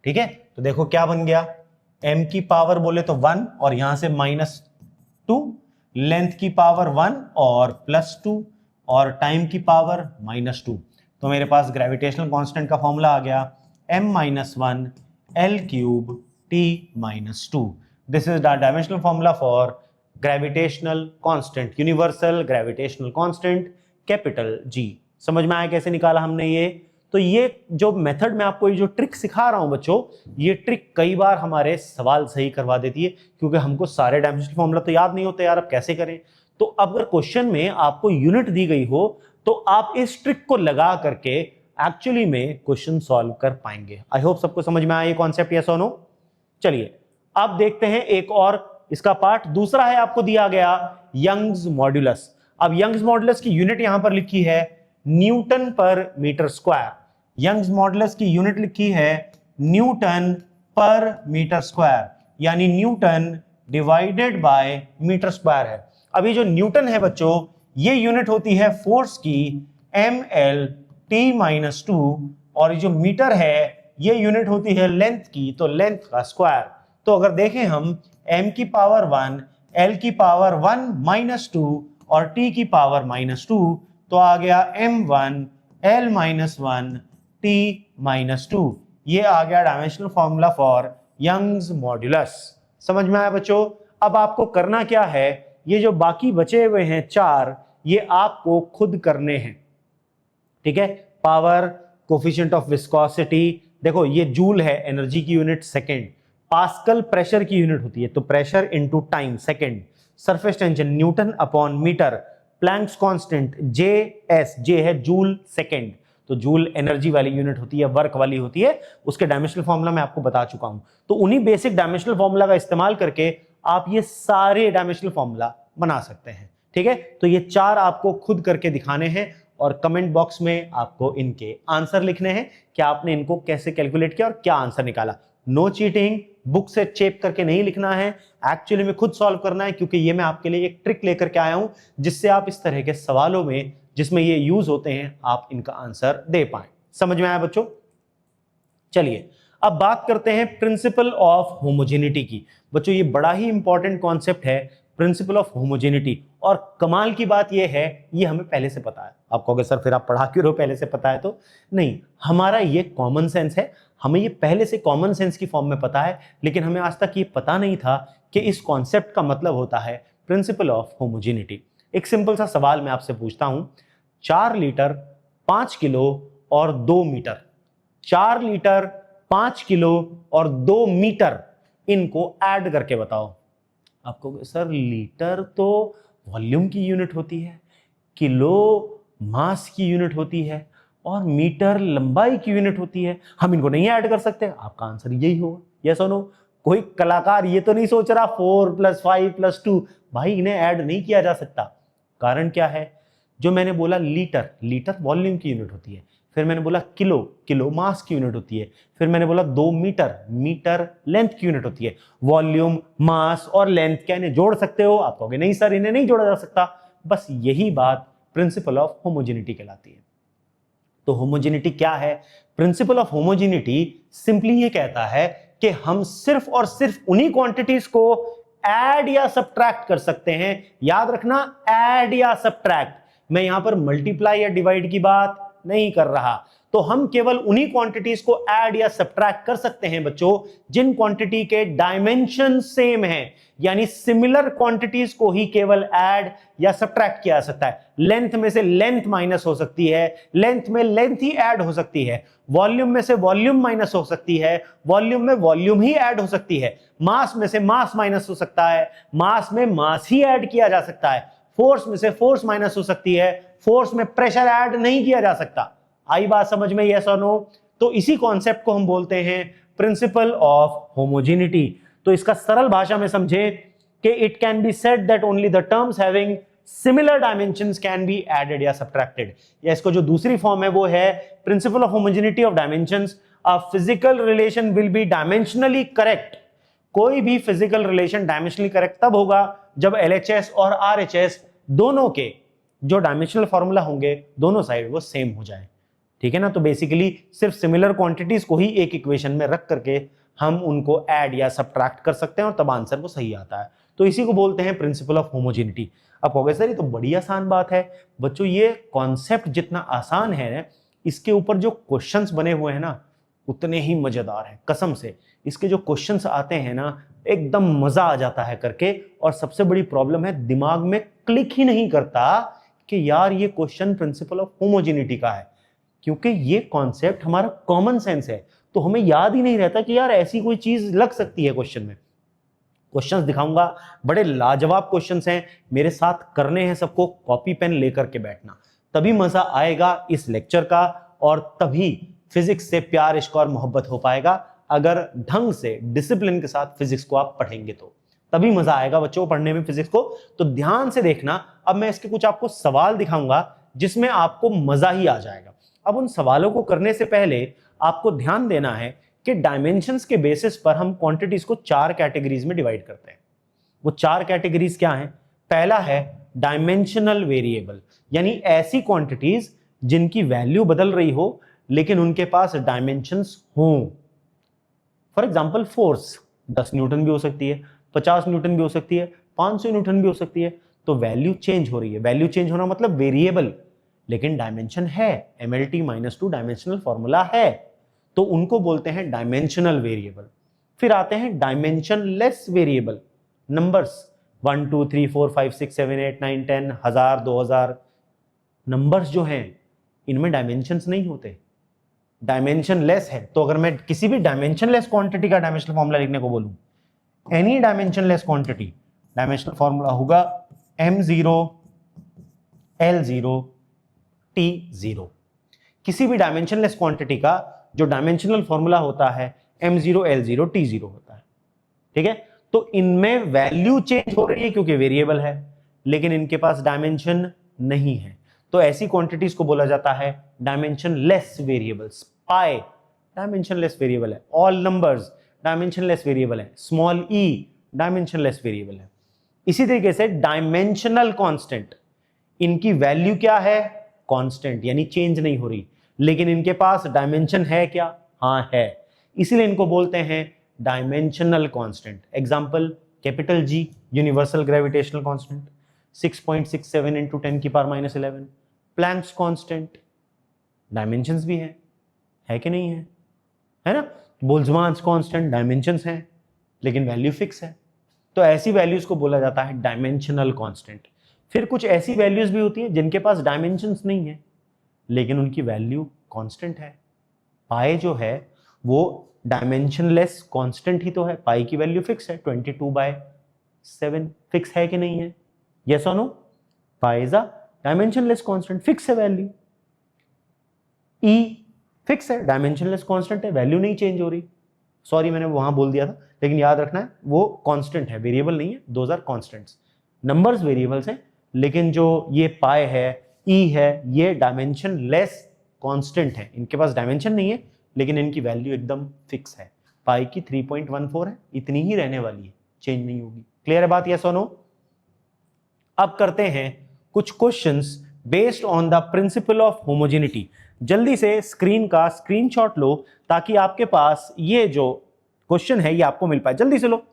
ठीक है। तो देखो क्या बन गया, m की पावर बोले तो 1 और यहां से -2, लेंथ की पावर 1 और +2 और टाइम की पावर -2। तो मेरे पास ग्रेविटेशनल कांस्टेंट का फॉर्मूला आ गया m-1 L³ T-2। This is the dimensional formula for gravitational constant, universal gravitational constant capital G। समझ में आया कैसे निकाला हमने ये? तो ये जो मेथड में आपको ये जो ट्रिक सिखा रहा हूं बच्चों, ये ट्रिक कई बार हमारे सवाल सही करवा देती है, क्योंकि हमको सारे डायमेंशनल फॉर्मूला तो याद नहीं होते यार, अब कैसे करें। तो अगर क्वेश्चन में आपको यूनिट दी गई हो तो आप इस ट्रिक को लगा करके एक्चुअली में क्वेश्चन सॉल्व कर पाएंगे। आई होप सबको समझ में आया ये कॉन्सेप्ट, यस और नो? चलिए अब देखते हैं एक और इसका पार्ट दूसरा है, आपको दिया गया यंग्स मॉड्यूलस। अब यंग्स मॉड्यूलस की यूनिट यहां पर लिखी है newton per metre square. Young's modulus की यूनिट लिखी है न्यूटन पर मीटर स्क्वायर, यानी newton divided by metre square है। अभी जो न्यूटन है बच्चों, ये यूनिट होती है फोर्स की mL/T-2, और ये जो मीटर है ये यूनिट होती है लेंथ की, तो लेंथ का स्क्वायर। तो अगर देखें हम m की पावर 1, l की पावर 1-2 और t की पावर -2, तो आ गया m1 l-1 t-2। ये आ गया dimensional formula for Young's modulus. समझ में आया बच्चों? अब आपको करना क्या है, ये जो बाकी बचे हुए हैं 4, ये आपको खुद करने हैं, ठीक है। पावर, कोफिशिएंट ऑफ विस्कोसिटी, देखो ये जूल है, एनर्जी की यूनिट सेकेंड। पास्कल प्रेशर की यूनिट होती है, तो pressure into time second. Surface tension newton upon metre. Planck's constant JS, J है जूल सेकेंड, तो जूल एनर्जी वाली यूनिट होती है, वर्क वाली होती है। उसके डायमेंशनल फॉर्मूला मैं आपको बता चुका हूं, तो उन्हीं बेसिक डायमेंशनल फॉर्मूला का इस्तेमाल करके आप ये सारे डायमेंशनल फॉर्मूला बना सकते हैं, ठीक है। तो ये 4 आपको खुद करके दिखाने हैं और कमेंट बॉक्स में आपको इनके आंसर लिखने हैं कि आपने इनको कैसे कैलकुलेट किया और क्या आंसर निकाला। नो चीटिंग, बुक से चेप करके नहीं लिखना है, एक्चुअली में खुद सॉल्व करना है, क्योंकि ये मैं आपके लिए एक ट्रिक लेकर के आया हूं जिससे आप इस तरह के सवालों में जिसमें ये यूज होते हैं आप इनका आंसर दे पाए। समझ में आया बच्चों? चलिए अब बात करते हैं प्रिंसिपल ऑफ होमोजेनिटी की। बच्चों ये बड़ा ही इंपॉर्टेंट कॉन्सेप्ट है, प्रिंसिपल ऑफ होमोजेनिटी। और कमाल की बात यह है, ये हमें पहले से पता है। आप कहोगे सर फिर आप पढ़ा क्यों रहे हो, पहले से पता है तो? नहीं, हमारा ये कॉमन सेंस है, हमें ये पहले से कॉमन सेंस की फॉर्म में पता है, लेकिन हमें आज तक ये पता नहीं था कि इस कॉन्सेप्ट का मतलब होता है प्रिंसिपल ऑफ होमोजेनिटी। एक सिंपल सा सवाल मैं आपसे पूछता हूं, 4 लीटर 5 किलो और 2 मीटर, 4 लीटर 5 किलो और 2 मीटर, इनको ऐड करके बताओ। आपको सर लीटर तो वॉल्यूम की यूनिट होती है, किलो मास की यूनिट होती है और मीटर लंबाई की यूनिट होती है, हम इनको नहीं ऐड कर सकते। आपका आंसर यही होगा, यस और नो? कोई कलाकार ये तो नहीं सोच रहा 4 + 5 + 2, भाई इन्हें ऐड नहीं किया जा सकता। कारण क्या है? जो मैंने बोला लीटर, लीटर वॉल्यूम की यूनिट होती है, फिर मैंने बोला किलो, किलो मास की यूनिट होती है, फिर मैंने बोला 2 मीटर, मीटर लेंथ की यूनिट होती है। वॉल्यूम, मास और लेंथ क्या इन्हें जोड़ सकते हो? आप कहोगे नहीं सर इन्हें नहीं जोड़ा जा सकता। बस यही बात प्रिंसिपल ऑफ होमोजेनिटी कहलाती है। तो होमोजेनिटी क्या है? प्रिंसिपल ऑफ होमोजेनिटी सिंपली ये कहता है कि हम सिर्फ और सिर्फ उन्हीं क्वांटिटीज को ऐड या सब्ट्रैक्ट कर सकते हैं। याद रखना, ऐड या सब्ट्रैक्ट। मैं यहां पर मल्टीप्लाई या डिवाइड की बात नहीं कर रहा। तो हम केवल उन्हीं क्वांटिटीज को ऐड या सब्ट्रैक्ट कर सकते हैं बच्चों जिन क्वांटिटी के डायमेंशन सेम हैं, यानी सिमिलर क्वांटिटीज को ही केवल ऐड या सब्ट्रैक्ट किया जा सकता है। लेंथ में से लेंथ माइनस हो सकती है, लेंथ में लेंथ ही ऐड हो सकती है। वॉल्यूम में से वॉल्यूम माइनस हो सकती है, वॉल्यूम में वॉल्यूम ही ऐड हो सकती है। मास में से मास माइनस हो सकता है, मास में मास ही ऐड किया जा सकता है। फोर्स में से फोर्स माइनस हो सकती है, फोर्स में प्रेशर ऐड नहीं किया जा सकता। आई बात समझ में, यस और नो? तो इसी कॉन्सेप्ट को हम बोलते हैं प्रिंसिपल ऑफ होमोजेनिटी। तो इसका सरल भाषा में समझे कि it can be said that only the terms having similar dimensions can be added या सब्ट्रैक्टेड। या इसको जो दूसरी फॉर्म है वो है principle of homogeneity of dimensions. A physical relation will be dimensionally correct. कोई भी फिजिकल रिलेशन डायमेंशनली करेक्ट तब होगा जब LHS और RHS दोनों के जो डायमेंशनल फॉर्मूला होंगे दोनों साइड वो सेम हो जाए, ठीक है ना। तो बेसिकली सिर्फ सिमिलर क्वांटिटीज को ही एक इक्वेशन में रख करके हम उनको ऐड या सब्ट्रैक्ट कर सकते हैं और तब आंसर वो सही आता है। तो इसी को बोलते हैं प्रिंसिपल ऑफ होमोजेनिटी। अब कहोगे सर ये तो बड़ी आसान बात है। बच्चों ये कॉन्सेप्ट जितना आसान है, इसके ऊपर जो क्वेश्चंस बने हुए हैं ना उतने ही मजेदार हैं। कसम से इसके जो क्वेश्चंस आते हैं ना एकदम मजा आ जाता है करके। और सबसे बड़ी प्रॉब्लम है दिमाग में क्लिक ही नहीं करता कि यार ये क्वेश्चन प्रिंसिपल ऑफ होमोजेनिटी का है, क्योंकि ये कॉन्सेप्ट हमारा कॉमन सेंस है। तो हमें याद ही नहीं रहता कि यार ऐसी कोई चीज लग सकती है क्वेश्चन में। क्वेश्चंस दिखाऊंगा, बड़े लाजवाब क्वेश्चंस हैं, मेरे साथ करने हैं सबको। कॉपी पेन लेकर के बैठना, तभी मजा आएगा इस लेक्चर का और तभी फिजिक्स से प्यार, इश्क और मोहब्बत हो पाएगा, अगर ढंग से डिसिप्लिन के साथ फिजिक्स को आप पढ़ेंगे तो। तभी मजा आएगा बच्चों को पढ़ने में फिजिक्स को। तो ध्यान से देखना, अब मैं इसके कुछ आपको सवाल दिखाऊंगा जिसमें आपको मजा ही आ जाएगा। अब उन सवालों को करने से पहले आपको ध्यान देना है कि डायमेंशंस के बेसिस पर हम क्वांटिटीज को 4 कैटेगरीज में डिवाइड करते हैं। वो 4 कैटेगरीज क्या हैं? पहला है डायमेंशनल वेरिएबल, यानी ऐसी क्वांटिटीज जिनकी वैल्यू बदल रही हो लेकिन उनके पास डायमेंशंस हों। फॉर एग्जांपल फोर्स 10 न्यूटन भी हो सकती है, 50 न्यूटन भी हो सकती है, 500 न्यूटन भी हो सकती है। तो वैल्यू चेंज हो रही है, वैल्यू चेंज होना मतलब वेरिएबल, लेकिन डायमेंशन है, MLT-2 डायमेंशनल फॉर्मूला है, तो उनको बोलते हैं डायमेंशनल वेरिएबल। फिर आते हैं डायमेंशनलेस वेरिएबल, नंबर्स 1 2 3 4 5 6 7 8 9 10 1000 2000 नंबर्स जो हैं इनमें डायमेंशंस नहीं होते, डायमेंशनलेस है। तो अगर मैं किसी भी डायमेंशनलेस क्वांटिटी का डायमेंशनल फॉर्मूला लिखने को बोलूं, any dimensionless quantity, dimensional formula होगा m0 l0 t0। किसी भी डायमेंशनलेस क्वांटिटी का जो डायमेंशनल फॉर्मूला होता है m0 l0 t0 होता है, ठीक है। तो इनमें वैल्यू चेंज हो रही है क्योंकि वेरिएबल है, लेकिन इनके पास डायमेंशन नहीं है, तो ऐसी क्वांटिटीज को बोला जाता है डायमेंशनलेस वेरिएबल्स। पाई डायमेंशनलेस वेरिएबल है, ऑल नंबर्स डायमेंशनलेस वेरिएबल है, स्मॉल e डायमेंशनलेस वेरिएबल है। इसी तरीके से डायमेंशनल कांस्टेंट, इनकी वैल्यू क्या है? कांस्टेंट, यानी चेंज नहीं हो रही, लेकिन इनके पास डायमेंशन है क्या? हाँ है, इसीलिए इनको बोलते हैं dimensional constant. Example capital G universal gravitational constant 6.67 into 10 की पावर -11, प्लैंक्स कांस्टेंट डायमेंशंस भी है कि नहीं है ना? बोल्ट्जमैन्स कांस्टेंट डायमेंशंस हैं लेकिन वैल्यू फिक्स है, तो ऐसी वैल्यूज को बोला जाता है डायमेंशनल कांस्टेंट। फिर कुछ ऐसी वैल्यूज भी होती हैं जिनके पास डायमेंशंस नहीं है लेकिन उनकी वैल्यू कांस्टेंट है। पाई जो है वो डायमेंशनलेस कांस्टेंट ही तो है, पाई की वैल्यू फिक्स है 22/7, फिक्स है कि नहीं है? यस और no? Pi is a dimensionless constant, fix है वैल्यू। ई फिक्स है, डायमेंशनलेस कांस्टेंट है, वैल्यू नहीं चेंज हो रही। सॉरी मैंने वहां बोल दिया था, लेकिन याद रखना है वो कांस्टेंट है, वेरिएबल नहीं है, those are constants. Numbers variables हैं, लेकिन जो ये पाई है, ई है, ये डायमेंशनलेस कांस्टेंट है, इनके पास डायमेंशन नहीं है लेकिन इनकी वैल्यू एकदम फिक्स है। पाई की 3.14 है, इतनी ही रहने वाली है, चेंज नहीं होगी। क्लियर है बात? यस और नो? अब करते हैं कुछ questions based on the principle of homogeneity. जल्दी से स्क्रीन का स्क्रीनशॉट लो ताकि आपके पास ये जो क्वेश्चन है ये आपको मिल पाए। जल्दी से लो,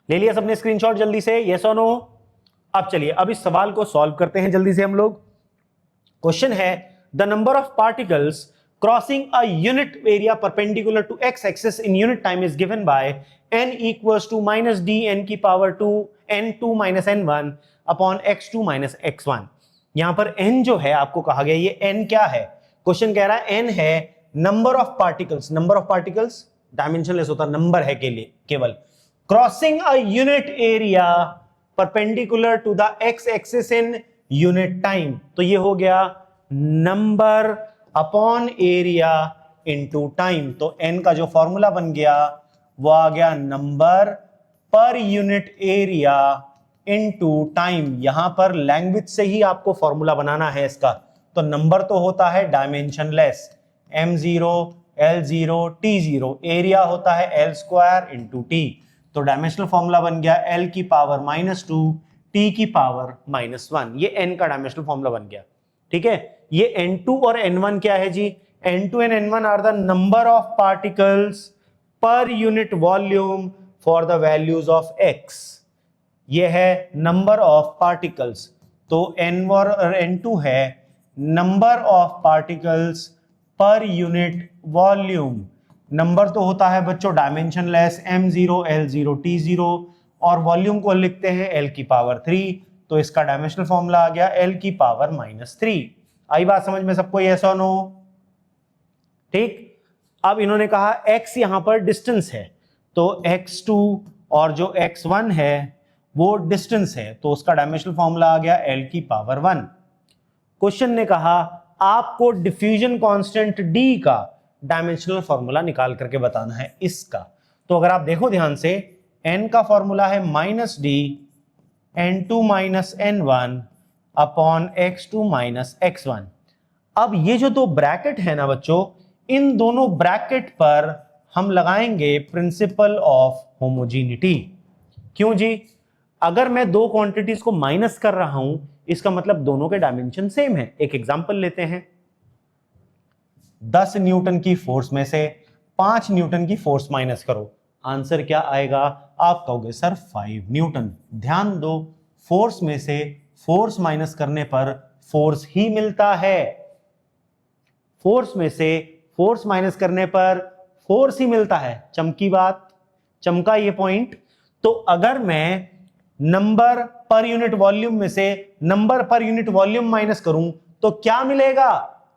ले लिया सबने स्क्रीनशॉट जल्दी से? यस और नो? अब चलिए अब इस सवाल को सॉल्व करते हैं जल्दी से हम लोग। क्वेश्चन है the number of particles crossing a unit area perpendicular to x axis in unit time is given by n equals to minus d n की power 2 n2 minus n1 upon x2 minus x1। यहां पर n जो है आपको कहा गया, ये n क्या है? क्वेश्चन कह रहा है n है number of particles. Number of particles dimensionless होता, नंबर है के लिए केवल। Crossing a unit area perpendicular to the x axis in unit time, तो ये हो गया number upon area into time. तो n का जो फॉर्मूला बन गया वो आ गया number per unit area into time. यहां पर लैंग्वेज से ही आपको फॉर्मूला बनाना है इसका। तो नंबर तो होता है dimensionless, m0 l0 t0, area होता है l² इनटू t। तो डायमेंशनल फॉर्मूला बन गया l की पावर -2 t की पावर -1, ये n का डायमेंशनल फॉर्मूला बन गया। ठीक है, ये n2 और n1 क्या है जी? n2 and n1 are the number of particles per unit volume for the values of x। ये है नंबर ऑफ पार्टिकल्स, तो n1 और n2 है number of particles per unit volume. Number तो होता है बच्चों डायमेंशनलेस, m0 l0 t0, और वॉल्यूम को लिखते हैं l की पावर 3, तो इसका डायमेंशनल फॉर्मूला आ गया l की पावर -3। आई बात समझ में सबको? यस और नो? ठीक, अब इन्होंने कहा x यहां पर डिस्टेंस है, तो x2 और जो x1 है वो डिस्टेंस है, तो उसका डायमेंशनल फॉर्मूला आ गया l की पावर 1। क्वेश्चन ने कहा आपको डिफ्यूजन कांस्टेंट d का डायमेंशनल फॉर्मूला निकाल करके बताना है इसका। तो अगर आप देखो ध्यान से, n का फॉर्मूला है -d n2 n1 upon x2 x1। अब ये जो दो ब्रैकेट है ना बच्चों, इन दोनों ब्रैकेट पर हम लगाएंगे प्रिंसिपल ऑफ होमोजीनिटी। क्यों जी? अगर मैं दो क्वांटिटीज को माइनस कर रहा हूं, इसका मतलब दोनों के डायमेंशन सेम है। एक एग्जांपल लेते हैं, 10 न्यूटन की फोर्स में से 5 न्यूटन की फोर्स माइनस करो, आंसर क्या आएगा? आप कहोगे सर 5 न्यूटन। ध्यान दो, फोर्स में से फोर्स माइनस करने पर फोर्स ही मिलता है। फोर्स में से फोर्स माइनस करने पर फोर्स ही मिलता है। चमकी बात, चमका ये पॉइंट। तो अगर मैं नंबर पर यूनिट वॉल्यूम में से नंबर पर यूनिट वॉल्यूम माइनस करूं तो क्या मिलेगा?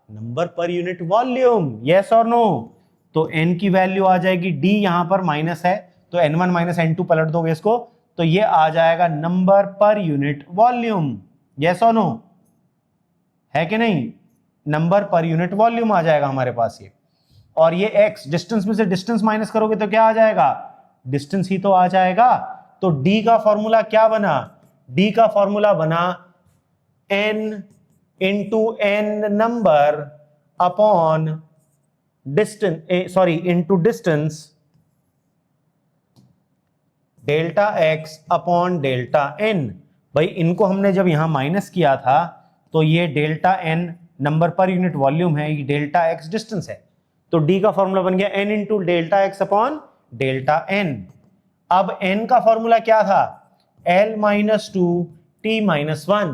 नंबर पर यूनिट वॉल्यूम। यस और नो? तो n की वैल्यू आ जाएगी, d यहां पर माइनस है तो n1 माइनस n2 पलट दोगे इसको, तो ये आ जाएगा नंबर पर यूनिट वॉल्यूम। यस और नो? है कि नहीं? नंबर पर यूनिट वॉल्यूम आ जाएगा हमारे पास ये। और ये x, डिस्टेंस में से डिस्टेंस माइनस करोगे तो क्या आ जाएगा? डिस्टेंस ही तो आ जाएगा। तो d का फॉर्मूला क्या बना? d का फॉर्मूला बना n into n number upon distance, sorry into distance delta x upon delta n। भाई इनको हमने जब यहां माइनस किया था तो ये डेल्टा n नंबर पर यूनिट वॉल्यूम है, ये डेल्टा x डिस्टेंस है। तो d का फॉर्मूला बन गया n into delta x upon delta n। अब n का फॉर्मूला क्या था? l minus 2 t minus 1।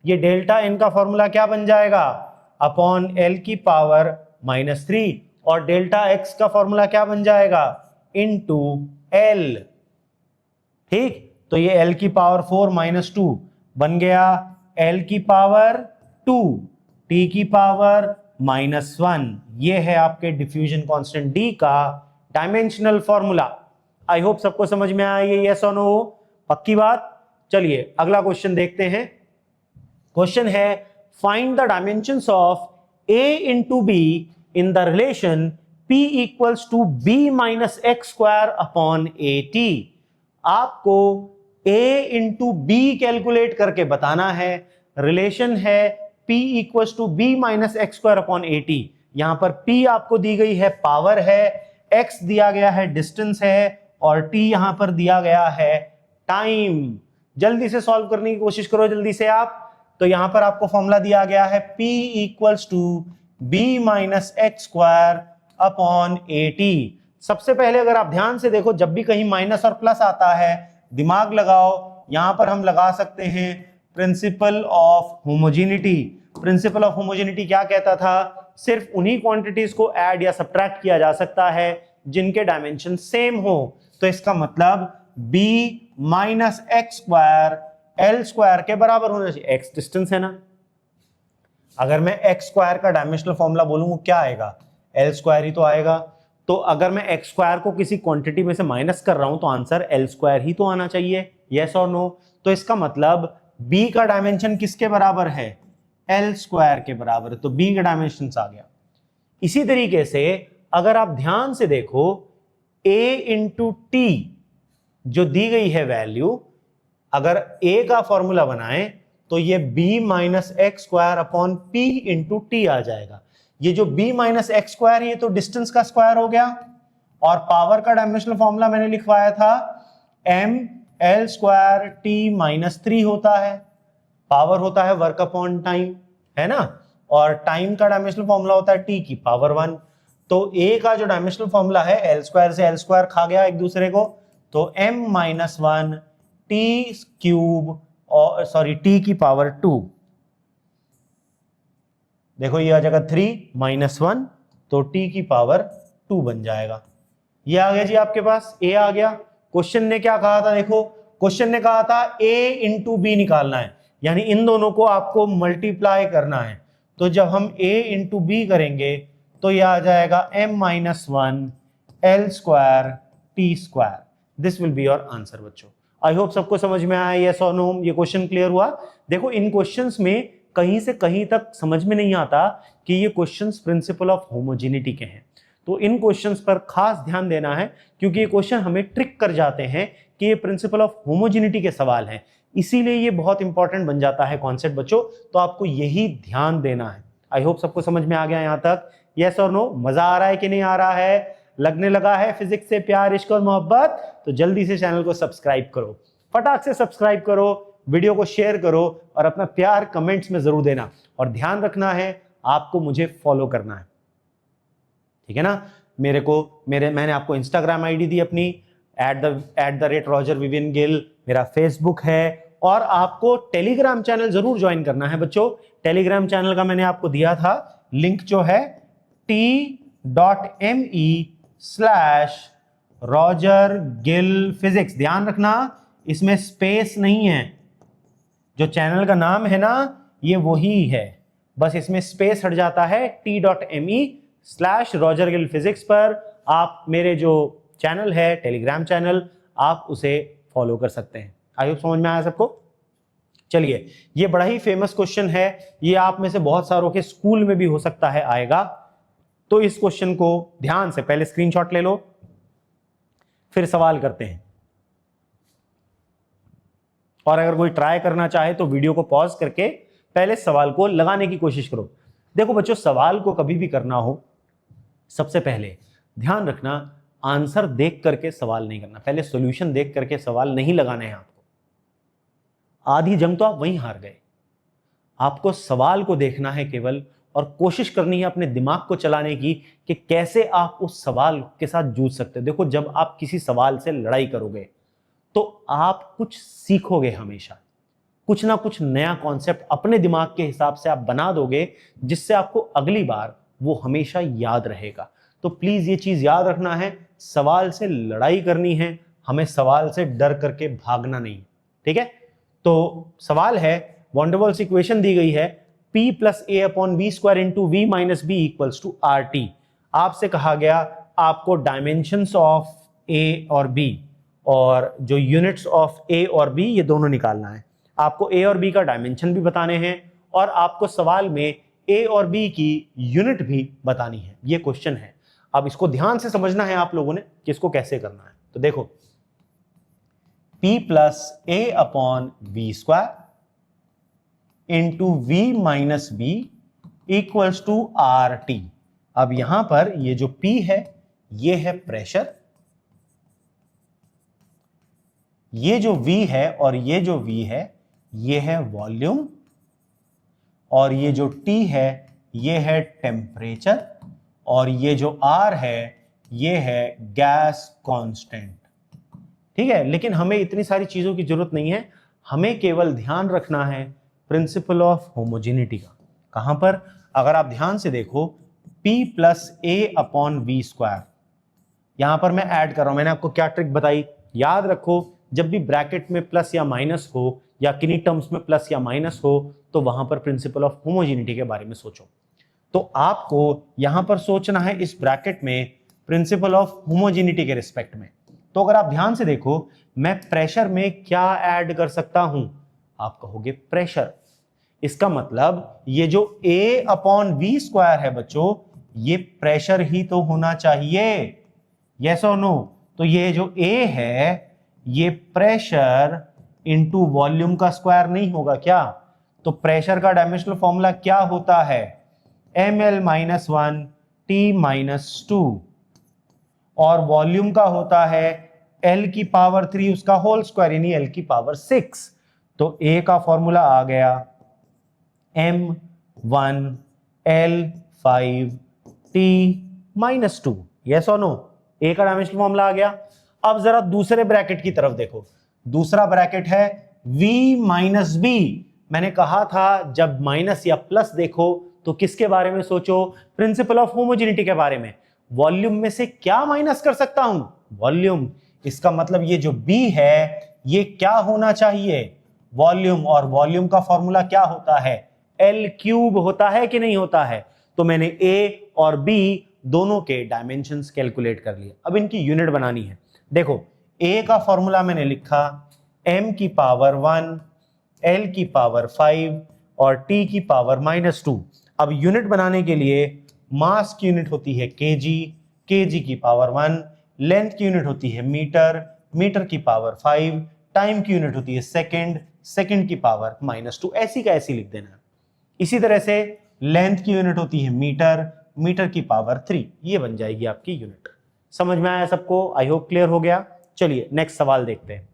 ये डेल्टा n का फॉर्मूला क्या बन जाएगा? अपॉन l की पावर -3। और डेल्टा x का फॉर्मूला क्या बन जाएगा? Into l। ठीक, तो ये l की पावर 4 - 2 बन गया l की पावर 2 t की पावर -1। ये है आपके डिफ्यूजन कांस्टेंट d का डायमेंशनल फॉर्मूला। आई होप सबको समझ में आया ये, यस और नो? पक्की बात। चलिए अगला क्वेश्चन देखते हैं। क्वेश्चन है, find the dimensions of a into b in the relation p equals to b minus x square upon a t. आपको a इंटू b कैलकुलेट करके बताना है। रिलेशन है p equals to b minus x square upon a t. यहां पर p आपको दी गई है पावर है, x दिया गया है डिस्टेंस है, और t यहां पर दिया गया है टाइम। जल्दी से सॉल्व करने की कोशिश करो जल्दी से आप। तो यहां पर आपको फॉर्मूला दिया गया है p equals to b minus x square upon a t. सबसे पहले अगर आप ध्यान से देखो, जब भी कहीं माइनस और प्लस आता है दिमाग लगाओ, यहां पर हम लगा सकते हैं principal of homogeneity. Principal of homogeneity क्या कहता था? सिर्फ उन्हीं क्वांटिटीज को ऐड या सब्ट्रैक्ट किया जा सकता है जिनके डायमेंशन सेम हो। तो इसका मतलब b minus x square L square के बराबर होना चाहिए। x डिस्टेंस है ना, अगर मैं एक्स स्क्वायर का डायमेंशनल फॉर्मूला बोलूंगा क्या आएगा? एल स्क्वायर ही तो आएगा। तो अगर मैं एक्स स्क्वायर को किसी क्वांटिटी में से माइनस कर रहा हूं तो आंसर एल स्क्वायर ही तो आना चाहिए। यस और नो? तो इसका मतलब b का डायमेंशन किसके बराबर है? एल स्क्वायर के बराबर। तो b का डायमेंशन आ गया। इसी तरीके से अगर आप ध्यान से देखो, a इंटू टी जो दी गई है वैल्यू, अगर a का फॉर्मूला बनाएं तो ये b minus x square upon p into t आ जाएगा। ये जो b माइनस एक्स स्क्वायर, ये तो डिस्टेंस का स्क्वायर हो गया, और पावर का डायमेंशनल फॉर्मूला मैंने लिखवाया था m L square t minus 3 होता है। पावर होता है वर्क अपॉन टाइम, है ना, और टाइम का डायमेंशनल फॉर्मूला होता है t की पावर 1। तो a का जो डायमेंशनल फॉर्मूला है, एल स्क्वायर से एल स्क्वायर खा गया एक दूसरे को, तो m माइनस 1 टी क्यूब, और सॉरी टी की पावर 2। देखो ये आ जाएगा 3 माइनस 1, तो टी की पावर 2 बन जाएगा। ये आ गया जी आपके पास, a आ गया। क्वेश्चन ने क्या कहा था? देखो क्वेश्चन ने कहा था a इंटू बी निकालना है, यानी इन दोनों को आपको मल्टीप्लाई करना है। तो जब हम a इंटू बी करेंगे तो ये आ जाएगा m minus 1 l square t square. This will be your answer बच्चों। आई होप सबको समझ में आया, यस और नो? ये क्वेश्चन क्लियर हुआ? देखो इन क्वेश्चंस में कहीं से कहीं तक समझ में नहीं आता कि ये क्वेश्चंस प्रिंसिपल ऑफ होमोजेनिटी के हैं। तो इन क्वेश्चंस पर खास ध्यान देना है, क्योंकि ये क्वेश्चन हमें ट्रिक कर जाते हैं कि ये प्रिंसिपल ऑफ होमोजेनिटी के सवाल हैं, इसीलिए ये बहुत इंपॉर्टेंट बन जाता है कॉन्सेप्ट बच्चों। तो आपको यही ध्यान देना है। आई होप सबको समझ में आ गया यहां तक। यस और नो? मजा आ रहा है कि नहीं आ रहा है? लगने लगा है फिजिक्स से प्यार, इश्क और मोहब्बत? तो जल्दी से चैनल को सब्सक्राइब करो, फटाक से सब्सक्राइब करो, वीडियो को शेयर करो और अपना प्यार कमेंट्स में जरूर देना। और ध्यान रखना है आपको मुझे फॉलो करना है, ठीक है ना? मैंने आपको इंस्टाग्राम आईडी दी अपनी @RogerVivianGill, मेरा फेसबुक है, और आपको टेलीग्राम चैनल जरूर ज्वाइन करना है बच्चों। टेलीग्राम चैनल का मैंने आपको दिया था लिंक, जो है t.me/RogerGill ध्यान रखना इसमें स्पेस नहीं है, जो चैनल का नाम है ना ये वही है, बस इसमें स्पेस हट जाता है। t.me/RogerGill पर आप मेरे जो चैनल है टेलीग्राम चैनल, आप उसे फॉलो कर सकते हैं। आई होप समझ में आया सबको। चलिए, ये बड़ा ही फेमस क्वेश्चन है, ये आप में से बहुत सारों के स्कूल में भी हो सकता है आएगा। तो इस क्वेश्चन को ध्यान से पहले स्क्रीनशॉट ले लो, फिर सवाल करते हैं। और अगर कोई ट्राई करना चाहे तो वीडियो को पॉज करके पहले सवाल को लगाने की कोशिश करो। देखो बच्चों, सवाल को कभी भी करना हो, सबसे पहले ध्यान रखना आंसर देख करके सवाल नहीं करना, पहले सॉल्यूशन देख करके सवाल नहीं लगाने हैं आपको। आधी जंग तो आप वहीं हार गए। आपको सवाल को देखना है केवल, और कोशिश करनी है अपने दिमाग को चलाने की कि कैसे आप उस सवाल के साथ जूझ सकते हो। देखो, जब आप किसी सवाल से लड़ाई करोगे तो आप कुछ सीखोगे, हमेशा कुछ ना कुछ नया कॉन्सेप्ट अपने दिमाग के हिसाब से आप बना दोगे, जिससे आपको अगली बार वो हमेशा याद रहेगा। तो प्लीज ये चीज याद रखना है, सवाल से लड़ाई करनी है, हमें सवाल से डर करके भागना नहीं, ठीक है? तो सवाल है, वॉन्डरवॉल्स इक्वेशन दी गई है P + A/V² into V - B = RT। आपसे कहा गया आपको डायमेंशंस ऑफ A और B और जो यूनिट्स ऑफ A और B ये दोनों निकालना है। आपको A और B का डायमेंशन भी बताने हैं और आपको सवाल में A और B की यूनिट भी बतानी है। ये क्वेश्चन है, अब इसको ध्यान से समझना है आप लोगों ने कि इसको कैसे करना है। तो देखो, P + A/V² into V - B = RT। अब यहां पर ये जो P है ये है प्रेशर, ये जो V है और ये जो V है ये है वॉल्यूम, और ये जो T है ये है टेम्परेचर, और ये जो R है ये है गैस कांस्टेंट, ठीक है? लेकिन हमें इतनी सारी चीजों की जरूरत नहीं है, हमें केवल ध्यान रखना है प्रिंसिपल ऑफ होमोजेनिटी का। कहां पर? अगर आप ध्यान से देखो, P + A/V², यहां पर मैं ऐड कर रहा हूं। मैंने आपको क्या ट्रिक बताई, याद रखो, जब भी ब्रैकेट में प्लस या माइनस हो या किन्हीं टर्म्स में प्लस या माइनस हो तो वहां पर प्रिंसिपल ऑफ होमोजेनिटी के बारे में सोचो। तो आपको यहां पर सोचना है इस ब्रैकेट में प्रिंसिपल ऑफ होमोजेनिटी के रिस्पेक्ट में। तो अगर आप ध्यान से देखो, मैं प्रेशर में क्या ऐड कर सकता हूं? आप कहोगे प्रेशर। इसका मतलब ये जो A/V² है बच्चों, ये प्रेशर ही तो होना चाहिए, यस और नो? तो ये जो A है ये प्रेशर इंटू वॉल्यूम का स्क्वायर नहीं होगा क्या? तो प्रेशर का डायमेंशनल फॉर्मूला क्या होता है? ml - 1 T - 2, और वॉल्यूम का होता है L⁻³ उसका होल स्क्वायर यानी L⁻⁶। तो A का फॉर्मूला आ गया m1 L5 T - 2, यस और नो? A का डायमेंशनल फॉर्मूला आ गया। अब जरा दूसरे ब्रैकेट की तरफ देखो, दूसरा ब्रैकेट है V - B। मैंने कहा था जब माइनस या प्लस देखो तो किसके बारे में सोचो? प्रिंसिपल ऑफ होमोजेनिटी के बारे में। वॉल्यूम में से क्या माइनस कर सकता हूं? वॉल्यूम। इसका मतलब ये जो B है ये क्या होना चाहिए? वॉल्यूम, और वॉल्यूम का फॉर्मूला क्या होता है? L³ होता है कि नहीं होता है? तो मैंने A और B दोनों के डायमेंशंस कैलकुलेट कर लिए। अब इनकी यूनिट बनानी है। देखो, A का फॉर्मूला मैंने लिखा m⁻1 L⁻5 और T⁻⁻2। अब यूनिट बनाने के लिए मास की यूनिट होती है kg, केजी की पावर 1, लेंथ की यूनिट होती है मीटर, मीटर की पावर 5, टाइम की यूनिट होती है सेकंड, सेकंड की पावर -2, ऐसी का ऐसी लिख देना। इसी तरह से लेंथ की यूनिट होती है मीटर, मीटर की पावर 3, ये बन जाएगी आपकी यूनिट। समझ में आया सबको? आई होप क्लियर हो गया। चलिए नेक्स्ट सवाल देखते हैं।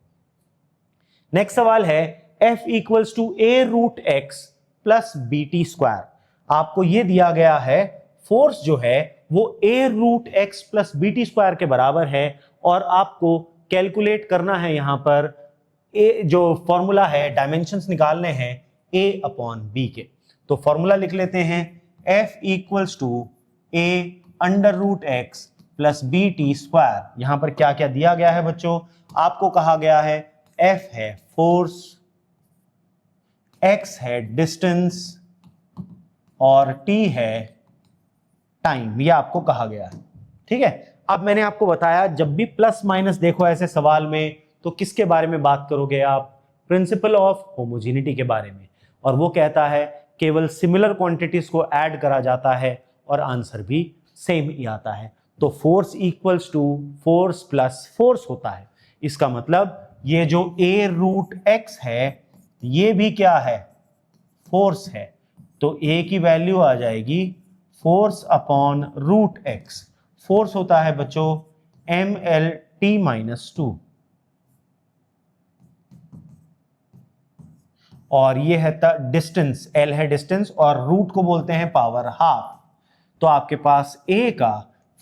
नेक्स्ट सवाल है F equals to a root x plus b t square. आपको ये दिया गया है फोर्स जो है वो a root x plus b t square के बराबर है और आपको कैलकुलेट करना है यहां पर ए, जो फॉर्मूला है डायमेंशंस निकालने हैं a अपॉन बी के। तो फॉर्मूला लिख लेते हैं F equals to a under root x plus b t square. यहां पर क्या क्या दिया गया है बच्चों? आपको कहा गया है F है फोर्स, X है डिस्टेंस और T है टाइम, ये आपको कहा गया है। ठीक है, अब मैंने आपको बताया जब भी प्लस माइनस देखो ऐसे सवाल में तो किसके बारे में बात करोगे आप? प्रिंसिपल ऑफ होमोजेनिटी के बारे में। और वो कहता है केवल सिमिलर क्वांटिटीज को ऐड करा जाता है और आंसर भी सेम ही आता है। तो force equals to force plus force होता है। इसका मतलब ये जो a रूट एक्स है ये भी क्या है? फोर्स है। तो a की वैल्यू आ जाएगी force upon root x. Force होता है बच्चों mlt-2 और ये है डिस्टेंस, l है डिस्टेंस और रूट को बोलते हैं पावर हाफ। तो आपके पास a का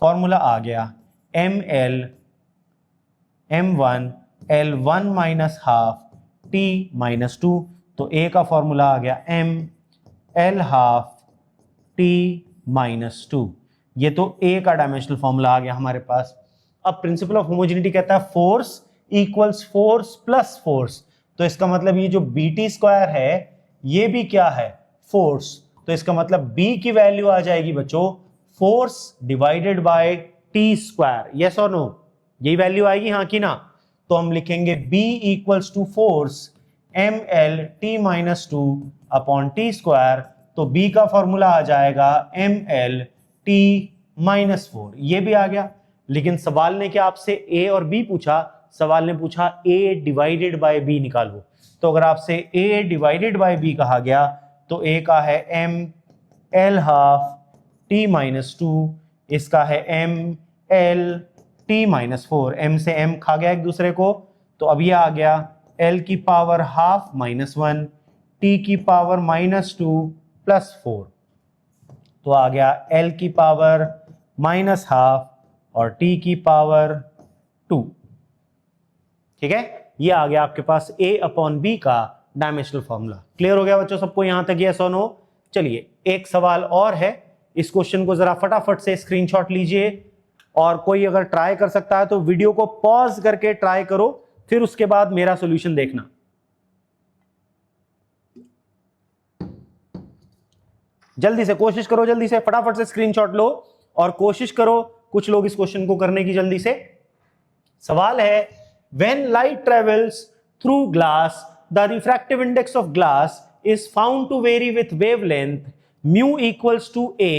फॉर्मूला आ गया ml m1 L1 minus half t minus 2। तो a का फॉर्मूला आ गया m L half t minus 2। ये तो a का डायमेंशनल फॉर्मूला आ गया हमारे पास। अब प्रिंसिपल ऑफ होमोजेनिटी कहता है force equals force plus force. तो इसका मतलब ये जो बी टी स्क्वायर है ये भी क्या है? फोर्स। तो इसका मतलब b की वैल्यू आ जाएगी बच्चों force divided by t square. Yes और नो? यही वैल्यू आएगी हाँ की ना? तो हम लिखेंगे b equals to force ml t minus 2 upon t square. तो b का फॉर्मूला आ जाएगा ml t माइनस 4। ये भी आ गया। लेकिन सवाल ने क्या आपसे a और b पूछा? सवाल ने पूछा a डिवाइडेड बाय b निकालो। तो अगर आपसे a डिवाइडेड बाय b कहा गया तो a का है m l half t minus 2, इसका है m l t minus 4। m से m खा गया एक दूसरे को तो अब ये आ गया l की पावर हाफ माइनस 1 t की पावर माइनस 2 प्लस 4। तो आ गया l की पावर माइनस हाफ और t की पावर 2। ठीक है, ये आ गया आपके पास a अपॉन b का डायमेंशनल फॉर्मूला। क्लियर हो गया बच्चों सबको यहां तक? यस और नो? चलिए एक सवाल और है, इस क्वेश्चन को जरा फटाफट से स्क्रीनशॉट लीजिए और कोई अगर ट्राई कर सकता है तो वीडियो को पॉज करके ट्राई करो, फिर उसके बाद मेरा सॉल्यूशन देखना। जल्दी से कोशिश करो, जल्दी से फटाफट से स्क्रीनशॉट लो और कोशिश करो कुछ लोग इस क्वेश्चन को करने की जल्दी से। सवाल है when light travels through glass the refractive index of glass is found to vary with wavelength mu equals to a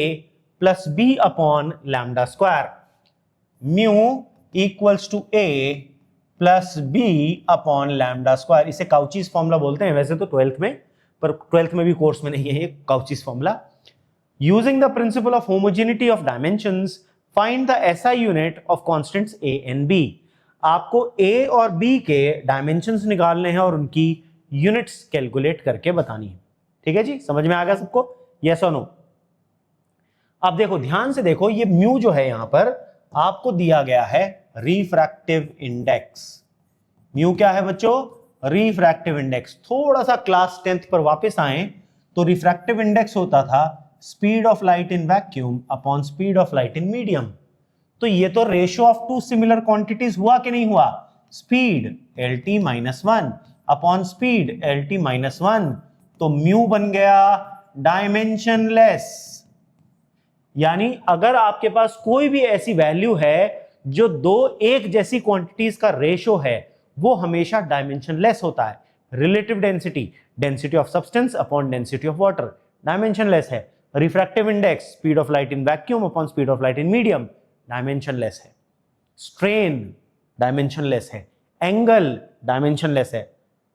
plus b upon lambda square। mu equals to a plus b upon lambda square। इसे काउचीज formula बोलते हैं वैसे तो 12th में, पर 12th में भी course में नहीं है ये Cauchy's formula. Using the principle of homogeneity of dimensions find the SI unit of constants a and b। आपको a और b के डायमेंशंस निकालने हैं और उनकी यूनिट्स कैलकुलेट करके बतानी है। ठीक है जी, समझ में आ गया सबको? यस और नो? अब देखो ध्यान से देखो, ये म्यू जो है यहां पर आपको दिया गया है रिफ्रैक्टिव इंडेक्स। म्यू क्या है बच्चों? Refractive index. थोड़ा सा क्लास 10th पर वापस आए तो रिफ्रैक्टिव इंडेक्स होता था speed of light in vacuum upon speed of light in medium. तो ये तो ratio of two similar quantities हुआ कि नहीं हुआ? Speed lt minus 1 upon speed lt minus 1। तो म्यू बन गया डायमेंशनलेस। यानी अगर आपके पास कोई भी ऐसी वैल्यू है जो दो एक जैसी क्वांटिटीज का रेशियो है वो हमेशा डायमेंशनलेस होता है। Relative density, density of substance upon density of water, dimensionless है। Refractive index, speed of light in vacuum upon speed of light in medium, dimensionless है, स्ट्रेन डायमेंशनलेस है, एंगल डायमेंशनलेस है,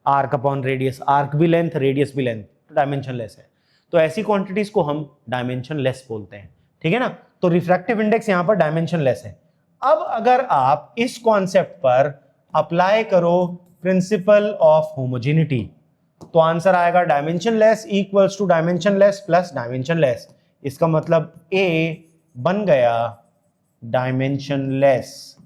आर्क अपॉन रेडियस, आर्क भी length, radius भी length, dimensionless है। तो ऐसी quantities को हम डायमेंशनलेस बोलते हैं, ठीक है ना। तो रिफ्रैक्टिव इंडेक्स यहां पर डायमेंशनलेस है। अब अगर आप इस कॉन्सेप्ट पर अप्लाई करो प्रिंसिपल ऑफ होमोजेनिटी, तो आंसर आएगा dimensionless equals to dimensionless plus dimensionless. इसका मतलब ए बन गया डायमेंशनलेस।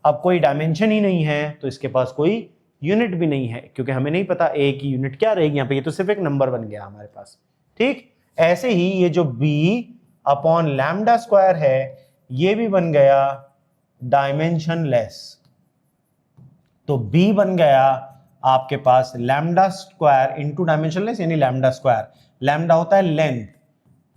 अब कोई डायमेंशन ही नहीं है तो इसके पास कोई यूनिट भी नहीं है, क्योंकि हमें नहीं पता ए की यूनिट क्या रहेगी यहाँ पे, ये तो सिर्फ एक नंबर बन गया हमारे पास, ठीक। ऐसे ही ये जो b अपॉन लैम्डा स्क्वायर है ये भी बन गया डायमेंशनलेस। तो b बन गया आपके पास लैम्डा स्क्वायर इंटू डायमेंशनलेस, यानी लैम्डा स्क्वायर, लैम्डा होता है लेंथ,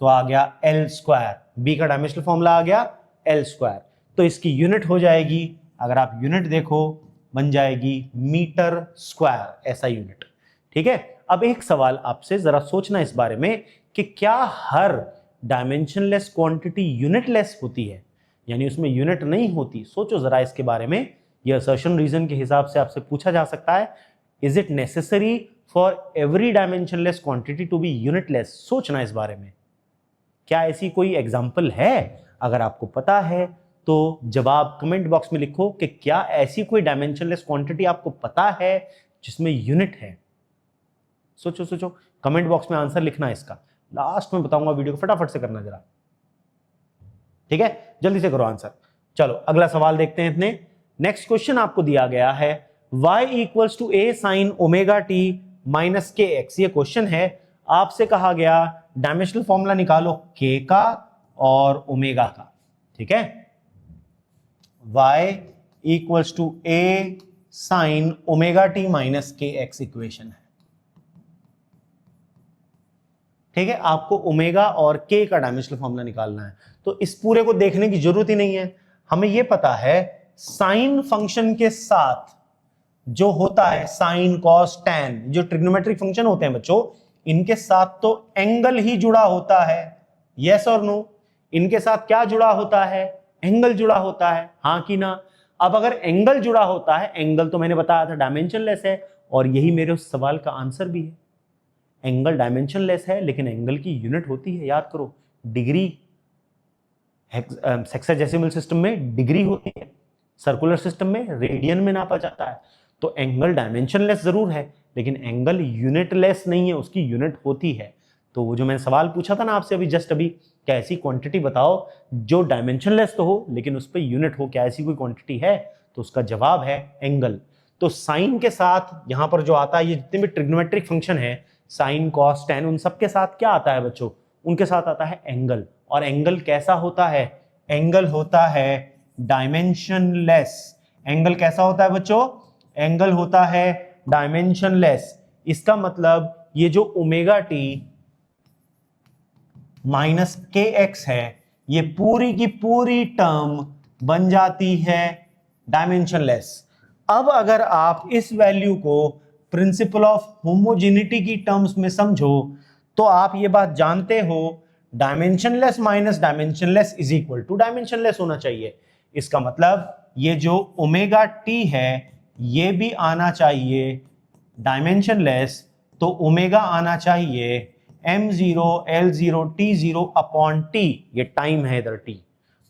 तो आ गया l स्क्वायर, b का डायमेंशनल फॉर्मूला आ गया l स्क्वायर। तो इसकी यूनिट हो जाएगी, अगर आप यूनिट देखो बन जाएगी मीटर स्क्वायर, ऐसा यूनिट, ठीक है। अब एक सवाल आपसे जरा सोचना इस बारे में कि क्या हर डायमेंशनलेस क्वांटिटी यूनिटलेस होती है, यानी उसमें यूनिट नहीं होती। सोचो जरा इसके बारे में, यह असर्शन रीजन के हिसाब से आपसे पूछा जा सकता है, is it necessary for every dimensionless quantity to be unitless. सोचना इस बारे में, क्या ऐसी कोई एग्जांपल है? अगर आपको पता है तो जवाब कमेंट बॉक्स में लिखो कि क्या ऐसी कोई डायमेंशनलेस क्वांटिटी आपको पता है जिसमें यूनिट है। सोचो सोचो, कमेंट बॉक्स में आंसर लिखना है इसका, लास्ट में बताऊंगा, वीडियो को फटाफट से करना जरा, ठीक है, जल्दी से करो आंसर। चलो अगला सवाल देखते हैं इतने। नेक्स्ट क्वेश्चन आपको दिया गया है y equals to a sine omega t minus k x, ये क्वेश्चन है। आपसे कहा गया डायमेंशनल फॉर्मूला निकालो k का और ओमेगा का, ठीक है। y equals to a sine omega t minus k x equation है, ठीक है। आपको ओमेगा और k का डायमेंशनल फॉर्मूला निकालना है, तो इस पूरे को देखने की जरूरत ही नहीं है, हमें यह पता है साइन फंक्शन के साथ जो होता है साइन कॉस टैन, जो ट्रिग्नोमेट्रिक फंक्शन होते हैं बच्चों, इनके साथ तो एंगल ही जुड़ा होता है, यस और नो। इनके साथ क्या जुड़ा होता है? एंगल जुड़ा होता है, हाँ कि ना। अब अगर एंगल जुड़ा होता है, एंगल तो मैंने बताया था डायमेंशनलेस है, और यही मेरे उस सवाल का आंसर भी है। एंगल डायमेंशनलेस है लेकिन एंगल की यूनिट होती है, याद करो, डिग्री। हेक्साडेसिमल सिस्टम में डिग्री होती है, सर्कुलर सिस्टम में रेडियन में नापा जाता है। तो एंगल डायमेंशनलेस जरूर है लेकिन एंगल यूनिटलेस नहीं है, उसकी यूनिट होती है। तो वो जो मैंने सवाल पूछा था ना आपसे अभी जस्ट अभी, क्या ऐसी क्वांटिटी बताओ जो डायमेंशनलेस तो हो लेकिन उस पर यूनिट हो, क्या ऐसी कोई क्वांटिटी है? तो उसका जवाब है एंगल। तो साइन के साथ यहां पर जो आता है, ये जितने भी ट्रिग्नोमेट्रिक फंक्शन है, साइन कॉस टैन, उन सब के साथ क्या आता है बच्चों? उनके साथ आता है एंगल। और एंगल कैसा होता है? एंगल होता है डायमेंशनलेस। एंगल कैसा होता है बच्चों? एंगल होता है डायमेंशनलेस। इसका मतलब ये जो omega t minus k x है, ये पूरी की पूरी टर्म बन जाती है डायमेंशनलेस। अब अगर आप इस वैल्यू को प्रिंसिपल ऑफ होमोजेनिटी की टर्म्स में समझो तो आप ये बात जानते हो, dimensionless minus dimensionless is equal to dimensionless होना चाहिए। इसका मतलब ये जो ओमेगा टी है ये भी आना चाहिए डायमेंशनलेस, तो ओमेगा आना चाहिए m0 l0 t0 upon t, ये टाइम है इधर t।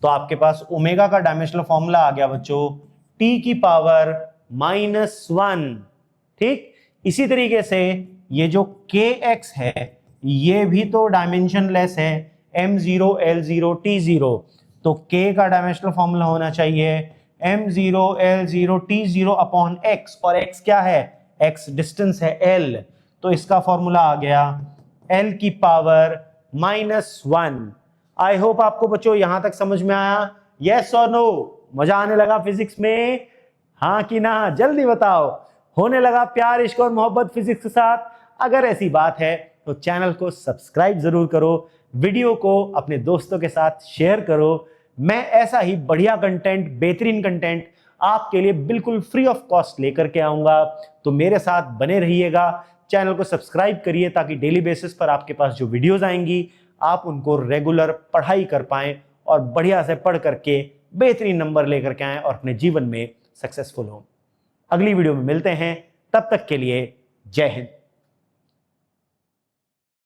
तो आपके पास ओमेगा का डायमेंशनल फॉर्मूला आ गया बच्चों t की पावर -1, ठीक। इसी तरीके से ये जो kx है ये भी तो डायमेंशनलेस है, m0 l0 t0, तो k का डायमेंशनल फॉर्मूला होना चाहिए m0 l0 t0 upon x, और x क्या है? x डिस्टेंस है l, तो इसका फॉर्मूला आ गया l की पावर -1। आई होप आपको बच्चों यहां तक समझ में आया, यस और नो? मजा आने लगा फिजिक्स में, हाँ कि ना? जल्दी बताओ, होने लगा प्यार इश्क और मोहब्बत फिजिक्स के साथ? अगर ऐसी बात है तो चैनल को सब्सक्राइब जरूर करो, वीडियो को अपने दोस्तों के साथ शेयर करो। मैं ऐसा ही बढ़िया कंटेंट, बेहतरीन कंटेंट आपके लिए बिल्कुल फ्री ऑफ कॉस्ट लेकर के आऊंगा, तो मेरे साथ बने रहिएगा। चैनल को सब्सक्राइब करिए ताकि डेली बेसिस पर आपके पास जो वीडियोस आएंगी आप उनको रेगुलर पढ़ाई कर पाएं और बढ़िया से पढ़ करके बेहतरीन नंबर लेकर के आएं और अपने जीवन में सक्सेसफुल हों। अगली वीडियो में मिलते हैं, तब तक के लिए जय हिंद।